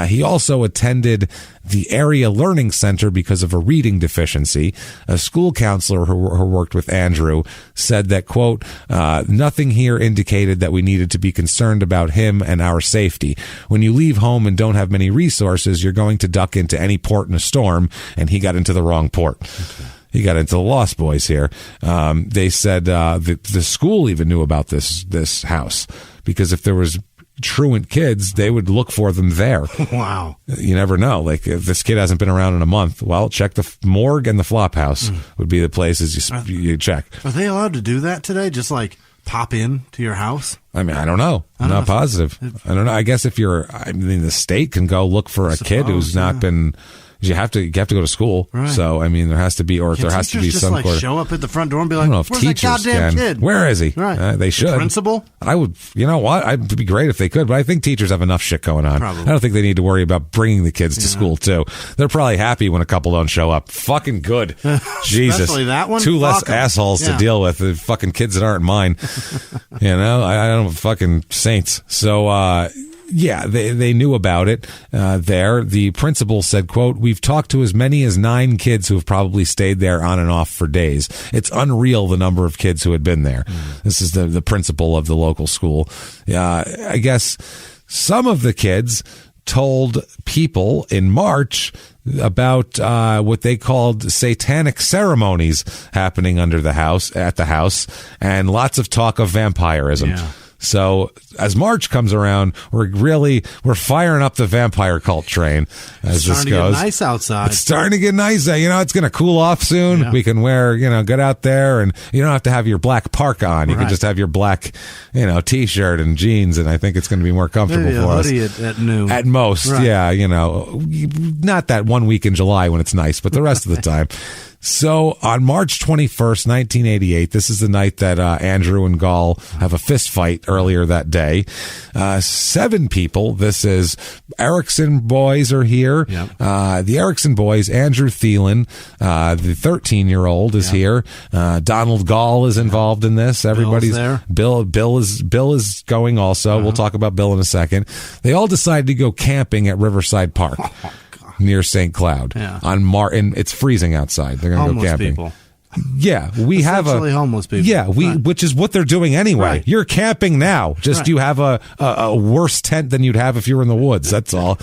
D: He also attended the area learning center because of a reading deficiency. A school counselor who worked with Andrew said that, quote, nothing here indicated that we needed to be concerned about him and our safety. When you leave home and don't have many resources, you're going to duck into any port in a storm, and he got into the wrong port. Okay. He got into the Lost Boys here. They said the school even knew about this house, because if there was truant kids, they would look for them there.
E: Wow.
D: You never know. Like, if this kid hasn't been around in a month, well, check the morgue and the Flop House would be the places you check.
E: Are they allowed to do that today? Just like pop in to your house?
D: I mean, I don't know. I'm not positive. I don't know. I guess the state can go look for a kid who's not been. You have to go to school. Right. So, I mean, there has to be, or there has to be some
E: just show up at the front door and be like,
D: I don't know if
E: where's
D: teachers
E: that goddamn kid?
D: Where is he?
E: Right.
D: They should.
E: The principal?
D: I would, you know what? It'd be great if they could, but I think teachers have enough shit going on.
E: Probably.
D: I don't think they need to worry about bringing the kids to school, too. They're probably happy when a couple don't show up. Fucking good. Jesus.
E: Especially that one?
D: 2 less assholes to deal with. The fucking kids that aren't mine. I don't fucking saints. So, yeah, they knew about it there. The principal said, quote, we've talked to as many as 9 kids who have probably stayed there on and off for days. It's unreal the number of kids who had been there. This is the principal of the local school. I guess some of the kids told people in March about what they called satanic ceremonies happening at the house, and lots of talk of vampirism. Yeah. So as March comes around, we're firing up the vampire cult train as this goes.
E: It's starting to get nice outside.
D: It's starting to get nice. It's going to cool off soon. Yeah. We can wear, get out there, and you don't have to have your black park on. You can just have your black, t-shirt and jeans, and I think it's going to be more comfortable for us.
E: Maybe a hoodie at noon.
D: At most, yeah. Not that 1 week in July when it's nice, but the rest of the time. So on March 21st, 1988, this is the night that Andrew and Gall have a fist fight earlier that day. 7 people. This is Erickson boys are here.
E: Yep.
D: The Erickson boys, Andrew Thielen, the 13-year-old is here. Donald Gall is involved in this. Everybody's
E: there.
D: Bill is going also. We'll talk about Bill in a second. They all decided to go camping at Riverside Park. Near St. Cloud on and it's freezing outside. They're going to go camping.
E: People.
D: Yeah, we have
E: homeless people.
D: Yeah, which is what they're doing anyway.
E: Right.
D: You're camping now. Just you have a worse tent than you'd have if you were in the woods. That's all.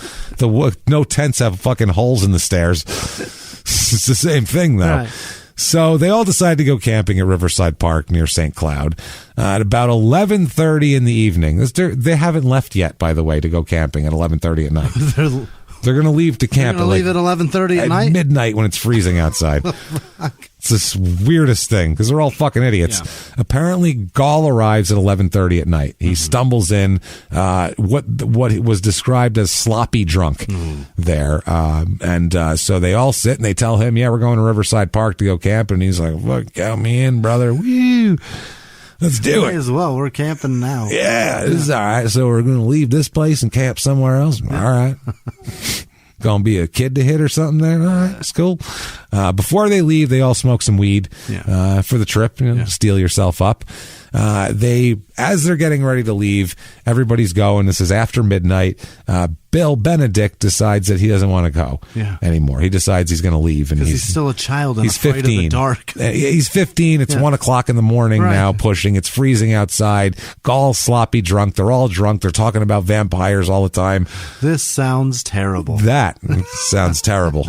D: No tents have fucking holes in the stairs. It's the same thing though.
E: Right.
D: So they all decided to go camping at Riverside Park near St. Cloud at about 11:30 in the evening. They haven't left yet, by the way, to go camping at 11:30 at night. They're going to leave to camp.
E: They're going to leave at 11:30 at night?
D: Midnight when it's freezing outside. It's this weirdest thing because they're all fucking idiots. Yeah. Apparently, Gall arrives at 11:30 at night. He stumbles in what was described as sloppy drunk there. So they all sit and they tell him, yeah, we're going to Riverside Park to go camp. And he's like, fuck, count me in, brother. Woo! Let's do it.
E: As well. We're camping now.
D: Yeah, this is all right. So we're going to leave this place and camp somewhere else. All right. Going to be a kid to hit or something there. All right, it's cool. Before they leave, they all smoke some weed for the trip. Steal yourself up. As they're getting ready to leave, everybody's going. This is after midnight. Bill Benedict decides that he doesn't want to go anymore. He decides he's going to leave, and
E: he's still a child and
D: he's
E: afraid
D: 15.
E: of the dark.
D: He's 15. It's 1 o'clock in the morning now. Pushing. It's freezing outside. Gall's sloppy drunk. They're all drunk. They're talking about vampires all the time.
E: This sounds terrible.
D: That sounds terrible.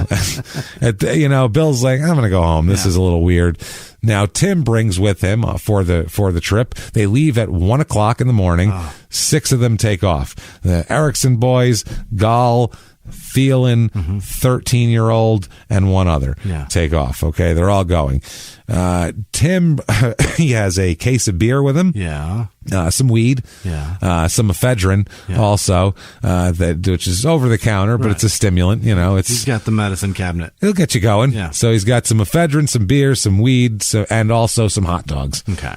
D: Bill's like, I'm going to go home. This is a little weird. Now, Tim brings with him for the trip. They leave at 1 o'clock in the morning. 6 of them take off. The Erickson boys, Gall, Thielen, 13-year-old, and one other take off. Okay, they're all going. Tim, he has a case of beer with him.
E: Yeah.
D: Some weed. Yeah. Some ephedrine also, which is over the counter, but it's a stimulant. He's
E: got the medicine cabinet.
D: It'll get you going.
E: Yeah.
D: So he's got some ephedrine, some beer, some weed, and also some hot dogs.
E: Okay.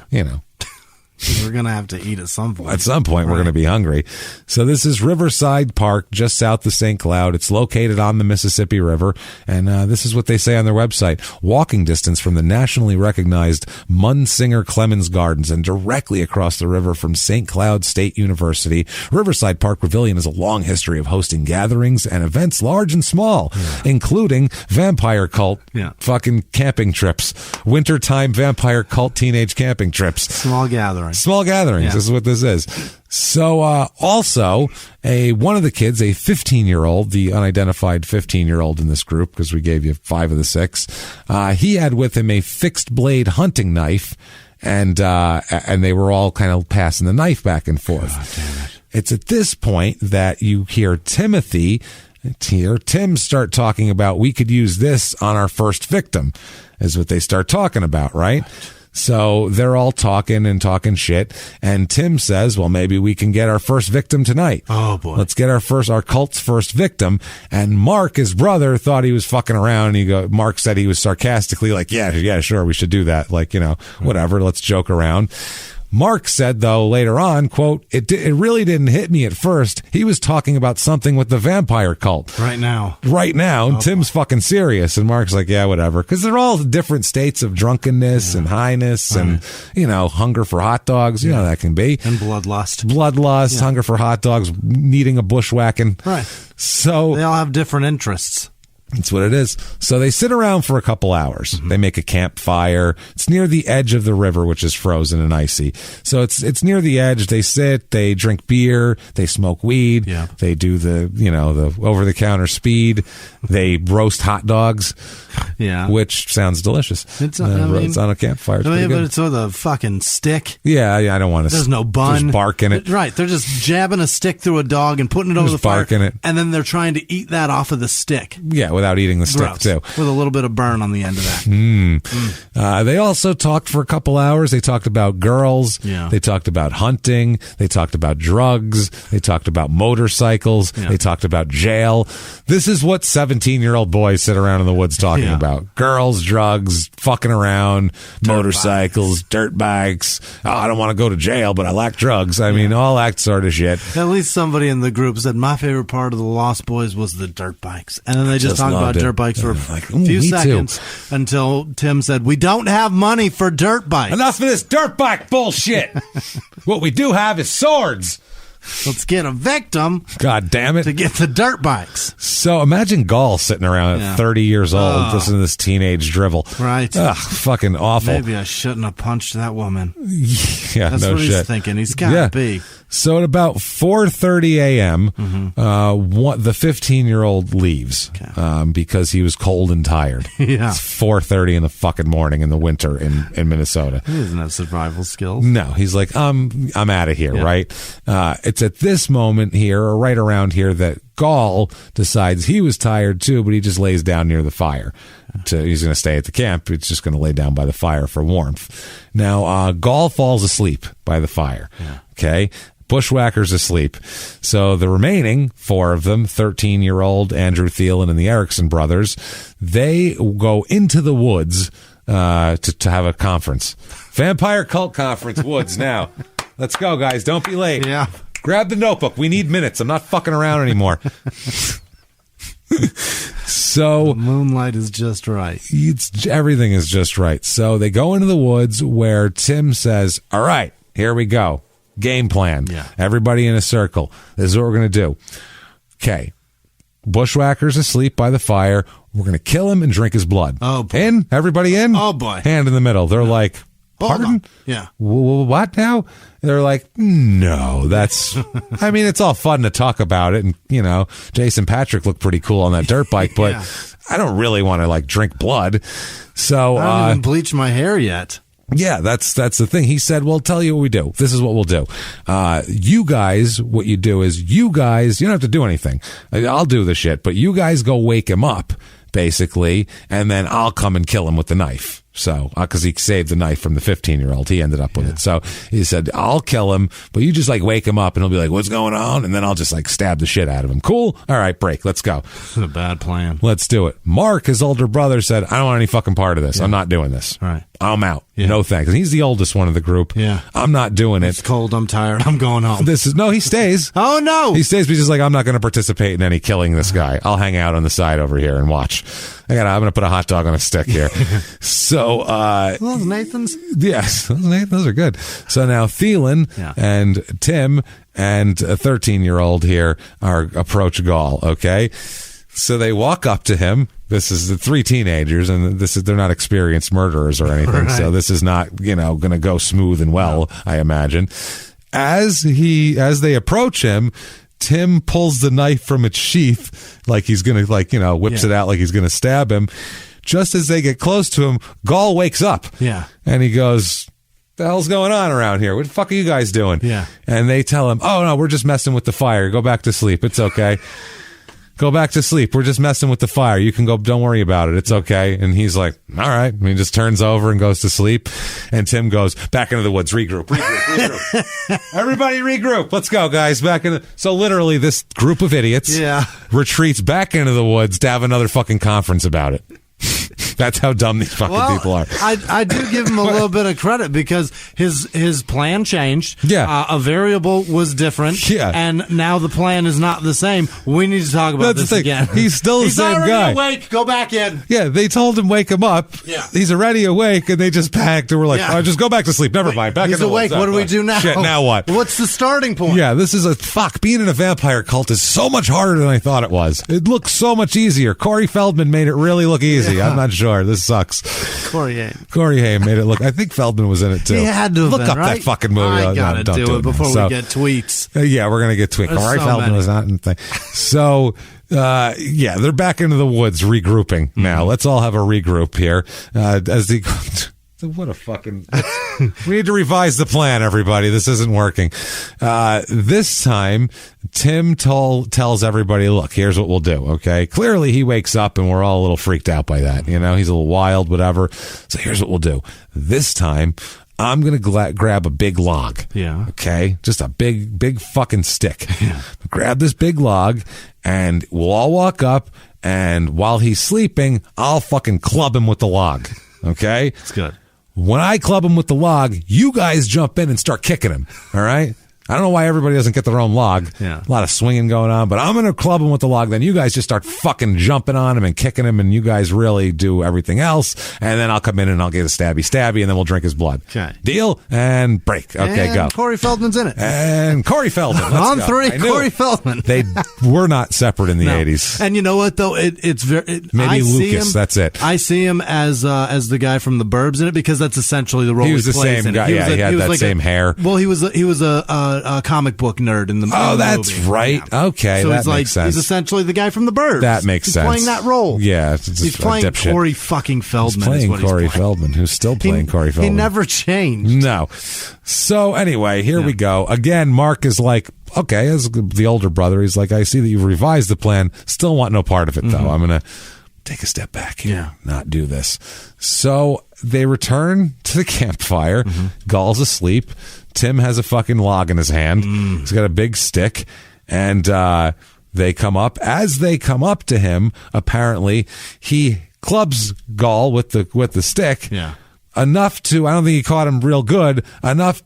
E: We're going to have to eat at some point.
D: At some point, we're going to be hungry. So this is Riverside Park, just south of St. Cloud. It's located on the Mississippi River. And this is what they say on their website. Walking distance from the nationally recognized Munsinger Clemens Gardens and directly across the river from St. Cloud State University. Riverside Park Pavilion has a long history of hosting gatherings and events large and small, including vampire cult fucking camping trips. Wintertime vampire cult teenage camping trips.
E: Small gatherings.
D: Small gatherings. This is what this is. So, also, one of the kids, a 15-year-old, the unidentified 15-year-old in this group, because we gave you 5 of the 6, he had with him a fixed-blade hunting knife, and they were all kind of passing the knife back and forth.
E: Oh, damn it.
D: It's at this point that you hear Tim start talking about, we could use this on our first victim, is what they start talking about, right? So they're all talking shit. And Tim says, well, maybe we can get our first victim tonight.
E: Oh, boy.
D: Let's get our cult's first victim. And Mark, his brother, thought he was fucking around. Mark said he was sarcastically like, yeah, sure, we should do that. Like, whatever, let's joke around. Mark said, though, later on, quote, it really didn't hit me at first. He was talking about something with the vampire cult.
E: Right now.
D: And Tim's fucking serious. And Mark's like, yeah, whatever. Because they're all different states of drunkenness and highness and, hunger for hot dogs. You know how that can be.
E: And bloodlust.
D: Hunger for hot dogs, needing a bushwhacking.
E: Right.
D: So
E: they all have different interests.
D: That's what it is. So they sit around for a couple hours. They make a campfire. It's near the edge of the river, which is frozen and icy. So it's near the edge. They sit, they drink beer, they smoke weed.
E: Yeah.
D: They do the over the counter speed. They roast hot dogs.
E: Yeah.
D: Which sounds delicious. It's on a campfire. It's pretty good.
E: But it's with a fucking stick.
D: Yeah, I don't want to.
E: There's no bun.
D: There's bark in it.
E: Right. They're just jabbing a stick through a dog and putting it over the fire.
D: Bark in it.
E: And then they're trying to eat that off of the stick.
D: Yeah, without eating the stick, too.
E: With a little bit of burn on the end of that.
D: They also talked for a couple hours. They talked about girls.
E: Yeah.
D: They talked about hunting. They talked about drugs. They talked about motorcycles. Yeah. They talked about jail. This is what 17-year-old boys sit around in the woods talking about. Girls, drugs, fucking around, motorcycles, dirt bikes. Oh, I don't want to go to jail, but I like drugs. I mean, all that sort of shit.
E: At least somebody in the group said my favorite part of the Lost Boys was the dirt bikes. And then they just talked about dirt bikes for a few seconds until Tim said, we don't have money for dirt bikes.
D: Enough of this dirt bike bullshit. What we do have is swords.
E: Let's get a victim.
D: God damn it.
E: To get the dirt bikes.
D: So imagine Gall sitting around at 30 years old listening to this teenage drivel.
E: Right.
D: Ugh, fucking awful.
E: Maybe I shouldn't have punched that woman.
D: Yeah,
E: that's what he's thinking. He's got to be.
D: So at about 4:30 a.m., the 15-year-old leaves because he was cold and tired.
E: Yeah.
D: It's 4:30 in the fucking morning in the winter in Minnesota.
E: He doesn't have survival skills.
D: No, he's like, I'm out of here, right? It's at this moment here, or right around here, that Gall decides he was tired too, but he just lays down near the fire. He's going to stay at the camp. He's just going to lay down by the fire for warmth. Now, Gall falls asleep by the fire. Yeah. Okay. Bushwhacker's asleep. So the remaining four of them, 13-year-old Andrew Thielen and the Erickson brothers, they go into the woods to have a conference. Vampire Cult Conference, woods now. Let's go, guys. Don't be late.
E: Yeah.
D: Grab the notebook. We need minutes. I'm not fucking around anymore. So
E: the moonlight is just right.
D: Everything is just right. So they go into the woods where Tim says, all right, here we go. Game plan.
E: Yeah.
D: Everybody in a circle. This is what we're going to do. Okay. Bushwhacker's asleep by the fire. We're going to kill him and drink his blood.
E: Oh, boy.
D: In? Everybody in?
E: Oh, boy.
D: Hand in the middle. They're like, pardon?
E: Yeah.
D: What now? They're like, no, that's, I mean, it's all fun to talk about it. And, Jason Patrick looked pretty cool on that dirt bike, but I don't really want to drink blood. So,
E: I haven't even bleached my hair yet.
D: Yeah, that's the thing. He said, well, tell you what we do. This is what we'll do. You guys, what you do is you don't have to do anything. I'll do the shit, but you guys go wake him up, basically, and then I'll come and kill him with the knife. So, because he saved the knife from the 15-year-old, he ended up with it. So he said, I'll kill him, but you just wake him up and he'll be like, what's going on? And then I'll just stab the shit out of him. Cool. All right, break. Let's go.
E: This is a bad plan.
D: Let's do it. Mark, his older brother, said, I don't want any fucking part of this. I'm not doing this.
E: All right.
D: I'm out. Yeah. No thanks. And he's the oldest one of the group.
E: Yeah.
D: I'm not doing it.
E: It's cold. I'm tired. I'm going home.
D: He stays.
E: Oh, no.
D: He stays, but he's just I'm not going to participate in any killing this guy. I'll hang out on the side over here and watch. I'm going to put a hot dog on a stick here. So,
E: those Nathans?
D: Yes. Those are good. So now Thielen and Tim and a 13-year-old here approach Gall. Okay. So they walk up to him. This is the three teenagers, and they're not experienced murderers or anything. Right. So this is not, going to go smooth and well, I imagine. As they approach him, Tim pulls the knife from its sheath, like he's going to, whips it out like he's going to stab him. Just as they get close to him, Gall wakes up.
E: Yeah.
D: And he goes, the hell's going on around here? What the fuck are you guys doing?
E: Yeah.
D: And they tell him, oh, no, we're just messing with the fire. Go back to sleep. It's okay. Go back to sleep. We're just messing with the fire. You can go. Don't worry about it. It's okay. And he's like, all right. And he just turns over and goes to sleep. And Tim goes back into the woods. Regroup. Everybody regroup. Let's go, guys. So literally this group of idiots retreats back into the woods to have another fucking conference about it. That's how dumb these fucking people are.
E: I do give him a little bit of credit because his plan changed.
D: Yeah.
E: A variable was different.
D: Yeah.
E: And now the plan is not the same. We need to talk about this again.
D: He's still the same guy.
E: He's already awake. Go back in.
D: Yeah, they told him wake him up.
E: Yeah.
D: He's already awake, and they just packed and we're like, oh, just go back to sleep. Never mind. Back in the
E: awake.
D: woods.
E: What do we do now?
D: Shit, now what?
E: What's the starting point?
D: Yeah, this is being in a vampire cult is so much harder than I thought it was. It looks so much easier. Corey Feldman made it really look easy. I'm not sure. This sucks.
E: Corey Haim
D: made it look. I think Feldman was in it too.
E: He had to have
D: look
E: been,
D: up
E: right?
D: that fucking movie.
E: I gotta do it before we get tweets.
D: Yeah, we're gonna get tweets. Corey Feldman was not in the thing. So they're back into the woods regrouping now. Let's all have a regroup here. What a fucking... We need to revise the plan, everybody. This isn't working. This time, Tim tells everybody, look, here's what we'll do, okay? Clearly, he wakes up and we're all a little freaked out by that. You know, he's a little wild, whatever. So here's what we'll do. This time, I'm going to grab a big log.
E: Yeah.
D: Okay? Just a big fucking stick.
E: Yeah.
D: Grab this big log, and we'll all walk up, and while he's sleeping, I'll fucking club him with the log. Okay?
E: That's good.
D: When I club him with the log, you guys jump in and start kicking him. All right? I don't know why everybody doesn't get their own log.
E: Yeah.
D: A lot of swinging going on, but I'm going to club him with the log. Then you guys just start fucking jumping on him and kicking him, and you guys really do everything else. And then I'll come in and I'll get a stabby, and then we'll drink his blood.
E: Okay.
D: Deal? And break. Okay,
E: and
D: go.
E: Corey Feldman's in it.
D: And Corey Feldman.
E: On go. 3, Corey Feldman.
D: They were not separate in the 80s.
E: And you know what, though? It's very...
D: Maybe Lucas, that's it.
E: I see him as the guy from The Burbs in it, because that's essentially the role he
D: was the
E: plays
D: same
E: in
D: guy.
E: it.
D: He had that same hair.
E: Well, he was a comic book nerd in the movie.
D: Oh, that's right. Yeah. Okay,
E: so
D: that makes sense.
E: He's essentially the guy from The Burbs.
D: That makes sense.
E: He's playing that role.
D: Yeah,
E: he's playing Corey fucking Feldman.
D: He's playing Corey Feldman, who's still playing Corey Feldman.
E: He never changed.
D: No. So anyway, here we go. Again, Mark is like, okay, as the older brother, he's like, I see that you've revised the plan. Still want no part of it, though. I'm going to take a step back here, not do this. So they return to the campfire. Gall's asleep. Tim has a fucking log in his hand. He's got a big stick, and they come up. As they come up to him, apparently he clubs Gall with the stick.
E: Yeah.
D: Enough to, I don't think he caught him real good, enough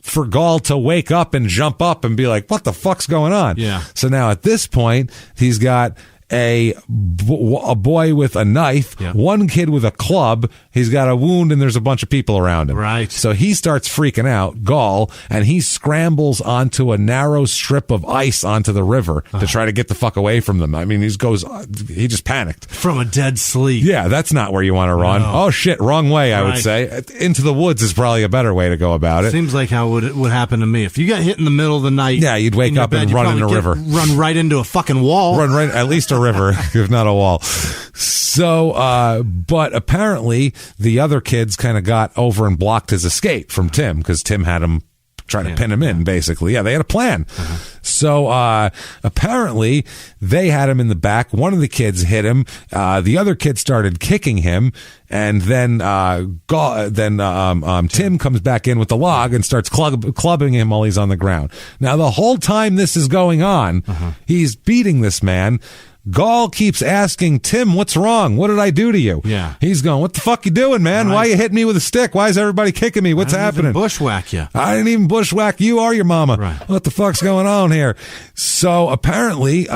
D: for Gall to wake up and jump up and be like, what the fuck's going on?
E: Yeah.
D: So now at this point, he's got a boy with a knife, one kid with a club. He's got a wound, and there's a bunch of people around him.
E: Right.
D: So he starts freaking out, Gall, and he scrambles onto a narrow strip of ice onto the river to try to get the fuck away from them. I mean, he just panicked.
E: From a dead sleep.
D: Yeah, that's not where you want to run.
E: No.
D: Oh, shit, wrong way, I would say. Into the woods is probably a better way to go about it.
E: Seems like how it would happen to me. If you got hit in the middle of the night.
D: Yeah, you'd wake up and run in a river.
E: Run right into a fucking wall.
D: Run right, at least a river, if not a wall. So, but apparently the other kids kind of got over and blocked his escape from Tim, because Tim had him trying to pin him in, basically. Yeah, they had a plan. So apparently they had him in the back. One of the kids hit him. The other kid started kicking him, and then Tim comes back in with the log and starts clubbing him while he's on the ground. Now, the whole time this is going on, he's beating this man. Gall keeps asking Tim, what's wrong? What did I do to you?
E: Yeah.
D: He's going, what the fuck you doing, man? Right. Why you hitting me with a stick? Why is everybody kicking me? What's happening?
E: I didn't bushwhack you.
D: I didn't even bushwhack you or your mama.
E: Right.
D: What the fuck's going on here? So apparently,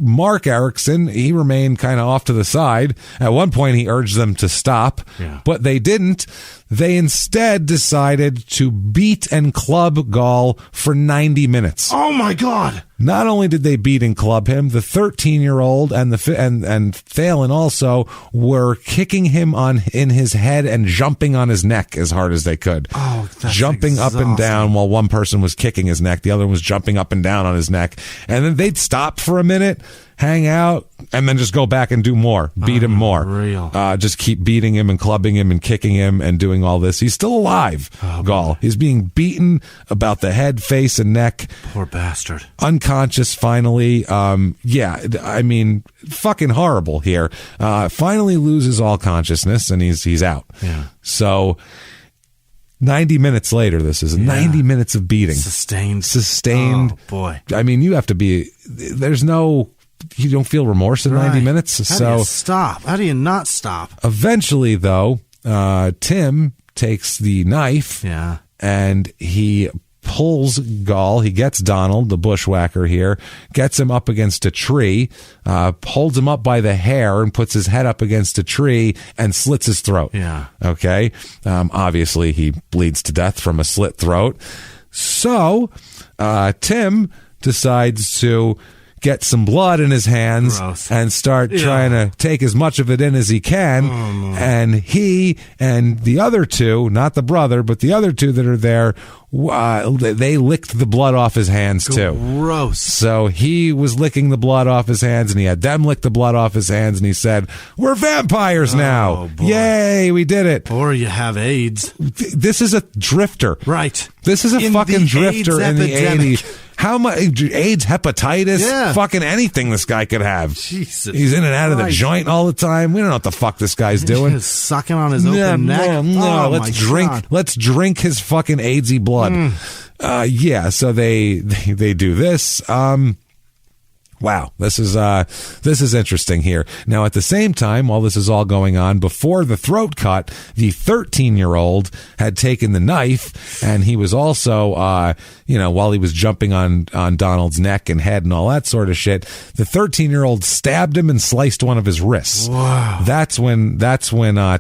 D: Mark Erickson, he remained kind of off to the side. At one point, he urged them to stop, but they didn't. They instead decided to beat and club Gall for 90 minutes.
E: Oh, my God.
D: Not only did they beat and club him, the 13-year-old and Phelan also were kicking him in his head and jumping on his neck as hard as they could.
E: Oh, that's
D: jumping
E: exhausting.
D: Up and down while one person was kicking his neck. The other one was jumping up and down on his neck. And then they'd stop for a minute, hang out, and then just go back and do more. Beat him more. Just keep beating him and clubbing him and kicking him and doing all this. He's still alive, Gall. He's being beaten about the head, face, and neck.
E: Poor bastard.
D: Unconscious, finally. I mean, fucking horrible here. Finally loses all consciousness, and he's out.
E: Yeah.
D: So 90 minutes later, this is 90 minutes of beating.
E: Sustained.
D: Oh,
E: boy.
D: I mean, you have to be, you don't feel remorse in 90 minutes.
E: How do you stop? How do you not stop?
D: Eventually, though, Tim takes the knife and he pulls Gall. He gets Donald, the bushwhacker here, gets him up against a tree, holds him up by the hair and puts his head up against a tree and slits his throat.
E: Yeah.
D: Okay. Obviously, he bleeds to death from a slit throat. So Tim decides to get some blood in his hands and start trying to take as much of it in as he can. And he and the other two, not the brother, but the other two that are there, they licked the blood off his hands too.
E: Gross.
D: So he was licking the blood off his hands, and he had them lick the blood off his hands, and he said, "We're vampires now!
E: Boy.
D: Yay, we did it!"
E: Or you have AIDS.
D: This is a drifter,
E: right?
D: This is a fucking drifter in the 80s. How much AIDS, hepatitis, fucking anything this guy could have.
E: Jesus,
D: he's in and out of the joint all the time. We don't know what the fuck this guy's doing.
E: He's sucking on his open neck.
D: No, let's drink. God. Let's drink his fucking AIDSy blood. So they do this. Wow, this is interesting here. Now, at the same time, while this is all going on, before the throat cut, the 13-year-old had taken the knife, and he was also, while he was jumping on Donald's neck and head and all that sort of shit, the 13-year-old stabbed him and sliced one of his wrists.
E: Wow.
D: That's when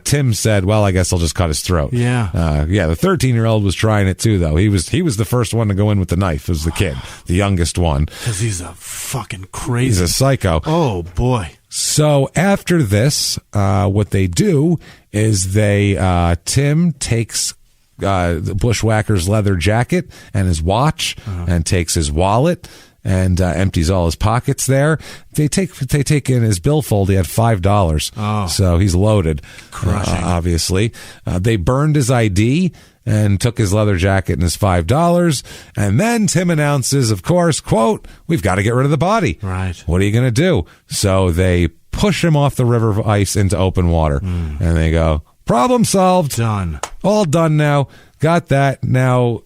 D: Tim said, "Well, I guess I'll just cut his throat."
E: Yeah.
D: The 13-year-old was trying it too, though. He was the first one to go in with the knife. It was the kid, the youngest one.
E: Because he's a fucking crazy.
D: He's a psycho.
E: Oh, boy.
D: So after this, what they do is Tim takes the bushwhacker's leather jacket and his watch and takes his wallet and empties all his pockets there. They take in his billfold. He had $5. So he's loaded, obviously. They burned his ID and took his leather jacket and his $5. And then Tim announces, of course, quote, "We've got to get rid of the body."
E: Right.
D: What are you going to do? So they push him off the river of ice into open water. And they go, "Problem solved.
E: Done.
D: All done now. Got that. Now,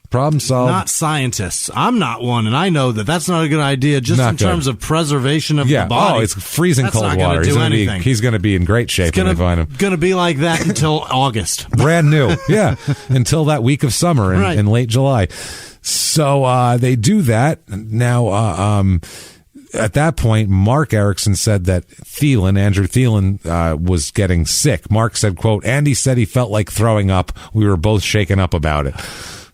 D: problem solved."
E: Not scientists. I'm not one, and I know that that's not a good idea just
D: not
E: in terms of preservation of the body.
D: Oh, it's freezing
E: that's
D: cold
E: not
D: water. He's going to be in great shape when they find him.
E: It's going to be like that until August.
D: Brand new. Yeah. Until that week of summer in late July. So they do that. Now, at that point, Mark Erickson said that Andrew Thielen, was getting sick. Mark said, quote, "Andy said he felt like throwing up. We were both shaken up about it."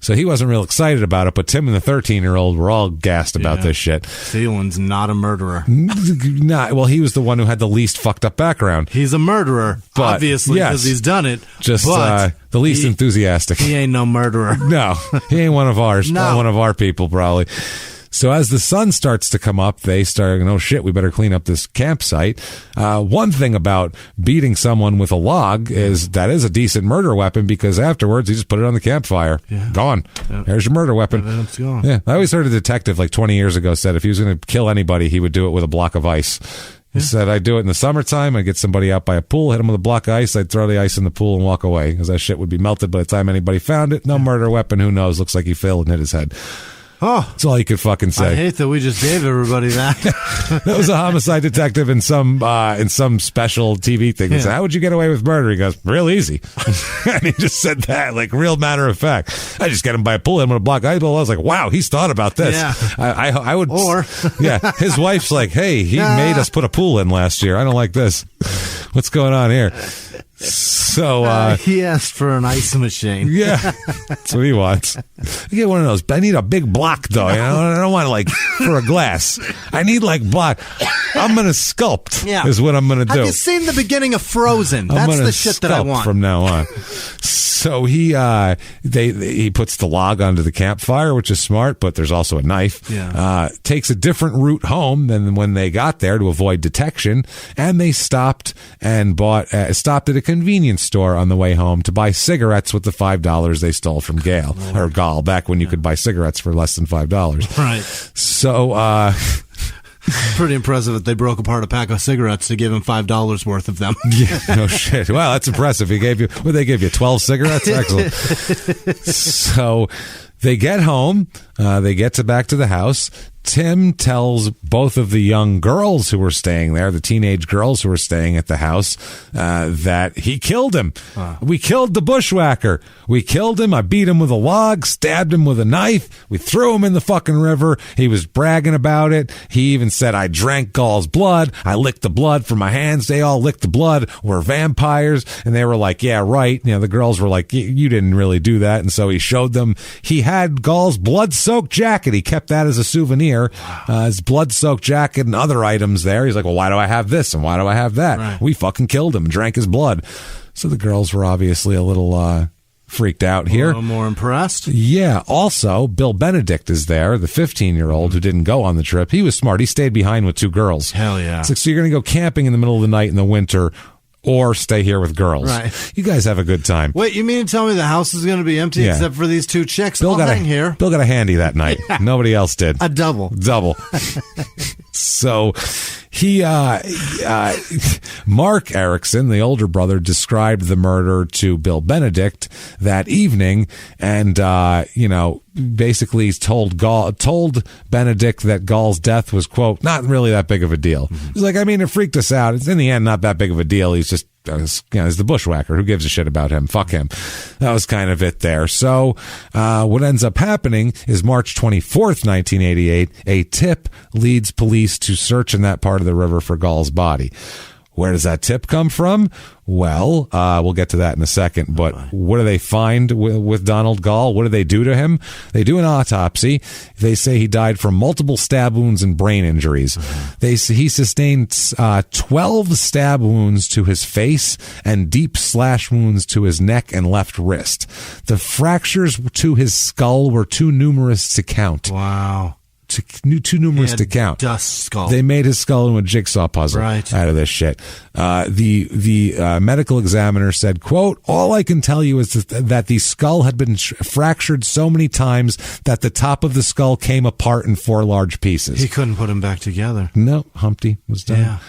D: So he wasn't real excited about it, but Tim and the 13-year-old were all gassed about this shit.
E: Thielen's not a murderer.
D: Well, he was the one who had the least fucked up background.
E: He's a murderer, obviously, because he's done it.
D: Just the least enthusiastic.
E: He ain't no murderer.
D: No, he ain't one of ours.
E: No.
D: Not one of our people, probably. So as the sun starts to come up, they start, "Oh shit, we better clean up this campsite." One thing about beating someone with a log is that is a decent murder weapon, because afterwards you just put it on the campfire. Yeah. Gone. Yeah. There's your murder weapon.
E: It's gone.
D: Yeah. I always heard a detective like 20 years ago said if he was going to kill anybody, he would do it with a block of ice. He said, "I'd do it in the summertime. I'd get somebody out by a pool, hit him with a block of ice. I'd throw the ice in the pool and walk away, because that shit would be melted by the time anybody found it. No murder weapon. Who knows? Looks like he failed and hit his head."
E: Oh,
D: that's all you could fucking say.
E: I hate that we just gave everybody that.
D: That was a homicide detective in some special TV thing. He said, "How would you get away with murder?" He goes, "Real easy." And he just said that, like, real matter of fact. "I just get him by a pool, hit him with a block eyeball." I was like, wow, he's thought about this.
E: Yeah.
D: I would.
E: Or.
D: Yeah. His wife's like, "Hey, he made us put a pool in last year. I don't like this. What's going on here?" So
E: he asked for an ice machine.
D: Yeah, that's what he wants. You get one of those. I need a big block, though. You know? I don't want like for a glass. I need like block. I'm gonna sculpt. Yeah, is what I'm gonna do.
E: Have you seen the beginning of Frozen? That's the shit that I want
D: from now on. So he puts the log onto the campfire, which is smart, but there's also a knife.
E: Yeah.
D: Takes a different route home than when they got there to avoid detection, and they stopped at a convenience store on the way home to buy cigarettes with the $5 they stole from Gall back when you could buy cigarettes for less than $5.
E: Right.
D: So
E: pretty impressive that they broke apart a pack of cigarettes to give him $5 worth of them.
D: Yeah, no shit. Wow, that's impressive. They gave you 12 cigarettes? Excellent. So they get home. They get back to the house. Tim tells both of the young girls who were staying there, the teenage girls who were staying at the house, that he killed him. We killed the bushwhacker. We killed him. I beat him with a log, stabbed him with a knife. We threw him in the fucking river. He was bragging about it. He even said, "I drank Gall's blood. I licked the blood from my hands. They all licked the blood. We're vampires." And they were like, "Yeah, right." You know, the girls were like, "You didn't really do that." And so he showed them. He had Gall's blood-soaked jacket. He kept that as a souvenir. souvenir. His blood-soaked jacket and other items there. He's like, well, why do I have this and why do I have that? Right. We fucking killed him and drank his blood. So the girls were obviously a little freaked out here.
E: A little more impressed.
D: Yeah. Also, Bill Benedict is there, the 15-year-old who didn't go on the trip. He was smart. He stayed behind with 2 girls.
E: Hell yeah.
D: It's like, so you're going to go camping in the middle of the night in the winter or stay here with girls.
E: Right.
D: You guys have a good time.
E: Wait, you mean to tell me the house is going to be empty except for these 2 chicks?
D: Bill got
E: here.
D: Bill got a handy that night. Yeah. Nobody else did.
E: A double.
D: So he, Mark Erickson, the older brother, described the murder to Bill Benedict that evening, and basically told Benedict that Gall's death was, quote, not really that big of a deal. Mm-hmm. He's like, I mean, it freaked us out. It's in the end not that big of a deal. He's just, he's the bushwhacker. Who gives a shit about him? Fuck him. That was kind of it there. So what ends up happening is March 24th, 1988, a tip leads police to search in that part of the river for Gall's body. Where does that tip come from? Well, we'll get to that in a second. But what do they find with Donald Gall? What do they do to him? They do an autopsy. They say he died from multiple stab wounds and brain injuries. He sustained 12 stab wounds to his face and deep slash wounds to his neck and left wrist. The fractures to his skull were too numerous to count.
E: Wow.
D: Too numerous to count.
E: Dust skull.
D: They made his skull into a jigsaw puzzle out of this shit. The medical examiner said, quote, all I can tell you is that the skull had been fractured so many times that the top of the skull came apart in 4 large pieces.
E: He couldn't put them back together.
D: No, Humpty was done.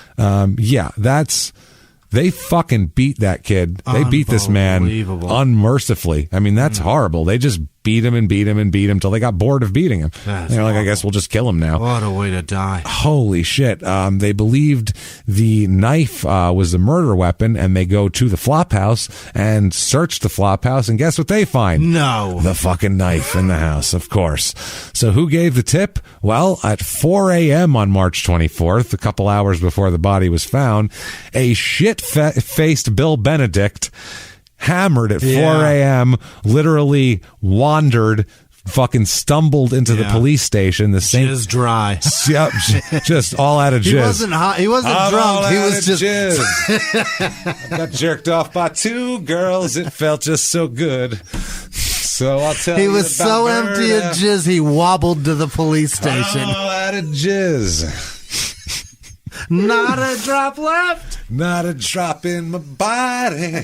D: They fucking beat that kid. They beat this man unmercifully. I mean, that's horrible. They just beat him and beat him and beat him till they got bored of beating him. They're like, I guess we'll just kill him now.
E: What a way to die.
D: Holy shit. They believed the knife was the murder weapon, and they go to the flop house and search the flop house, and guess what they find?
E: No.
D: The fucking knife in the house, of course. So who gave the tip? Well, at 4 a.m. on March 24th, a couple hours before the body was found, a shit-faced Bill Benedict, hammered at 4 a.m., literally wandered, fucking stumbled into the police station. The same
E: jizz dry.
D: Yep, just all out of jizz.
E: He wasn't hot. He wasn't drunk. He was just
D: jizz. I got jerked off by 2 girls. It felt just so good. So I'll tell you.
E: He was so empty of jizz. He wobbled to the police station.
D: All out of jizz.
E: Not a drop left.
D: Not a drop in my body.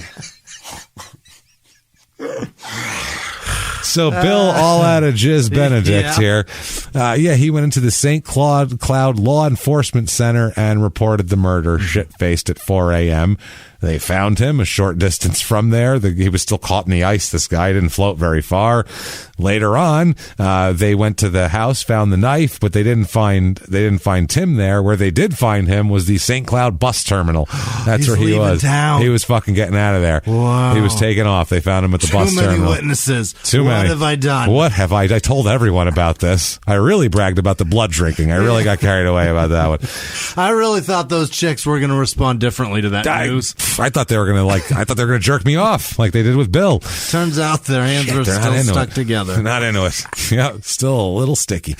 D: So Bill, all out of jizz Benedict here. He went into the St. Cloud Law Enforcement Center and reported the murder, shit-faced at 4 a.m. They found him a short distance from there. He was still caught in the ice, this guy. Didn't float very far. Later on, they went to the house, found the knife, but they didn't find Tim there. Where they did find him was the St. Cloud bus terminal. That's where he was.
E: Town.
D: He was fucking getting out of there.
E: Wow.
D: He was taken off. They found him at the bus terminal.
E: Too many witnesses.
D: Too many.
E: What have I done?
D: What have I told everyone about this. I really bragged about the blood drinking. I really got carried away about that one.
E: I really thought those chicks were going to respond differently to that news.
D: I thought they were going to jerk me off like they did with Bill.
E: Turns out their hands were still stuck together.
D: They're not into it. Yeah, still a little sticky.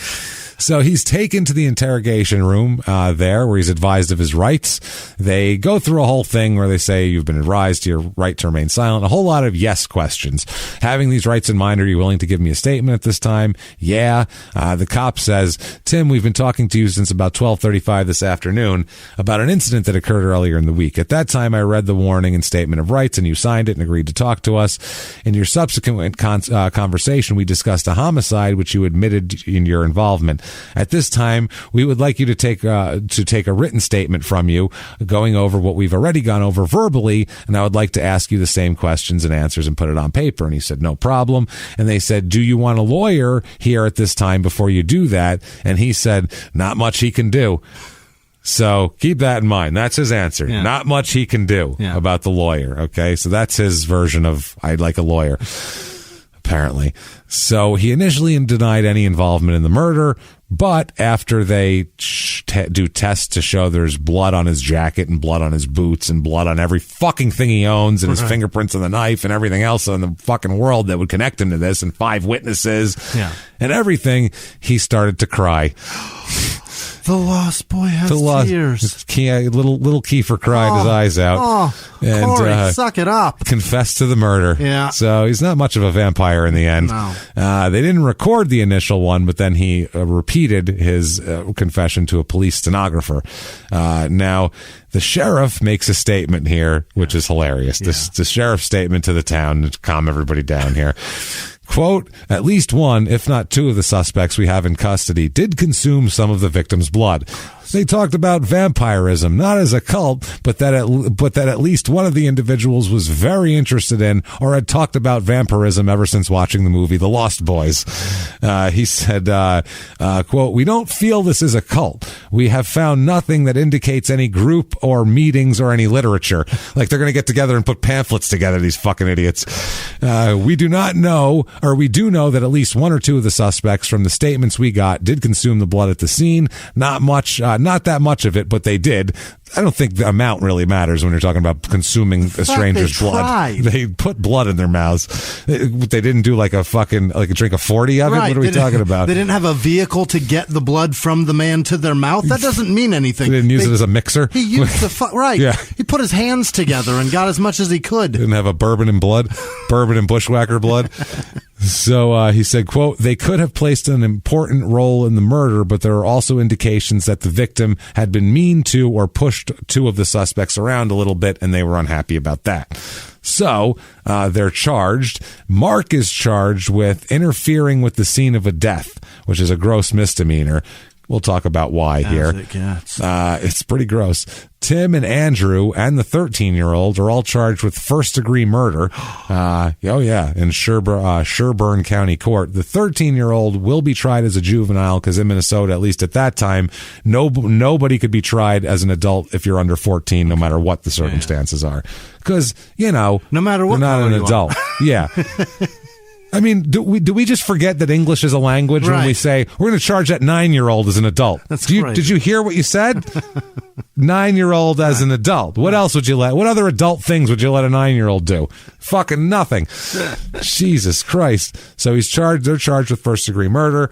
D: So he's taken to the interrogation room there where he's advised of his rights. They go through a whole thing where they say you've been advised to your right to remain silent. A whole lot of yes questions. Having these rights in mind, are you willing to give me a statement at this time? Yeah. The cop says, Tim, we've been talking to you since about 12:35 this afternoon about an incident that occurred earlier in the week. At that time, I read the warning and statement of rights, and you signed it and agreed to talk to us. In your subsequent conversation, we discussed a homicide, which you admitted in your involvement. At this time, we would like you to take a written statement from you going over what we've already gone over verbally, and I would like to ask you the same questions and answers and put it on paper. And he said, no problem. And they said, do you want a lawyer here at this time before you do that? And he said, not much he can do. So keep that in mind. That's his answer. Yeah. Not much he can do about the lawyer. Okay, so that's his version of I'd like a lawyer. apparently. So he initially denied any involvement in the murder, but after they do tests to show there's blood on his jacket and blood on his boots and blood on every fucking thing he owns and his fingerprints on the knife and everything else in the fucking world that would connect him to this and 5 witnesses and everything, he started to cry.
E: The lost boy has tears.
D: Little Kiefer cried his eyes out.
E: Oh, and Corey, suck it up.
D: Confessed to the murder.
E: Yeah.
D: So he's not much of a vampire in the end.
E: No.
D: They didn't record the initial one, but then he repeated his confession to a police stenographer. Now, the sheriff makes a statement here, which is hilarious. Yeah. The sheriff's statement to the town to calm everybody down here. Quote, at least one, if not 2 of the suspects we have in custody did consume some of the victim's blood. They talked about vampirism, not as a cult, but that at least one of the individuals was very interested in or had talked about vampirism ever since watching the movie The Lost Boys. He said, quote, we don't feel this is a cult. We have found nothing that indicates any group or meetings or any literature. Like they're going to get together and put pamphlets together, these fucking idiots. We do not know, or we do know that at least 1 or 2 of the suspects from the statements we got did consume the blood at the scene. Not that much of it, but they did. I don't think the amount really matters when you're talking about consuming a stranger's blood. They put blood in their mouths. They didn't do like a drink of 40 of it. What are we talking about?
E: They didn't have a vehicle to get the blood from the man to their mouth. That doesn't mean anything.
D: They didn't use it as a mixer.
E: He used the Yeah. He put his hands together and got as much as he could.
D: Didn't have a bourbon and bushwhacker blood. So he said, quote, they could have placed an important role in the murder, but there are also indications that the victim had been mean to or pushed 2 of the suspects around a little bit, and they were unhappy about that. So they're charged. Mark is charged with interfering with the scene of a death, which is a gross misdemeanor. We'll talk about why here. It's pretty gross. Tim and Andrew and the 13-year-old are all charged with first-degree murder. In Sherburne County Court. The 13-year-old will be tried as a juvenile because in Minnesota, at least at that time, nobody could be tried as an adult if you're under 14, no matter what the circumstances are. Because, no matter what, they're not an adult. Yeah. I mean, do we just forget that English is a language when we say we're going to charge that 9-year-old as an adult? Did you hear what you said? 9-year-old as an adult. What else would you let? What other adult things would you let a 9-year-old do? Fucking nothing. Jesus Christ. So they're charged with first-degree murder.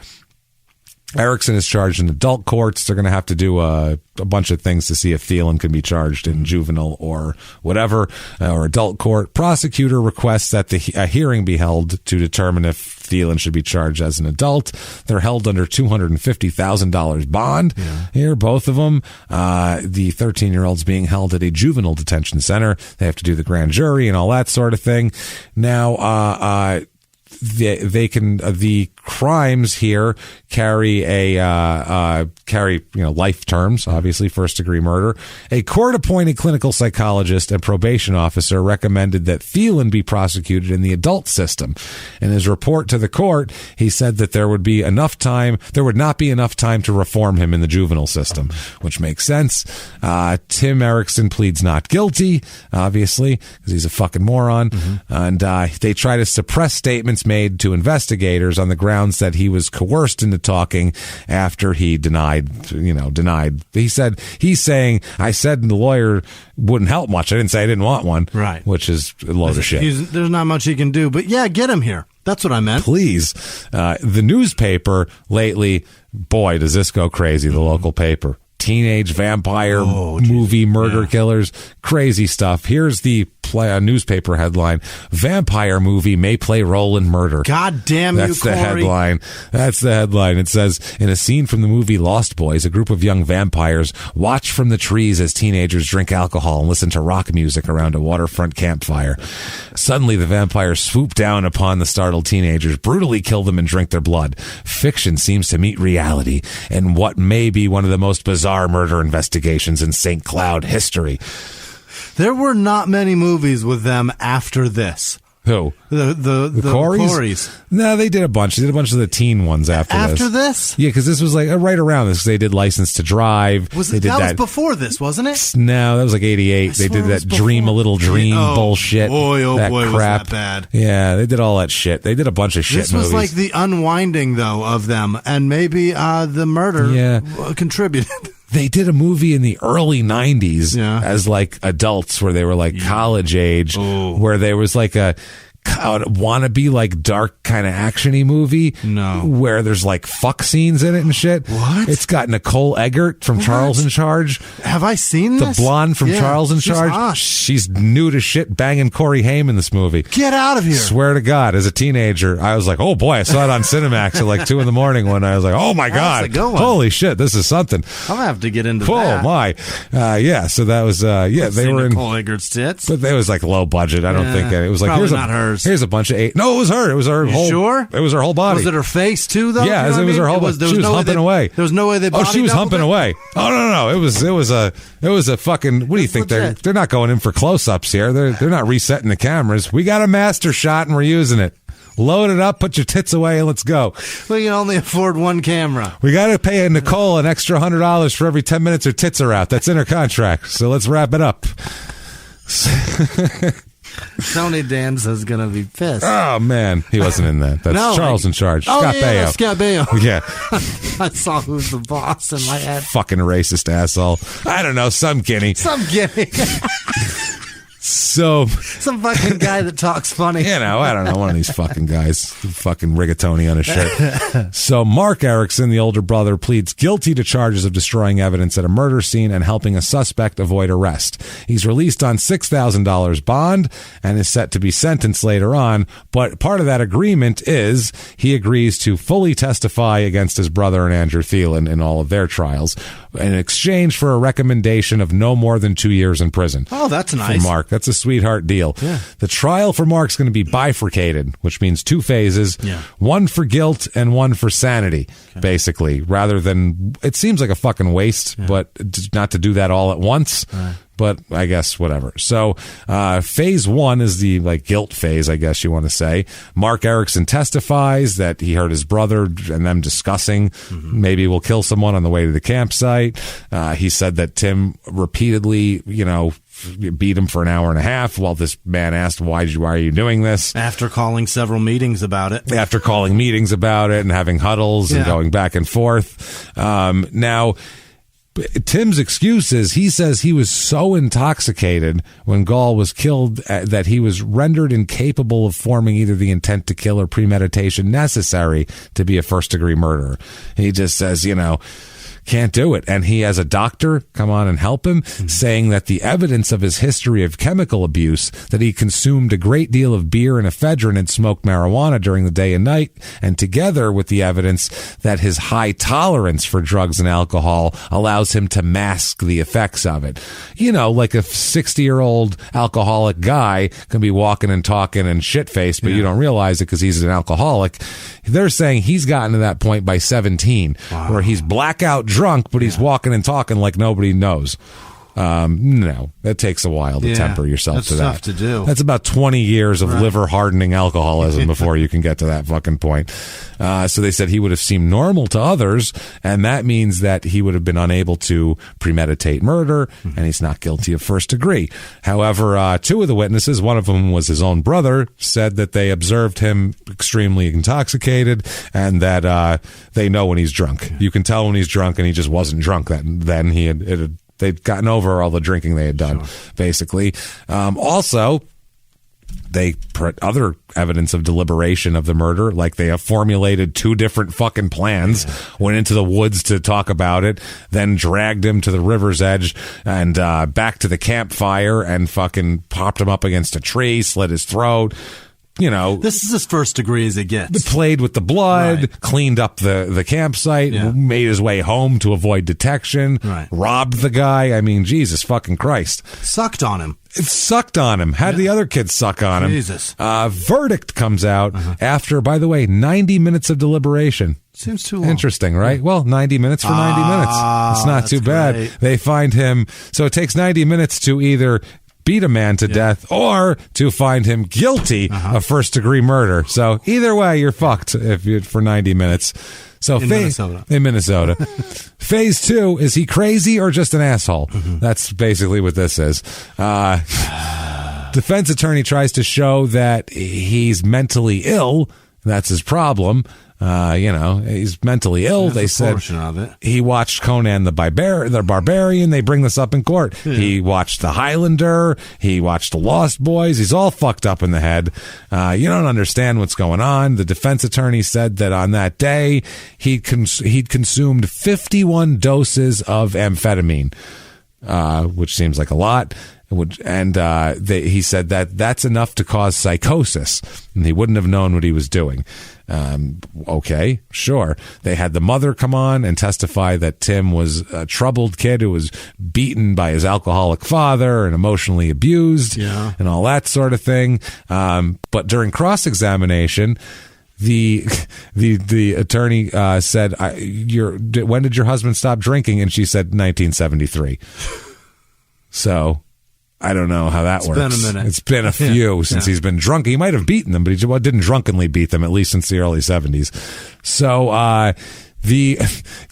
D: Erickson is charged in adult courts. They're going to have to do a bunch of things to see if Thielen can be charged in juvenile or whatever, or adult court. Prosecutor requests that a hearing be held to determine if Thielen should be charged as an adult. They're held under $250,000 bond here, both of them. The 13-year-old's being held at a juvenile detention center. They have to do the grand jury and all that sort of thing. Now, the crimes here carry life terms, obviously first degree murder. A court appointed clinical psychologist and probation officer recommended that Thielen be prosecuted in the adult system. In his report to the court, he said that there would not be enough time to reform him in the juvenile system, which makes sense. Tim Erickson pleads not guilty, obviously, because he's a fucking moron. And they try to suppress statements made to investigators on the grounds that he was coerced into talking after he denied. He's saying, I said the lawyer wouldn't help much. I didn't say I didn't want one.
E: Right.
D: Which is a load of shit.
E: There's not much he can do, but yeah, get him here. That's what I meant.
D: Please. The newspaper lately, boy, does this go crazy, the local paper. Teenage vampire movie murder killers, crazy stuff. Here's the newspaper headline: Vampire movie may play role in murder.
E: God damn
D: you, Corey. That's the headline. It says, in a scene from the movie Lost Boys, a group of young vampires watch from the trees as teenagers drink alcohol and listen to rock music around a waterfront campfire. Suddenly, the vampires swoop down upon the startled teenagers, brutally kill them and drink their blood. Fiction seems to meet reality in what may be one of the most bizarre murder investigations in St. Cloud history.
E: There were not many movies with them after this.
D: Who?
E: The Coreys?
D: No, they did a bunch. They did a bunch of the teen ones after
E: this?
D: Yeah, because this was like right around this. They did License to Drive.
E: Was before this, wasn't it?
D: No, that was like 88. They did that Dream a Little Dream bullshit.
E: That
D: crap.
E: Was that bad.
D: Yeah, they did all that shit. They did a bunch of shit
E: This was
D: movies.
E: like the unwinding, though, of them, and maybe the murder contributed.
D: They did a movie in the early 90s as like adults where they were like college age, where there was like a wannabe like dark kind of actiony movie where there's like fuck scenes in it and shit.
E: What?
D: It's got Nicole Eggert from Charles in Charge.
E: Have I seen this?
D: The blonde from Charles in Charge.
E: Hot.
D: She's new to shit banging Corey Haim in this movie.
E: Get out of here.
D: Swear to God, as a teenager, I was like, oh boy, I saw it on Cinemax at like 2 a.m. when I was like, oh my God, holy shit, this is something.
E: I'll have to get into that.
D: Oh my. So that was, they were in
E: Nicole Eggert's tits.
D: But it was like low budget. I don't think it was like, here's a bunch of No, it was her. It was her whole.
E: Sure?
D: It was her whole body.
E: Was it her face too, though?
D: Yeah, it was her whole body. She was humping away.
E: There was no way they.
D: She was humping away. Oh no! It was a fucking. What do you think? They're not going in for close-ups here. They're not resetting the cameras. We got a master shot and we're using it. Load it up, put your tits away, and let's go.
E: We can only afford one camera.
D: We got to pay Nicole an extra $100 for every 10 minutes her tits are out. That's in her contract. So let's wrap it up.
E: Tony Danza's going to be pissed.
D: Oh, man. He wasn't in that. That's Charles in Charge. Scott Baio.
E: Scott Baio.
D: Yeah.
E: I saw Who's the Boss in my head.
D: Fucking racist asshole. I don't know. Some guinea. So
E: some fucking guy that talks funny.
D: I don't know, one of these fucking guys, fucking rigatoni on his shirt. So Mark Erickson, the older brother, pleads guilty to charges of destroying evidence at a murder scene and helping a suspect avoid arrest. He's released on $6,000 bond and is set to be sentenced later on, but part of that agreement is he agrees to fully testify against his brother and Andrew Thielen in all of their trials in exchange for a recommendation of no more than 2 years in prison.
E: Oh, that's nice.
D: For Mark. That's a sweetheart deal.
E: Yeah.
D: The trial for Mark's going to be bifurcated, which means 2 phases, one for guilt and one for sanity, basically, rather than, it seems like a fucking waste, but not to do that all at once. Right. But I guess whatever. So phase 1 is the guilt phase, I guess you want to say. Mark Erickson testifies that he heard his brother and them discussing maybe we'll kill someone on the way to the campsite. He said that Tim repeatedly, beat him for an hour and a half while this man asked, why are you doing this?
E: After calling several meetings about it.
D: After calling meetings about it and having huddles and going back and forth. Now, Tim's excuse is he says he was so intoxicated when Gall was killed that he was rendered incapable of forming either the intent to kill or premeditation necessary to be a first-degree murderer. He just says, can't do it. And he has a doctor come on and help him, saying that the evidence of his history of chemical abuse, that he consumed a great deal of beer and ephedrine and smoked marijuana during the day and night, and together with the evidence that his high tolerance for drugs and alcohol allows him to mask the effects of it. Like a 60-year-old alcoholic guy can be walking and talking and shit-faced, but you don't realize it because he's an alcoholic. They're saying he's gotten to that point by 17, where he's blackout drunk, but he's walking and talking like nobody knows. No, it takes a while to temper yourself to that.
E: That's tough to do.
D: That's about 20 years of liver hardening alcoholism before you can get to that fucking point. So they said he would have seemed normal to others, and that means that he would have been unable to premeditate murder, and he's not guilty of first degree. However, 2 of the witnesses, one of them was his own brother, said that they observed him extremely intoxicated and that they know when he's drunk. You can tell when he's drunk, and he just wasn't drunk then. They'd gotten over all the drinking they had done, basically. Also, they put other evidence of deliberation of the murder, like they have formulated 2 different fucking plans, went into the woods to talk about it, then dragged him to the river's edge and back to the campfire and fucking popped him up against a tree, slit his throat.
E: This is as first degree as it gets.
D: Played with the blood, cleaned up the campsite, made his way home to avoid detection, robbed the guy. I mean, Jesus fucking Christ.
E: Sucked on him.
D: It sucked on him. Had the other kids suck on him.
E: Jesus.
D: Verdict comes out after, by the way, 90 minutes of deliberation.
E: Seems too long.
D: Interesting, right? Well, 90 minutes for 90 minutes. It's not too bad.
E: Great.
D: They find him. So it takes 90 minutes to either beat a man to death or to find him guilty of first-degree murder. So either way, you're fucked if you're for 90 minutes. So in Minnesota. Phase 2, is he crazy or just an asshole? That's basically what this is. Defense attorney tries to show that he's mentally ill. That's his problem. He's mentally ill. They said he watched Conan the Barbarian. They bring this up in court. Yeah. He watched The Highlander. He watched The Lost Boys. He's all fucked up in the head. You don't understand what's going on. The defense attorney said that on that day he'd consumed 51 doses of amphetamine, which seems like a lot. And he said that that's enough to cause psychosis, and he wouldn't have known what he was doing. Okay, sure. They had the mother come on and testify that Tim was a troubled kid who was beaten by his alcoholic father and emotionally abused and all that sort of thing. But during cross-examination, the attorney said, when did your husband stop drinking? And she said 1973. So I don't know how that works.
E: It's been a minute.
D: It's been a few since he's been drunk. He might have beaten them, but he didn't drunkenly beat them, at least since the early 70s. So the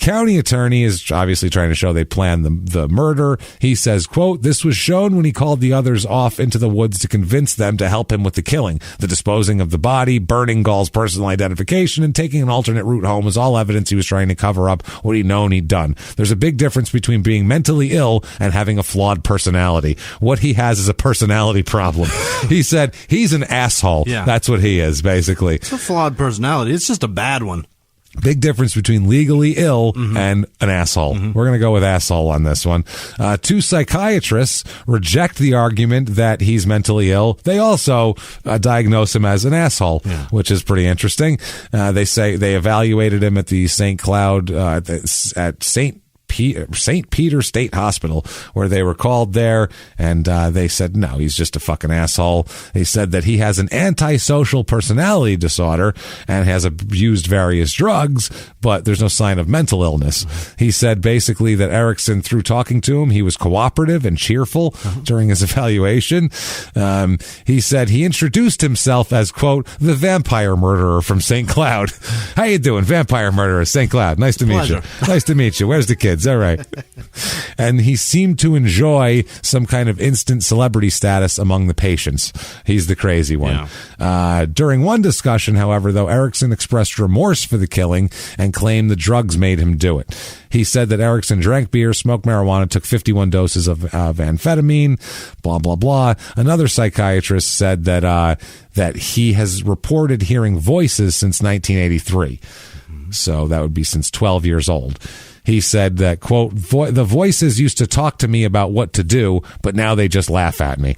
D: county attorney is obviously trying to show they planned the murder. He says, quote, "This was shown when he called the others off into the woods to convince them to help him with the killing. The disposing of the body, burning Gall's personal identification, and taking an alternate route home was all evidence he was trying to cover up what he'd known he'd done. There's a big difference between being mentally ill and having a flawed personality. What he has is a personality problem." He said he's an asshole. Yeah. That's what he is, basically.
E: It's a flawed personality. It's just a bad one.
D: Big difference between legally ill and an asshole. We're going to go with asshole on this one. 2 psychiatrists reject the argument that he's mentally ill. They also diagnose him as an asshole, which is pretty interesting. They say they evaluated him at the St. Cloud, at St. Peter State Hospital, where they were called there, and they said, no, he's just a fucking asshole. They said that he has an antisocial personality disorder and has abused various drugs, but there's no sign of mental illness. He said basically that Erickson, through talking to him, he was cooperative and cheerful during his evaluation. He said he introduced himself as, quote, the vampire murderer from St. Cloud. How you doing, vampire murderer, St. Cloud? Nice to meet you. Nice to meet you. Where's the kids? All right. And he seemed to enjoy some kind of instant celebrity status among the patients. He's the crazy one. Yeah. During one discussion, however, though, Erickson expressed remorse for the killing and claimed the drugs made him do it. He said that Erickson drank beer, smoked marijuana, took 51 doses of amphetamine, blah, blah, blah. Another psychiatrist said that he has reported hearing voices since 1983. So that would be since 12 years old. He said that, quote, the voices used to talk to me about what to do, but now they just laugh at me.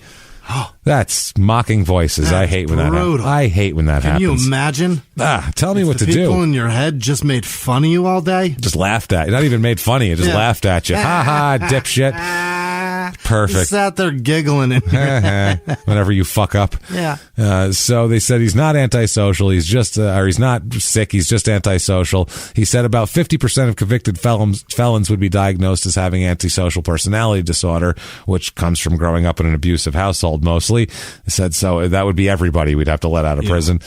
D: That's mocking voices. I hate when that happens. I hate when that happens.
E: Can you imagine?
D: Tell me what to do.
E: People in your head just made fun of you all day?
D: Just laughed at you. Not even made fun of you. Just laughed at you. Ha ha, dipshit. Perfect.
E: Just sat there giggling
D: whenever you fuck up.
E: Yeah.
D: So they said he's not antisocial. He's just, or he's not sick. He's just antisocial. He said about 50% of convicted felons would be diagnosed as having antisocial personality disorder, which comes from growing up in an abusive household mostly. He said so that would be everybody we'd have to let out of prison.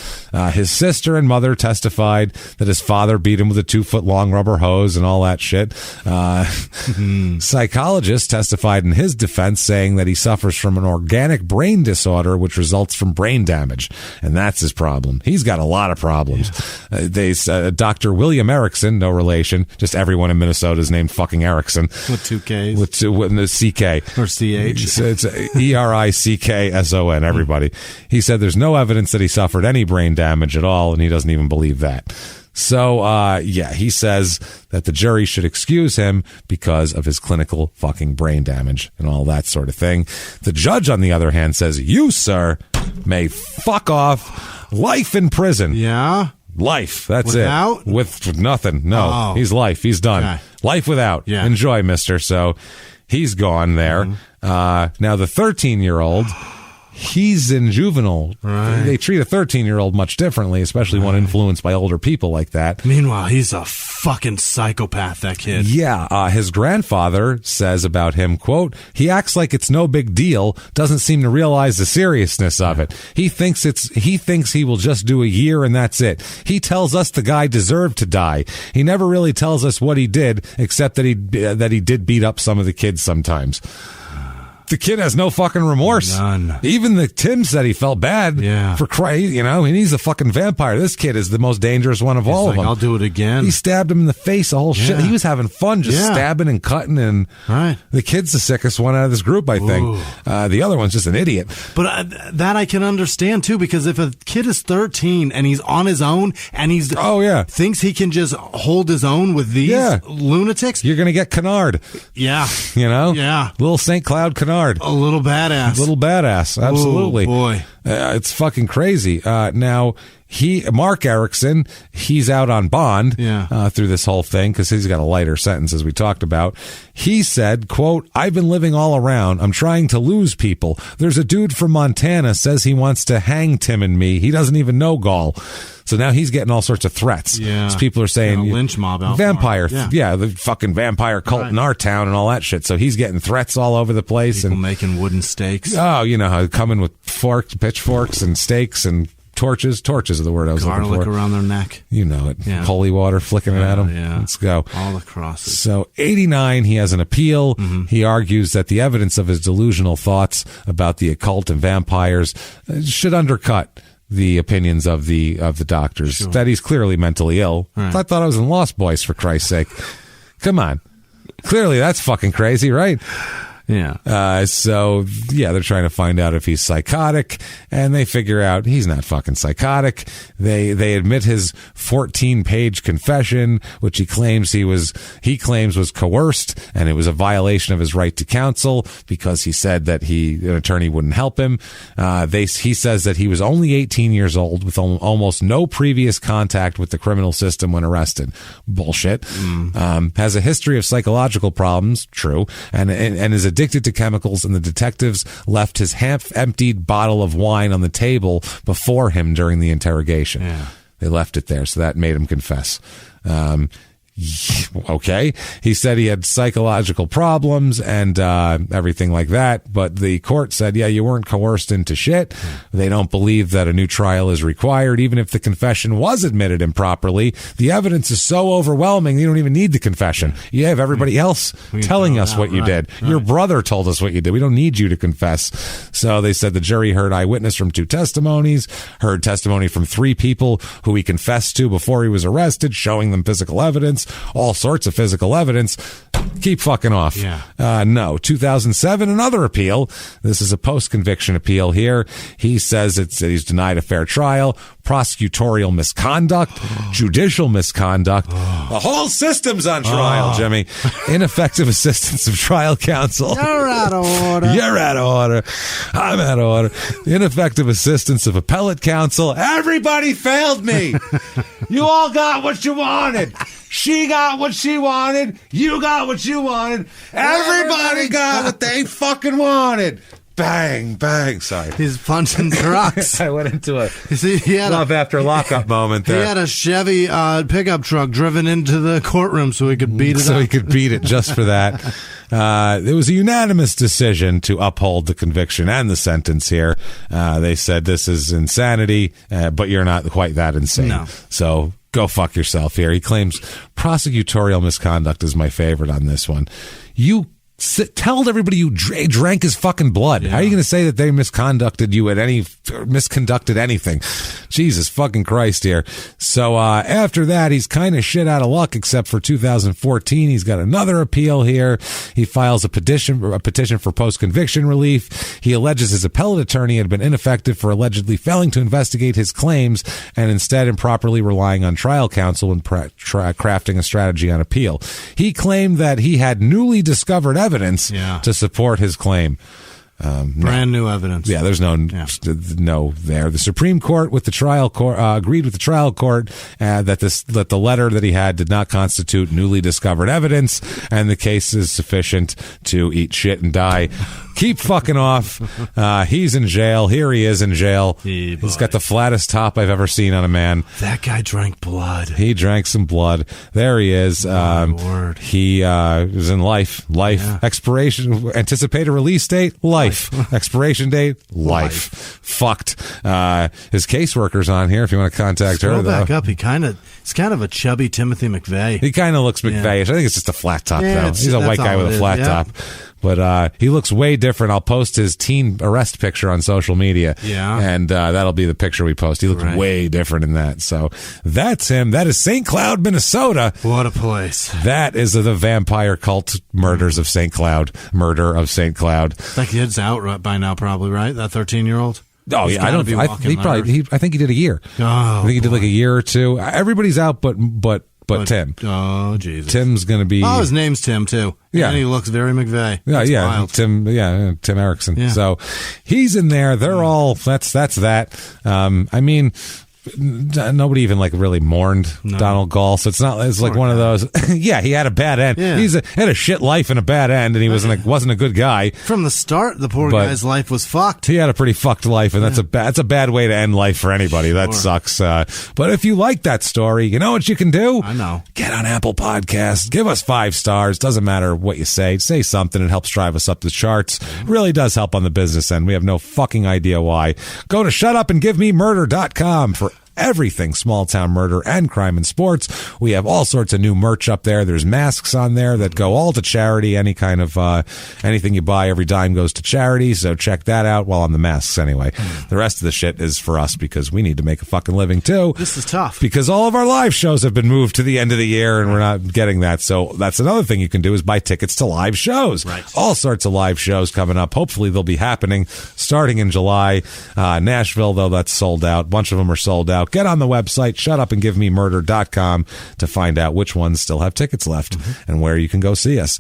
D: His sister and mother testified that his father beat him with a 2-foot-long rubber hose and all that shit. Psychologists testified in his defense, saying that he suffers from an organic brain disorder which results from brain damage, and that's his problem. He's got a lot of problems. Dr. William Erickson, no relation, just everyone in Minnesota is named fucking Erickson
E: with 2 Ks,
D: with the CK
E: or CH.
D: It's ERICKSON. Everybody. He said there's no evidence that he suffered any brain damage at all, and he doesn't even believe that. So, he says that the jury should excuse him because of his clinical fucking brain damage and all that sort of thing. The judge, on the other hand, says, you, sir, may fuck off. Life in prison.
E: Yeah?
D: Life. That's
E: without?
D: It. With nothing. No.
E: Oh.
D: He's life. He's done.
E: Okay.
D: Life without.
E: Yeah.
D: Enjoy, mister. So he's gone there. Now, the 13-year-old... He's in juvenile.
E: Right.
D: They treat a 13-year-old much differently, especially one influenced by older people like that.
E: Meanwhile, he's a fucking psychopath, that kid.
D: Yeah. His grandfather says about him, quote, he acts like it's no big deal, doesn't seem to realize the seriousness of it. He thinks he will just do a year and that's it. He tells us the guy deserved to die. He never really tells us what he did, except that he did beat up some of the kids sometimes. The kid has no fucking remorse.
E: None.
D: Even Tim said he felt bad for crying, and he's a fucking vampire. This kid is the most dangerous one of all of them.
E: I'll do it again.
D: He stabbed him in the face, the whole shit. He was having fun just stabbing and cutting, and the kid's the sickest one out of this group, I think. The other one's just an idiot.
E: But that I can understand, too, because if a kid is 13 and he's on his own and he's thinks he can just hold his own with these lunatics.
D: You're going to get canard.
E: Yeah.
D: Yeah. Little St. Cloud canard.
E: A little badass.
D: Absolutely.
E: Oh, boy.
D: It's fucking crazy. Now, Mark Erickson, he's out on bond through this whole thing because he's got a lighter sentence, as we talked about. He said, quote, I've been living all around. I'm trying to lose people. There's a dude from Montana says he wants to hang Tim and me. He doesn't even know Gall. So now he's getting all sorts of threats.
E: Yeah.
D: People are saying
E: lynch mob out
D: vampire. The fucking vampire cult in our town and all that shit. So he's getting threats all over the place.
E: People making wooden stakes.
D: Oh, coming with pitchforks and stakes and torches. Torches are the word I was looking for.
E: Garlic around their neck.
D: You know it. Yeah. Holy water flicking it at them.
E: Yeah.
D: Let's go.
E: All across it.
D: So 89, he has an appeal. Mm-hmm. He argues that the evidence of his delusional thoughts about the occult and vampires should undercut the opinions of the doctors. Sure. That he's clearly mentally ill. Right. I thought I was in Lost Boys, for Christ's sake. Come on. Clearly that's fucking crazy, right?
E: Yeah.
D: They're trying to find out if he's psychotic, and they figure out he's not fucking psychotic. They admit his 14-page confession, which he claims was coerced, and it was a violation of his right to counsel because he said that an attorney wouldn't help him. He says that he was only 18 years old with almost no previous contact with the criminal system when arrested. Bullshit. Has a history of psychological problems. True. And is addicted to chemicals, and the detectives left his half-emptied bottle of wine on the table before him during the interrogation.
E: Yeah.
D: They left it there, so that made him confess. Okay. He said he had psychological problems and everything like that, but the court said, you weren't coerced into shit. They don't believe that a new trial is required. Even if the confession was admitted improperly, the evidence is so overwhelming, you don't even need the confession. You have everybody else telling us what you did. Right. Your brother told us what you did. We don't need you to confess. So they said the jury heard eyewitness from 2 testimonies, heard testimony from 3 people who he confessed to before he was arrested, showing them physical evidence. All sorts of physical evidence. Keep fucking off.
E: Yeah.
D: No. 2007, another appeal. This is a post-conviction appeal here. He says he's denied a fair trial, prosecutorial misconduct, judicial misconduct. The whole system's on trial, Jimmy. Ineffective assistance of trial counsel.
E: You're out of order.
D: You're out of order. I'm out of order. Ineffective assistance of appellate counsel. Everybody failed me. You all got what you wanted. She got what she wanted. You got what you wanted. Everybody got what they fucking wanted. Bang, bang. Sorry.
E: He's punching trucks.
D: I went into a
E: love
D: after lockup moment there.
E: He had a Chevy pickup truck driven into the courtroom so he could beat it up.
D: So he could beat it just for that. It was a unanimous decision to uphold the conviction and the sentence here. They said this is insanity, but you're not quite that insane.
E: No.
D: So go fuck yourself here. He claims prosecutorial misconduct is my favorite on this one. You tell everybody you drank his fucking blood.
E: Yeah.
D: How are you going to say that they misconducted anything? Jesus fucking Christ here. So after that, he's kind of shit out of luck, except for 2014. He's got another appeal here. He files a petition for post-conviction relief. He alleges his appellate attorney had been ineffective for allegedly failing to investigate his claims and instead improperly relying on trial counsel and crafting a strategy on appeal. He claimed that he had newly discovered evidence to support his claim.
E: Brand new evidence.
D: Yeah, there's no there. The Supreme Court with the trial court agreed with the trial court that the letter that he had did not constitute newly discovered evidence, and the case is sufficient to eat shit and die. Keep fucking off. He's in jail. Here he is in jail. He's got the flattest top I've ever seen on a man.
E: That guy drank blood.
D: He drank some blood. There he is.
E: Lord.
D: He is in life. Yeah. Expiration, anticipated release date, life. Expiration date, life. Fucked. His caseworker's on here if you want to contact her.
E: Back up. He's kind of a chubby Timothy McVeigh.
D: He kind of looks McVeigh-ish. I think it's just a flat top, though. He's a white guy with a flat top. But he looks way different. I'll post his teen arrest picture on social media.
E: Yeah.
D: And that'll be the picture we post. He looks way different in that. So that's him. That is St. Cloud, Minnesota.
E: What a place.
D: That is the vampire cult murders of St. Cloud. Murder of St. Cloud.
E: That kid's out by now, probably, right? That 13-year-old?
D: Oh, yeah. I think he did a year.
E: Oh,
D: I think he did like a year or two. Everybody's out but Tim.
E: Oh, Jesus.
D: Tim's going to be...
E: Oh, his name's Tim, too.
D: Yeah.
E: And he looks very McVeigh.
D: Yeah.
E: Wild.
D: Tim Erickson. Yeah. So he's in there. They're all... That's that. I mean... Nobody even really mourned Donald Gall, so it's like one of those. Yeah, he had a bad end. Yeah. He had a shit life and a bad end, and he wasn't a good guy
E: from the start. The poor guy's life was fucked.
D: He had a pretty fucked life, and that's a bad way to end life for anybody. That sucks. But if you like that story, you know what you can do.
E: I know.
D: Get on Apple Podcasts, give us 5 stars. Doesn't matter what you say something. It helps drive us up the charts. It really does help on the business end. We have no fucking idea why. Go to shutupandgivememurder.com for everything small town murder and crime and sports. We have all sorts of new merch up there. There's masks on there that go all to charity. Any kind of anything you buy, every dime goes to charity. So check that out. Well, on the masks anyway. The rest of the shit is for us because we need to make a fucking living too.
E: This is tough
D: because all of our live shows have been moved to the end of the year and we're not getting that. So that's another thing you can do is buy tickets to live shows.
E: Right.
D: All sorts of live shows coming up. Hopefully they'll be happening starting in July. Nashville, though, that's sold out. A bunch of them are sold out. Get on the website, shutupandgivememurder.com, to find out which ones still have tickets left and where you can go see us.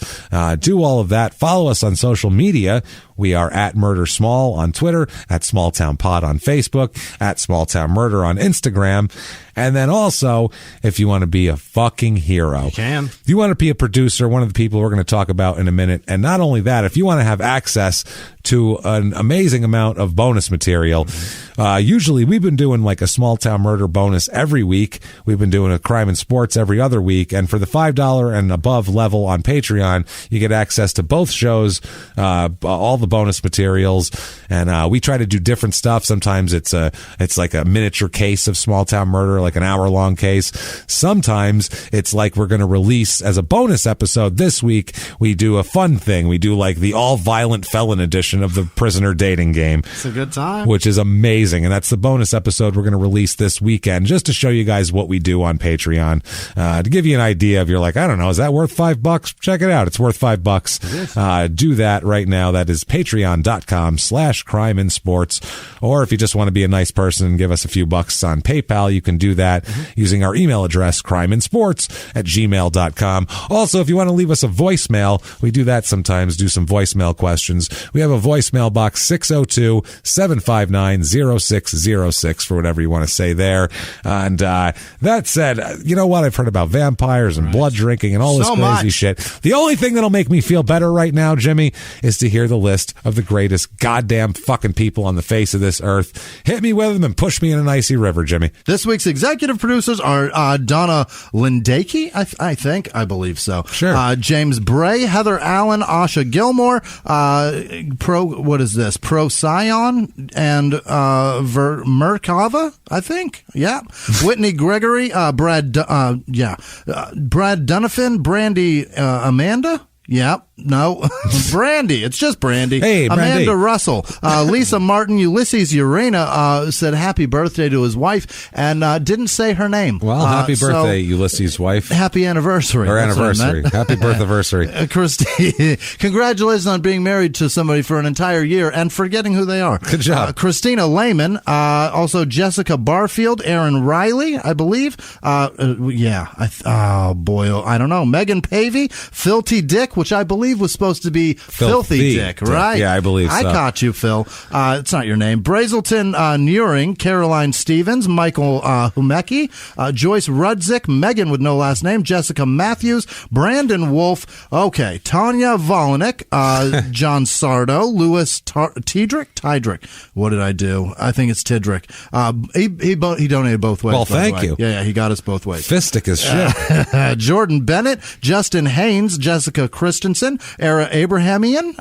D: Do all of that. Follow us on social media. We are at Murder Small on Twitter, at Small Town Pod on Facebook, at Small Town Murder on Instagram. And then also, if you want to be a fucking hero,
E: you can.
D: If you want to be a producer, one of the people we're going to talk about in a minute. And not only that, if you want to have access to an amazing amount of bonus material, usually we've been doing like a Small Town Murder bonus every week. We've been doing a crime and sports every other week. And for the $5 and above level on Patreon, you get access to both shows, all the bonus materials. And we try to do different stuff. Sometimes it's like a miniature case of Small Town Murder, like an hour-long case. Sometimes it's like we're going to release as a bonus episode this week. We do a fun thing. We do like the all-violent felon edition of the prisoner dating game.
E: It's a good time.
D: Which is amazing. And that's the bonus episode we're going to release this weekend, just to show you guys what we do on Patreon. To give you an idea of, you're like, I don't know, is that worth $5? Check it out. It's worth $5. Do that right now. That is patreon.com/crime and sports. Or if you just want to be a nice person and give us a few bucks on PayPal, you can do that using our email address, crimeandsports@gmail.com. Also, if you want to leave us a voicemail, we do that sometimes, do some voicemail questions. We have a voicemail box, 602-759-0606 for whatever you want to say there. And that said, you know what? I've heard about vampires and blood drinking and all this crazy shit. The only thing that'll make me feel better right now, Jimmy, is to hear the list of the greatest goddamn fucking people on the face of this earth. Hit me with them and push me in an icy river, Jimmy.
B: This week's executive producers are Donna Lindakey, I believe so.
D: Sure.
B: James Bray, Heather Allen, Asha Gilmore, Procyon, and Merkava, I think. Yeah. Whitney Gregory, Brad Dunafin, Brandy Amanda. Yeah. No, Brandy. It's just Brandy.
D: Hey, Brandy.
B: Amanda Russell. Lisa Martin, Ulysses Urena said happy birthday to his wife and didn't say her name.
D: Well, happy birthday, Ulysses' wife.
B: Happy anniversary.
D: Or anniversary. Happy birth-anniversary.
B: Christine, congratulations on being married to somebody for an entire year and forgetting who they are.
D: Good job.
B: Christina Lehman. Also Jessica Barfield, Aaron Riley, I believe. Oh, boy. I don't know. Megan Pavey, Filthy Dick.
E: which I believe was supposed to be Filthy Dick, right?
D: Yeah, I believe so.
E: I caught you, Phil. It's not your name. Brazelton Nuring, Caroline Stevens, Michael Humecki, Joyce Rudzik, Megan with no last name, Jessica Matthews, Brandon Wolf, okay, Tanya Volanik, John Sardo, Louis Tidrick. What did I do? I think it's Tidrick. He donated both ways.
D: Well, thank you.
E: Yeah, he got us both ways.
D: Fistic as shit.
E: Jordan Bennett, Justin Haynes, Jessica Christensen, Era Abrahamian,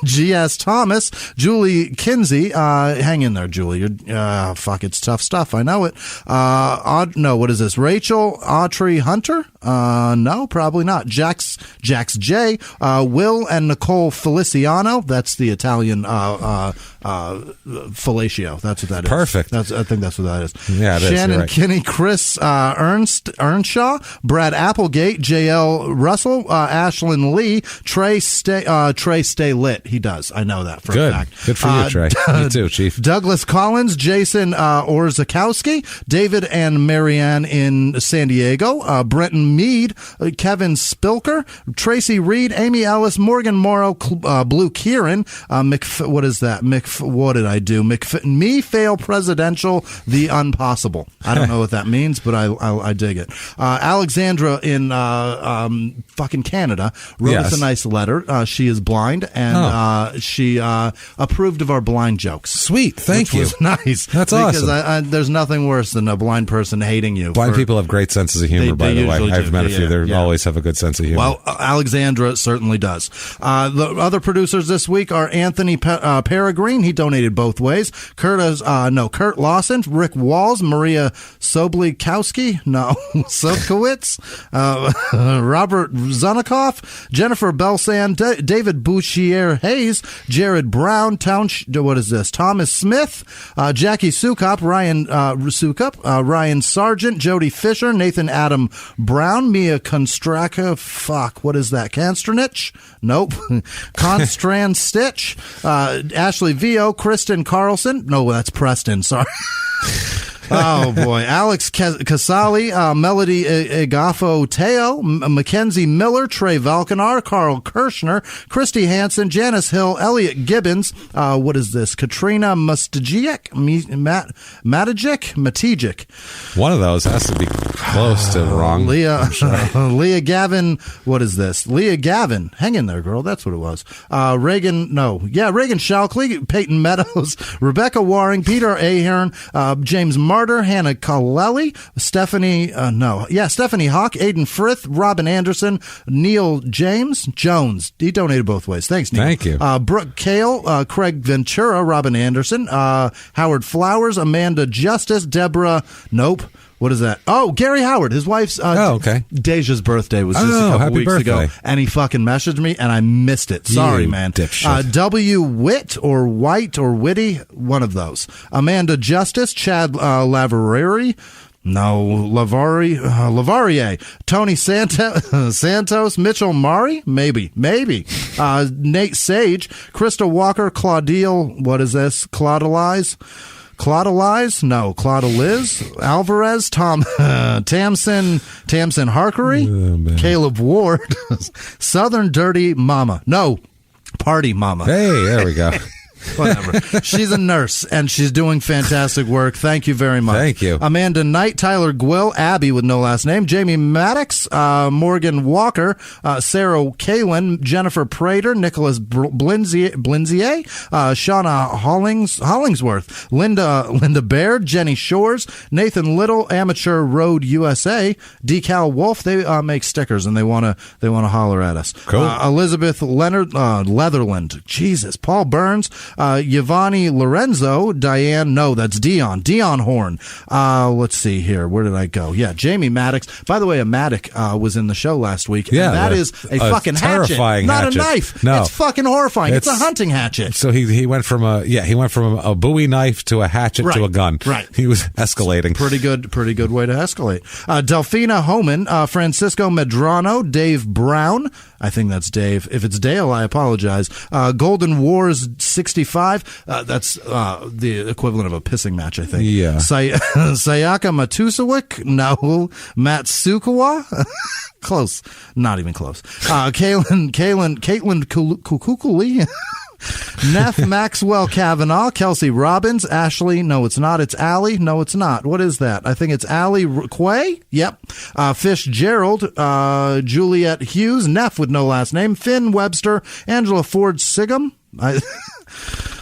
E: G.S. Thomas, Julie Kinsey. Hang in there, Julie. It's tough stuff. I know it. What is this? Rachel Autry Hunter? No, probably not. Jax J, Will and Nicole Feliciano. That's the Italian fellatio. That's what that is.
D: Perfect.
E: I think that's what that is.
D: Yeah, it
E: Shannon
D: is. Right.
E: Kinney, Chris Earnshaw, Brad Applegate, J.L. Russell, Ashlyn Lee, Trey Stay Lit. He does. I know that for a fact.
D: Good for you, Trey. You too, Chief.
E: Douglas Collins, Jason Orzakowski, David and Marianne in San Diego, Brenton Mead, Kevin Spilker, Tracy Reed, Amy Ellis, Morgan Morrow, Blue Kieran, what is that? What did I do? Me fail presidential, the impossible. I don't know what that means, but I dig it. Alexandra in fucking Canada wrote us a nice letter. She is blind, and she approved of our blind jokes.
D: Sweet, thank you.
E: Was nice.
D: That's awesome.
E: Because there's nothing worse than a blind person hating you.
D: Blind people have great senses of humor, by the way. I've met a few. They always have a good sense of humor.
E: Well, Alexandra certainly does. The other producers this week are Anthony Peregrine. He donated both ways. Kurt Lawson, Rick Walls, Maria Soblikowski, Sobkowitz, Robert Zunikoff, Jennifer Belsan, David Bouchier Hayes, Jared Brown, Thomas Smith, Jackie Sukop, Ryan Sargent, Jody Fisher, Nathan Adam Brown, Mia Konstraka, what is that? Kanstranich? Nope. Constran Stitch, Ashley Vio, Kristen Carlson. No, that's Preston. Sorry. Oh, boy. Alex Casali, Melody Agafo Teo, Mackenzie Miller, Trey Valkanar, Carl Kirshner, Christy Hansen, Janice Hill, Elliot Gibbons. What is this? Katrina Matijic.
D: One of those has to be close to wrong.
E: Leah Gavin. What is this? Leah Gavin. Hang in there, girl. That's what it was. Reagan Shalkley, Peyton Meadows, Rebecca Waring, Peter Ahern, James Martin, Hannah Kaleli, Stephanie Hawk, Aiden Frith, Robin Anderson, Neil Jones. He donated both ways. Thanks, Neil.
D: Thank you.
E: Brooke Kale, Craig Ventura, Robin Anderson, Howard Flowers, Amanda Justice, Deborah. Nope. What is that? Oh, Gary Howard. His wife's Deja's birthday was just a couple weeks ago, and he fucking messaged me, and I missed it. Sorry, man. W. Witt or White or Witty, one of those. Amanda Justice, Chad Lavareri. No, Lavarier, Tony Santos, Mitchell Mari, maybe. Nate Sage, Krista Walker, Claudile. What is this? Claudelize? No. Claudeliz? Alvarez? Tamsin Harkery? Caleb Ward? Southern Dirty Mama. No. Party Mama.
D: Hey, there we go.
E: Whatever. She's a nurse, and she's doing fantastic work. Thank you very much.
D: Thank you.
E: Amanda Knight, Tyler Gwill, Abby with no last name, Jamie Maddox, Morgan Walker, Sarah Kalin, Jennifer Prater, Nicholas Blinzier, Shauna Hollingsworth, Linda Baird, Jenny Shores, Nathan Little, Amateur Road USA, Decal Wolf. They make stickers, and they want to holler at us.
D: Cool.
E: Elizabeth Leonard Leatherland. Jesus. Paul Burns. Giovanni Lorenzo, Diane, no, that's Dion Horn. Let's see here. Where did I go? Yeah, Jamie Maddox. By the way, a Mattock was in the show last week.
D: Yeah,
E: that is a fucking hatchet, not a knife.
D: No.
E: It's fucking horrifying. It's a hunting hatchet.
D: So he went from a Bowie knife to a hatchet to a gun.
E: Right.
D: He was escalating.
E: Pretty good way to escalate. Delphina Homan, Francisco Medrano, Dave Brown. I think that's Dave. If it's Dale, I apologize. Golden Wars 60 65. That's the equivalent of a pissing match, I think.
D: Yeah.
E: Sayaka Matusawik? No. Matsukawa? Close. Not even close. Caitlin Kukuli? Neff Maxwell Kavanaugh, Kelsey Robbins, Ashley, no it's not, it's Allie, no it's not, what is that? I think it's Allie Quay, yep. Fish Gerald, Juliet Hughes, Neff with no last name, Finn Webster, Angela Ford Sigum,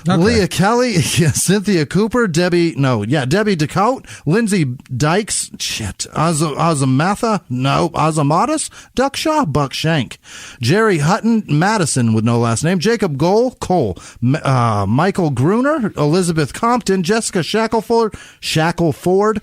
E: Okay. Leah Kelly, Cynthia Cooper, Debbie DeCote, Lindsay Dykes, Azamatha, Azamatis, Duckshaw, Buck Shank, Jerry Hutton, Madison with no last name, Jacob Cole, Michael Gruner, Elizabeth Compton, Jessica Shackleford.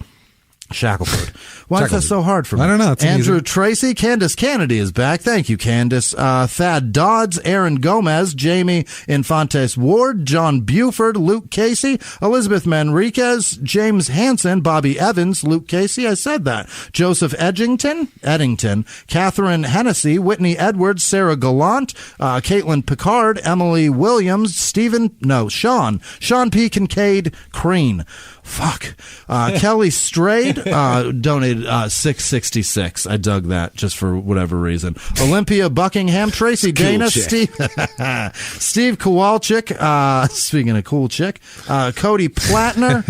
E: Why is that so hard for me?
D: I don't know.
E: Andrew Tracy, Candace Kennedy is back. Thank you, Candace. Thad Dodds, Aaron Gomez, Jamie Infantes Ward, John Buford, Luke Casey, Elizabeth Manriquez, James Hansen, Bobby Evans, Luke Casey, I said that. Joseph Eddington, Catherine Hennessy, Whitney Edwards, Sarah Gallant, Caitlin Picard, Emily Williams, Sean P. Kincaid, Crean. Fuck. Kelly Strayed donated $6.66. I dug that just for whatever reason. Olympia Buckingham, Tracy Dana, Steve Kowalczyk, speaking of cool chick, Cody Plattner,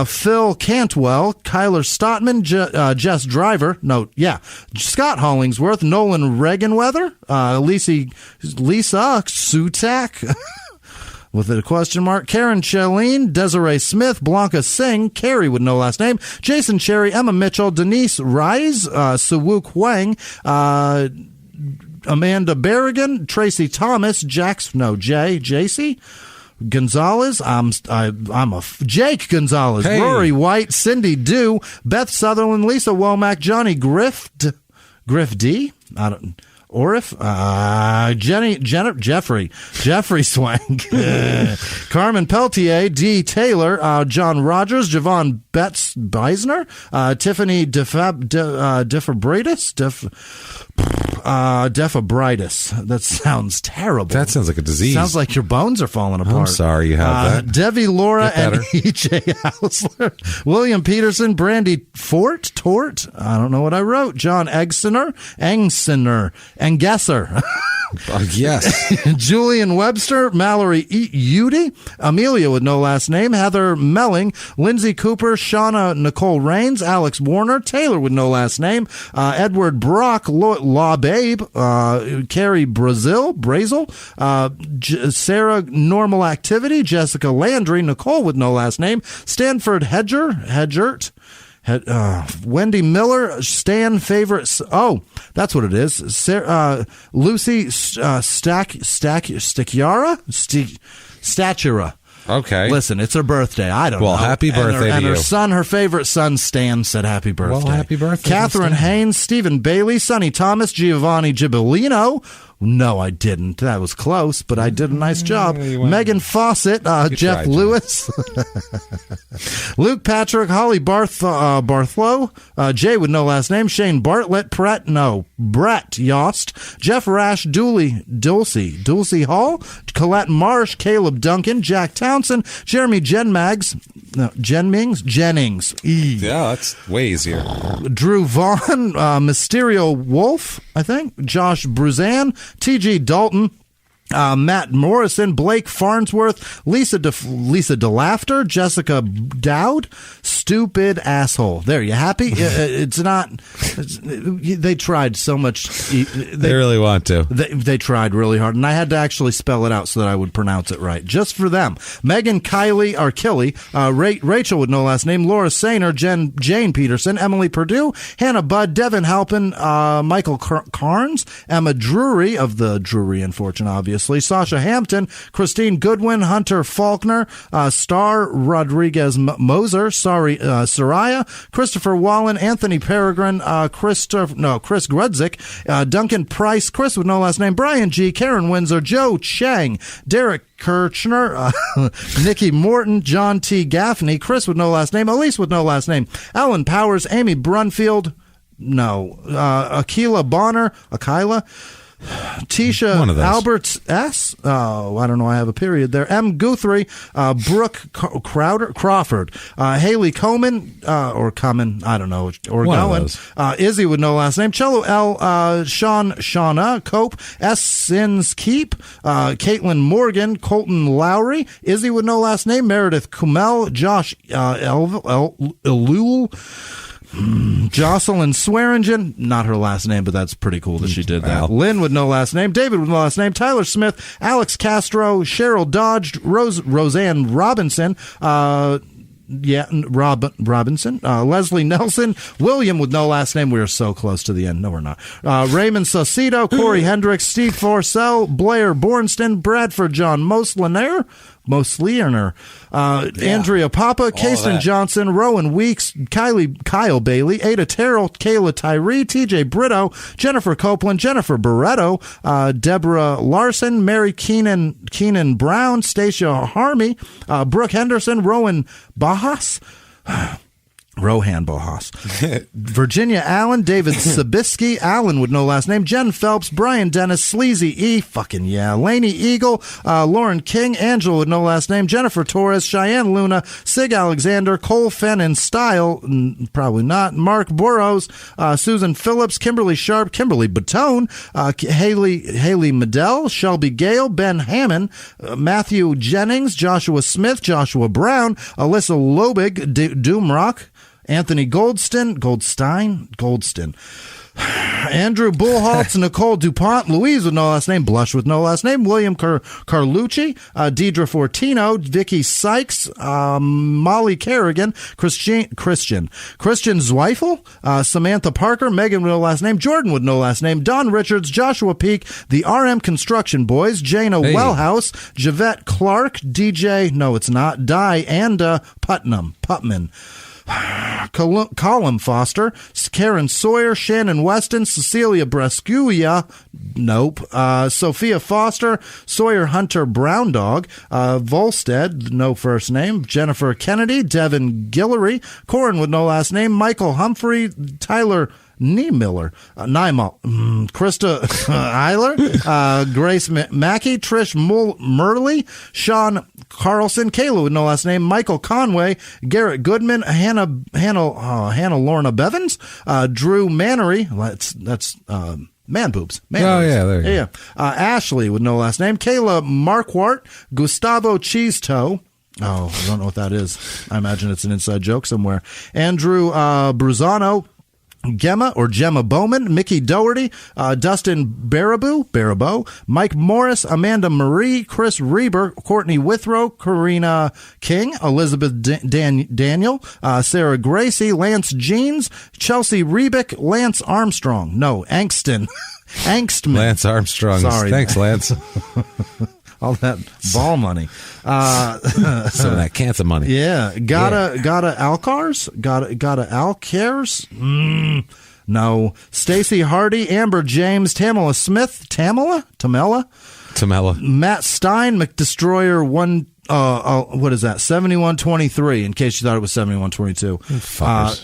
E: Phil Cantwell, Kyler Stotman, Jess Driver, Scott Hollingsworth, Nolan Regenweather, Lisa Sutak, with a question mark, Karen Chelene, Desiree Smith, Blanca Singh, Carrie with no last name, Jason Cherry, Emma Mitchell, Denise Rise, Suwook Huang, Amanda Berrigan, Tracy Thomas, JC Gonzalez, Jake Gonzalez, hey. Rory White, Cindy Dew, Beth Sutherland, Lisa Womack, Johnny Griff D, Orif, Jeffrey Swank, Carmen Peltier, D. Taylor, John Rogers, Javon Betts Beisner, Tiffany Defabritis. That sounds terrible.
D: That sounds like a disease.
E: Sounds like your bones are falling apart.
D: I'm sorry you have that.
E: Debbie Laura and E.J. Hausler, William Peterson, Brandy Tort. I don't know what I wrote. John Engsener, and Gesser.
D: Yes.
E: Julian Webster, Mallory Udy, Amelia with no last name, Heather Melling, Lindsay Cooper, Shauna Nicole Rains, Alex Warner, Taylor with no last name, Edward Brock, La Babe, Carrie Brazel, Sarah Normal Activity, Jessica Landry, Nicole with no last name, Stanford Hedgert, Wendy Miller, Stan Favorites. Oh, that's what it is. Lucy Statura.
D: Okay.
E: Listen, it's her birthday. I don't know.
D: Well, happy birthday to you.
E: And her favorite son, Stan, said happy birthday.
D: Well, happy birthday.
E: Catherine Haynes, Stephen Bailey, Sonny Thomas, Giovanni Gibellino. No, I didn't. That was close, but I did a nice job. Megan Fawcett, Jeff Lewis, Luke Patrick, Holly Barthlow, Jay with no last name, Shane Bartlett, Brett Yost, Jeff Rash, Dulcie Hall, Colette Marsh, Caleb Duncan, Jack Townsend, Jeremy Jennings.
D: Yeah, that's way easier.
E: Drew Vaughn, Mysterio Wolf, I think, Josh Bruzan, T.G. Dalton, Matt Morrison, Blake Farnsworth, Lisa DeLaughter, Jessica Dowd, Stupid Asshole. There, you happy? They tried so much.
D: They really want to.
E: They tried really hard, and I had to actually spell it out so that I would pronounce it right, just for them. Megan Kiley, Rachel with no last name, Laura Sainer, Jane Peterson, Emily Purdue, Hannah Budd, Devin Halpin, Michael Carnes, Emma Drury of the Drury and Fortune, obviously, Sasha Hampton, Christine Goodwin, Hunter Faulkner, Star Rodriguez Moser, Soraya, Christopher Wallen, Anthony Peregrine, Chris Grudzik, Duncan Price, Chris with no last name, Brian G, Karen Windsor, Joe Chang, Derek Kirchner, Nikki Morton, John T. Gaffney, Chris with no last name, Elise with no last name, Alan Powers, Amy Brunfield, Akila Bonner, Tisha Alberts S. Oh, I don't know. I have a period there. M. Guthrie, Brooke Crawford, Haley Coman, or Common, I don't know, or Goen. Izzy with no last name. Cello L. Shauna Cope, S. Sins Keep, Caitlin Morgan, Colton Lowry, Izzy with no last name. Meredith Kumel, Josh Elul. Jocelyn Swearingen, not her last name, but that's pretty cool that she did that. Wow. Lynn with no last name, David with no last name, Tyler Smith, Alex Castro, Cheryl Dodge, Roseanne Robinson, Robinson, Leslie Nelson, William with no last name. We are so close to the end. No, we're not. Raymond Saucedo, Corey Hendricks, Steve Forcell, Blair Bornston, Bradford John Moslener, Andrea Papa, Kasten Johnson, Rowan Weeks, Kyle Bailey, Ada Terrell, Kayla Tyree, TJ Brito, Jennifer Copeland, Jennifer Barretto, Deborah Larson, Mary Keenan Brown, Stacia Harmey, Brooke Henderson, Rohan Bahas, Virginia Allen, David Sabisky, Allen with no last name, Jen Phelps, Brian Dennis, Sleazy E, fucking yeah, Lainey Eagle, Lauren King, Angela with no last name, Jennifer Torres, Cheyenne Luna, Sig Alexander, Cole Fenn in Style, probably not, Mark Burrows, Susan Phillips, Kimberly Sharp, Kimberly Batone, Haley Medell, Shelby Gale, Ben Hammond, Matthew Jennings, Joshua Smith, Joshua Brown, Alyssa Lobig, Doomrock, Anthony Goldstein, Andrew Bullholtz, Nicole DuPont, Louise with no last name, Blush with no last name, William Carlucci, Deidre Fortino, Vicky Sykes, Molly Kerrigan, Christian Zweifel, Samantha Parker, Megan with no last name, Jordan with no last name, Don Richards, Joshua Peak, the RM Construction Boys, Jana Wellhouse, Javette Clark, DJ, no it's not, Dianda Putman. Colin Foster, Karen Sawyer, Shannon Weston, Cecilia Brescuia, nope, Sophia Foster, Sawyer Hunter Brown Dog, Volstead, no first name, Jennifer Kennedy, Devin Guillory, Corin with no last name, Michael Humphrey, Tyler Niemiller, Krista Eiler, Grace Mackey, Trish Murley, Sean Carlson, Kayla with no last name, Michael Conway, Garrett Goodman, Hannah Lorna Bevins, Drew Mannery, that's man boobs.
D: There you go.
E: Ashley with no last name, Kayla Marquardt, Gustavo Cheesetoe. Oh, I don't know what that is. I imagine it's an inside joke somewhere. Andrew Bruzano, Gemma Bowman, Mickey Doherty, Dustin Barabo, Mike Morris, Amanda Marie, Chris Reber, Courtney Withrow, Karina King, Elizabeth Daniel, Sarah Gracie, Lance Jeans, Chelsea Rebick, Lance Armstrong. No, Angstman.
D: Lance Armstrong.
E: Sorry.
D: Thanks, Lance.
E: All that ball money.
D: Some of that cancer money.
E: Yeah. Gotta Alcars? Gotta Alcares? No. Stacy Hardy, Amber James, Tamela Smith, Tamela? Matt Stein, McDestroyer, what is that? 7123, in case you thought it was 7122.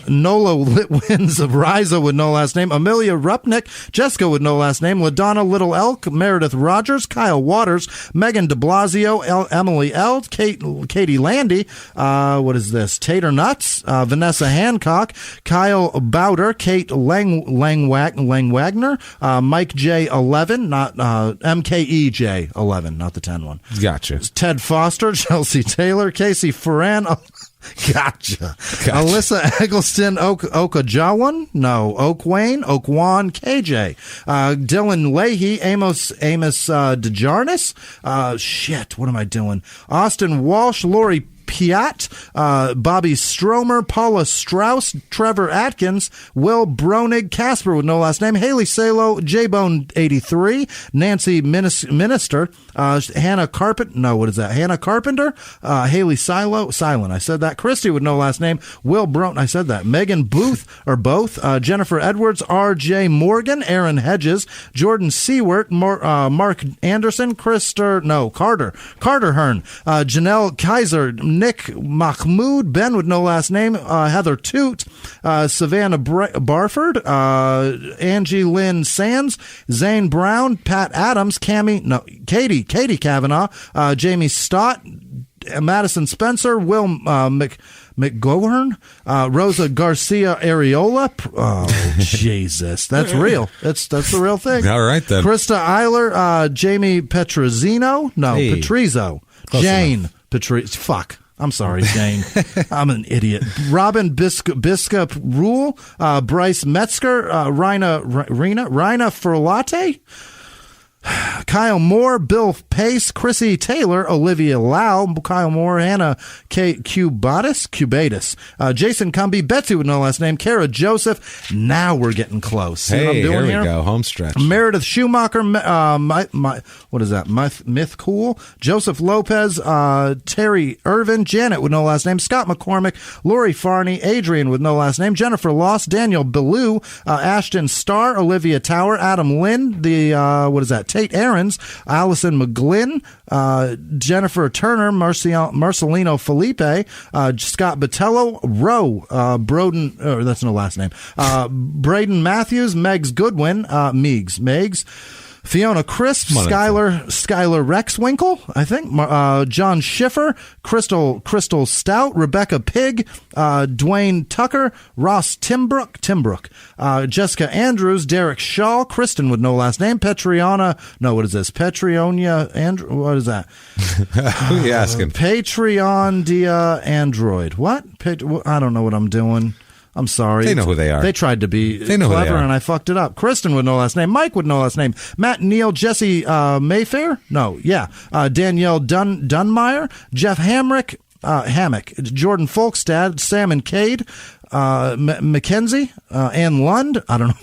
E: Nola Litwins of Riza with no last name, Amelia Rupnick, Jessica with no last name, LaDonna Little Elk, Meredith Rogers, Kyle Waters, Megan de Blasio, Emily Eld, Katie Landy, what is this? Tater Nuts, Vanessa Hancock, Kyle Bowder, Kate Langwagner, Mike J11, not MKE J11, not the 10 one.
D: Gotcha.
E: Ted Foster, Chelsea Taylor, Casey Ferran, gotcha. Alyssa Eggleston, Okajawan, no, Oakwane, KJ, Dylan Leahy, Amos DeJarnis, shit, what am I doing? Austin Walsh, Lori Piat, Bobby Stromer, Paula Strauss, Trevor Atkins, Will Bronig, Casper with no last name, Haley Salo, J-Bone 83, Nancy Minister, Hannah Carpenter, Hannah Carpenter, Haley Silent, I said that, Christy with no last name, Will Brown, I said that, Megan Booth, or both, Jennifer Edwards, R.J. Morgan, Aaron Hedges, Jordan Seward, Mark Anderson, Carter Hearn, Janelle Kaiser, Nick Mahmood, Ben with no last name, Heather Toot, Savannah Barford, Angie Lynn Sands, Zane Brown, Pat Adams, Katie Kavanaugh, Jamie Stott, Madison Spencer, Will McGowan, Rosa Garcia Areola. Oh, Jesus. That's real. That's the real thing.
D: All right, then.
E: Krista Eiler, Jamie Petrizino. No, hey. Petrizzo.
D: Close
E: Jane Petrizzo. Fuck. I'm sorry, Jane. I'm an idiot. Robin Biscup Rule, Bryce Metzger, Rina Ferlate, Kyle Moore, Bill Pace, Chrissy Taylor, Olivia Lau, Kyle Moore, Hannah Cubatus, Jason Cumby, Betsy with no last name, Kara Joseph. Now we're getting close. See what I'm doing
D: here we go. Home stretch.
E: Meredith Schumacher, what is that? Myth Cool, Joseph Lopez, Terry Irvin, Janet with no last name, Scott McCormick, Lori Farney, Adrian with no last name, Jennifer Loss, Daniel Ballou, Ashton Starr, Olivia Tower, Adam Lynn, what is that? Tate Aarons, Allison McGlynn, Jennifer Turner, Marcelino Felipe, Scott Botello, Roe, Broden, that's no last name, Braden Matthews, Megs Goodwin, Megs, Fiona Crisp, Skylar Rexwinkle, I think, John Schiffer, Crystal Stout, Rebecca Pig, Dwayne Tucker, Ross Timbrook, Jessica Andrews, Derek Shaw, Kristen with no last name, Petrionia, what is that?
D: Who are you asking?
E: Patreon Android. What? I don't know what I'm doing. I'm sorry.
D: They know who they are.
E: They tried to be clever, and I fucked it up. Kristen with no last name. Mike with no last name. Matt Neal, Jesse Mayfair. Danielle Dunmeyer, Jeff Hammock, Jordan Folkstad, Sam and Cade, Mackenzie, Ann Lund. I don't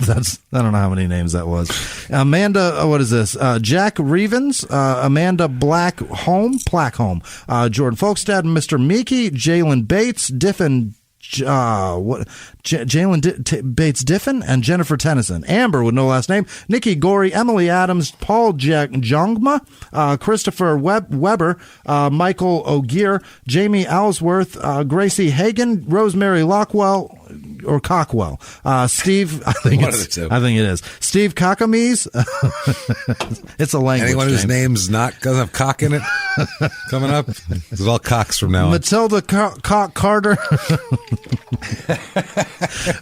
E: know how many names that was. Amanda, what is this? Jack Revens, Amanda Plackholm, Jordan Folkstad, Mr. Meeky, Jalen Bates, Diffin. Jalen Bates Diffin and Jennifer Tennyson. Amber with no last name. Nikki Gorey, Emily Adams, Paul Jongma, Christopher Weber, Michael O'Gear, Jamie Ellsworth, Gracie Hagan, Rosemary Lockwell or Cockwell, Steve. I think it is Steve Cockamies. It's a language.
D: Anyone whose name's doesn't have cock in it coming up. It's all cocks from now on.
E: Matilda Cock Carter.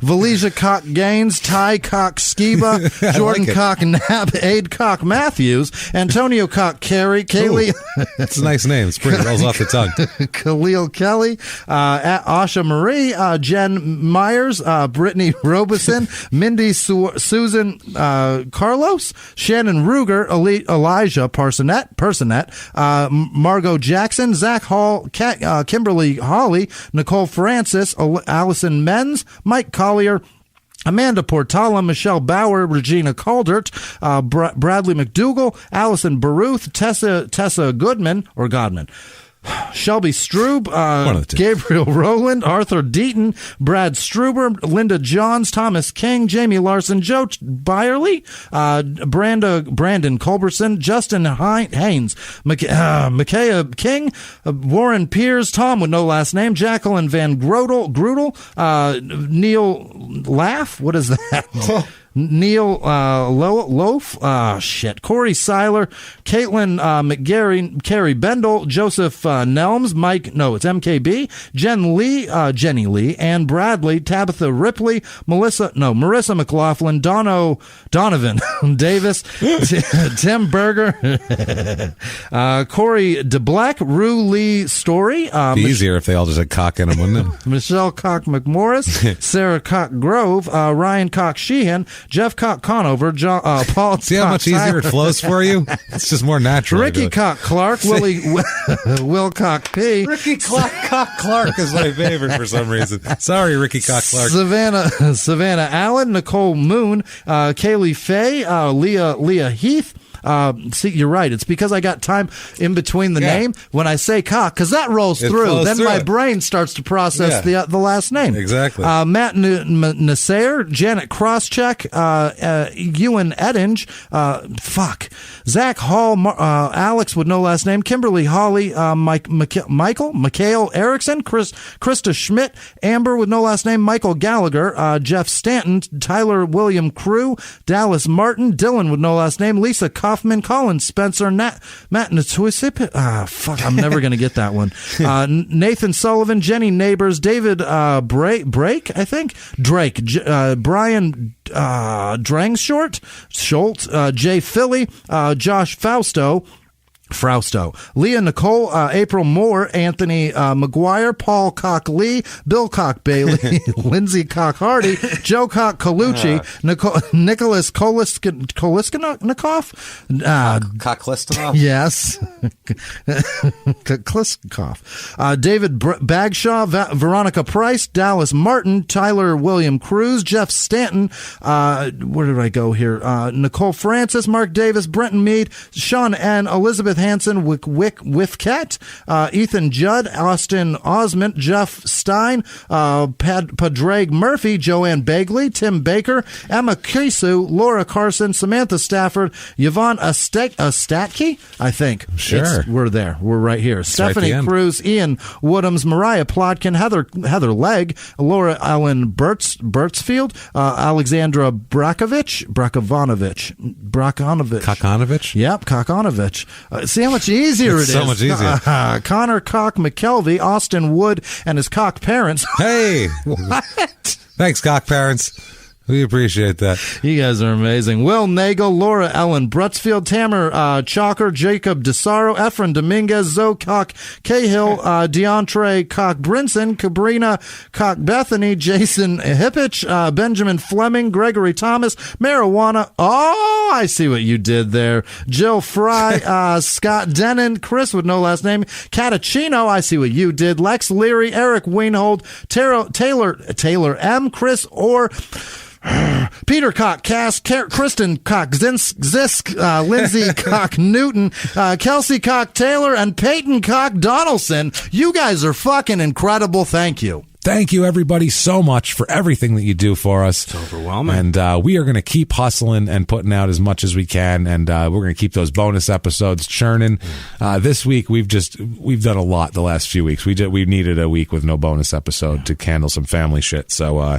E: Valesia Cock Gaines, Ty Cock Skiba, Jordan Cock Knapp, Aid Cock Matthews, Antonio Cock Carey, Kaylee.
D: That's a nice name. It's pretty rolls off the tongue. Khalil
E: Kelly, Asha Marie, Jen Myers, Brittany Robeson, Mindy Susan Carlos, Shannon Ruger, Elijah Personette, Margot Jackson, Zach Hall, Kimberly Hawley, Nicole Francis, Allison Menz, Mike Collier, Amanda Portala, Michelle Bauer, Regina Caldert, Bradley McDougall, Allison Baruth, Tessa Goodman, or Godman, Shelby Strube, Gabriel Rowland, Arthur Deaton, Brad Struber, Linda Johns, Thomas King, Jamie Larson, Joe Byerly, Brandon Culberson, Justin Haynes, Micaiah King, Warren Pierce, Tom with no last name, Jacqueline Van Grudel, Neil Laugh, what is that? Neil Loaf, Corey Seiler, Caitlin McGarry, Carrie Bendel, Joseph Nelms, it's MKB, Jenny Lee, Ann Bradley, Tabitha Ripley, Marissa McLaughlin, Donovan Davis, Tim Berger, Corey DeBlack, Rue Lee Story.
D: It'd be easier if they all just had cock in them, wouldn't it?
E: Michelle Cock McMorris, Sarah Cock Grove, Ryan Cock Sheehan, Jeff Cock Conover, Paul.
D: See how much easier it flows for you? It's just more natural.
E: Ricky Cock Clark, Will Cock P.
D: Ricky Cock Clark is my favorite for some reason. Sorry, Ricky Cock Clark.
E: Savannah Allen, Nicole Moon, Kaylee Faye, Leah Heath, See, you're right. It's because I got time in between the name when I say cock, because that rolls through. Then my brain starts to process the last name.
D: Exactly.
E: Matt Nasser, Janet Crosscheck, Ewan Eddinge, Zach Hall, Alex with no last name, Kimberly Hawley, Mikhail Erickson, Krista Schmidt, Amber with no last name, Michael Gallagher, Jeff Stanton, Tyler William Crew, Dallas Martin, Dylan with no last name, Lisa Kaufman, Colin Spencer, Matt Natwisip, I'm never going to get that one, Nathan Sullivan, Jenny Neighbors, David Drake, Brian Drangshort, Schultz, Jay Philly, Josh Frausto, Leah Nicole, April Moore, Anthony McGuire, Paul Cock Lee, Bill Cock Bailey, Lindsay Cock Hardy, Joe Cock Colucci, Nicholas Kolisnikov,
A: Kolisnikov?
E: Yes, Kolisnikov, David Bagshaw, Veronica Price, Dallas Martin, Tyler William Cruz, Jeff Stanton, where did I go here? Nicole Francis, Mark Davis, Brenton Mead, Sean N., Elizabeth Hansen, Wifcat, Ethan Judd, Austin Osment, Jeff Stein, Padraig Murphy, Joanne Bagley, Tim Baker, Emma Kisu, Laura Carson, Samantha Stafford, Yvonne Ostatke, I think.
D: Sure.
E: We're there. We're right here. It's Stephanie right Cruz, Ian Woodhams, Mariah Plotkin, Heather Legg, Laura Ellen Burtsfield, Alexandra Kakonovich. Yep, Kakonovich. See how much easier
D: it's
E: it
D: so
E: is.
D: Much easier.
E: Connor Cock McKelvey, Austin Wood, and his cock parents.
D: Hey!
E: What?
D: Thanks, cock parents. We appreciate that.
E: You guys are amazing. Will Nagel, Laura Ellen Brutsfield, Tamer Chalker, Jacob DeSaro, Efren Dominguez, Zoe Cock Cahill, DeAndre Cock Brinson, Cabrina Cock Bethany, Jason Hippich, Benjamin Fleming, Gregory Thomas, Marijuana. Oh, I see what you did there. Jill Fry, Scott Denon, Chris with no last name, Catachino. I see what you did. Lex Leary, Eric Weinhold, Taylor M, Chris Orr, Peter Cock, Cass, Kristen Cock, Zisk, Lindsay Cock Newton, Kelsey Cock Taylor, and Peyton Cock Donaldson. You guys are fucking incredible. Thank you.
D: Thank you, everybody, so much for everything that you do for us.
E: It's overwhelming.
D: And we are going to keep hustling and putting out as much as we can, and we're going to keep those bonus episodes churning. This week, we've done a lot the last few weeks. We needed a week with no bonus episode to handle some family shit, so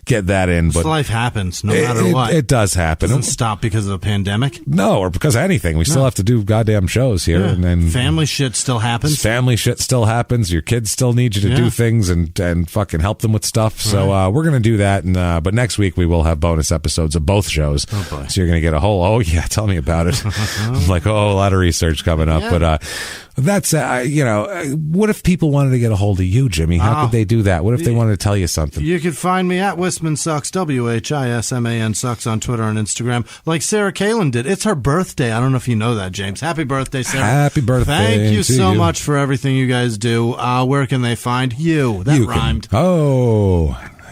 D: get that in. But
E: life happens, no matter what.
D: It does happen.
E: It doesn't stop because of the pandemic.
D: No, or because of anything. We still have to do goddamn shows here.
E: Yeah.
D: And then
E: family shit still happens.
D: Family shit still happens. Your kids still need you to do things and fucking help them with stuff. So we're going to do that. And but next week we will have bonus episodes of both shows.
E: Oh, boy.
D: So you're going to get a whole, tell me about it. I'm like, a lot of research coming up. Yeah. But that's, what if people wanted to get a hold of you, Jimmy? How could they do that? What if they wanted to tell you something?
E: You could find me at Whisman Sucks, WHISMAN Sucks on Twitter and Instagram, like Sarah Kalin did. It's her birthday. I don't know if you know that, James. Happy birthday, Sarah.
D: Happy birthday.
E: Thank you so much for everything you guys do. Where can they find you? That rhymed.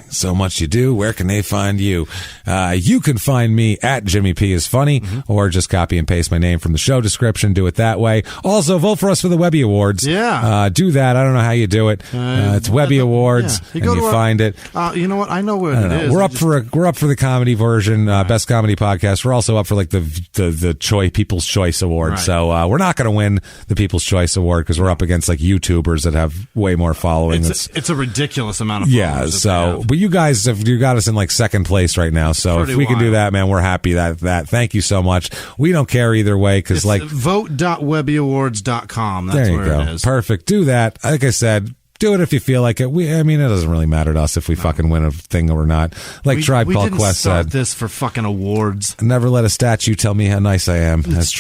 D: So much you do. Where can they find you? You can find me at Jimmy P is Funny, or just copy and paste my name from the show description. Do it that way. Also, vote for us for the Webby Awards.
E: Yeah.
D: Do that. I don't know how you do it. It's Webby Awards, and you find it.
E: You know what? I know where it is.
D: We're up for the comedy version, best comedy podcast. We're also up for like the People's Choice Award. Right. So we're not going to win the People's Choice Award because we're up against like YouTubers that have way more following.
E: It's a ridiculous amount of followers.
D: Yeah. So, but you guys you got us in like second place right now. So if we can do that, man, we're happy that thank you so much. We don't care either way because like
E: vote.webbyawards.com. That's
D: there you
E: where
D: go.
E: It is.
D: Perfect. Do that. Like I said, do it if you feel like it. It doesn't really matter to us if we fucking win a thing or not. Like Tribe Called Quest said,
E: this for fucking awards.
D: Never let a statue tell me how nice I am, as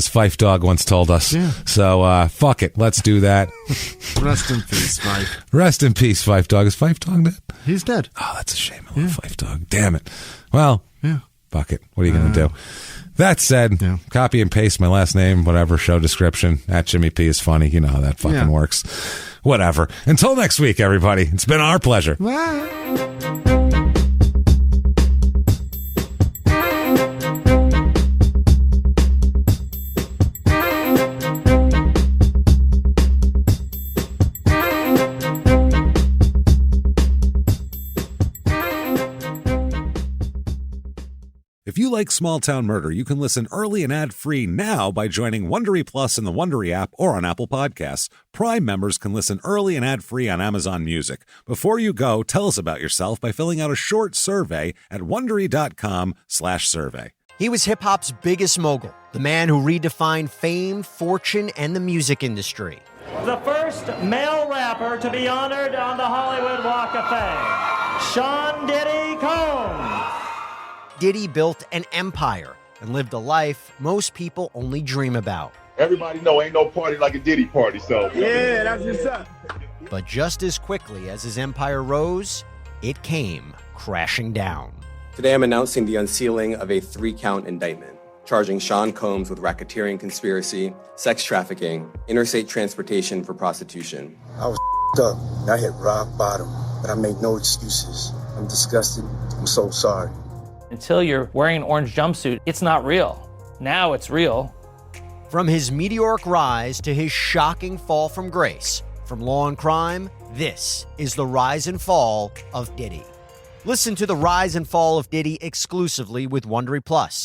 D: Fife Dog once told us. Yeah. So fuck it, let's do that.
E: Rest in peace, Fife.
D: Rest in peace, Fife Dog. Is Fife Dog dead?
E: He's dead.
D: Oh, that's a shame. I love Fife Dog. Damn it. Well, fuck it. What are you gonna do? That said, copy and paste my last name, whatever, show description, at Jimmy P is Funny. You know how that fucking works. Whatever. Until next week, everybody. It's been our pleasure.
E: Bye.
D: If you like Small Town Murder, you can listen early and ad-free now by joining Wondery Plus in the Wondery app or on Apple Podcasts. Prime members can listen early and ad-free on Amazon Music. Before you go, tell us about yourself by filling out a short survey at Wondery.com/survey.
F: He was hip-hop's biggest mogul, the man who redefined fame, fortune, and the music industry.
G: The first male rapper to be honored on the Hollywood Walk of Fame, Sean Diddy Combs.
F: Diddy built an empire and lived a life most people only dream about.
H: Everybody know ain't no party like a Diddy party, so.
I: Yeah, that's what's up.
F: But just as quickly as his empire rose, it came crashing down.
J: Today I'm announcing the unsealing of a 3-count indictment, charging Sean Combs with racketeering conspiracy, sex trafficking, interstate transportation for prostitution.
K: I was up. I hit rock bottom, but I made no excuses. I'm disgusted. I'm so sorry.
L: Until you're wearing an orange jumpsuit, it's not real. Now it's real.
F: From his meteoric rise to his shocking fall from grace, from law and crime, this is the rise and fall of Diddy. Listen to the rise and fall of Diddy exclusively with Wondery Plus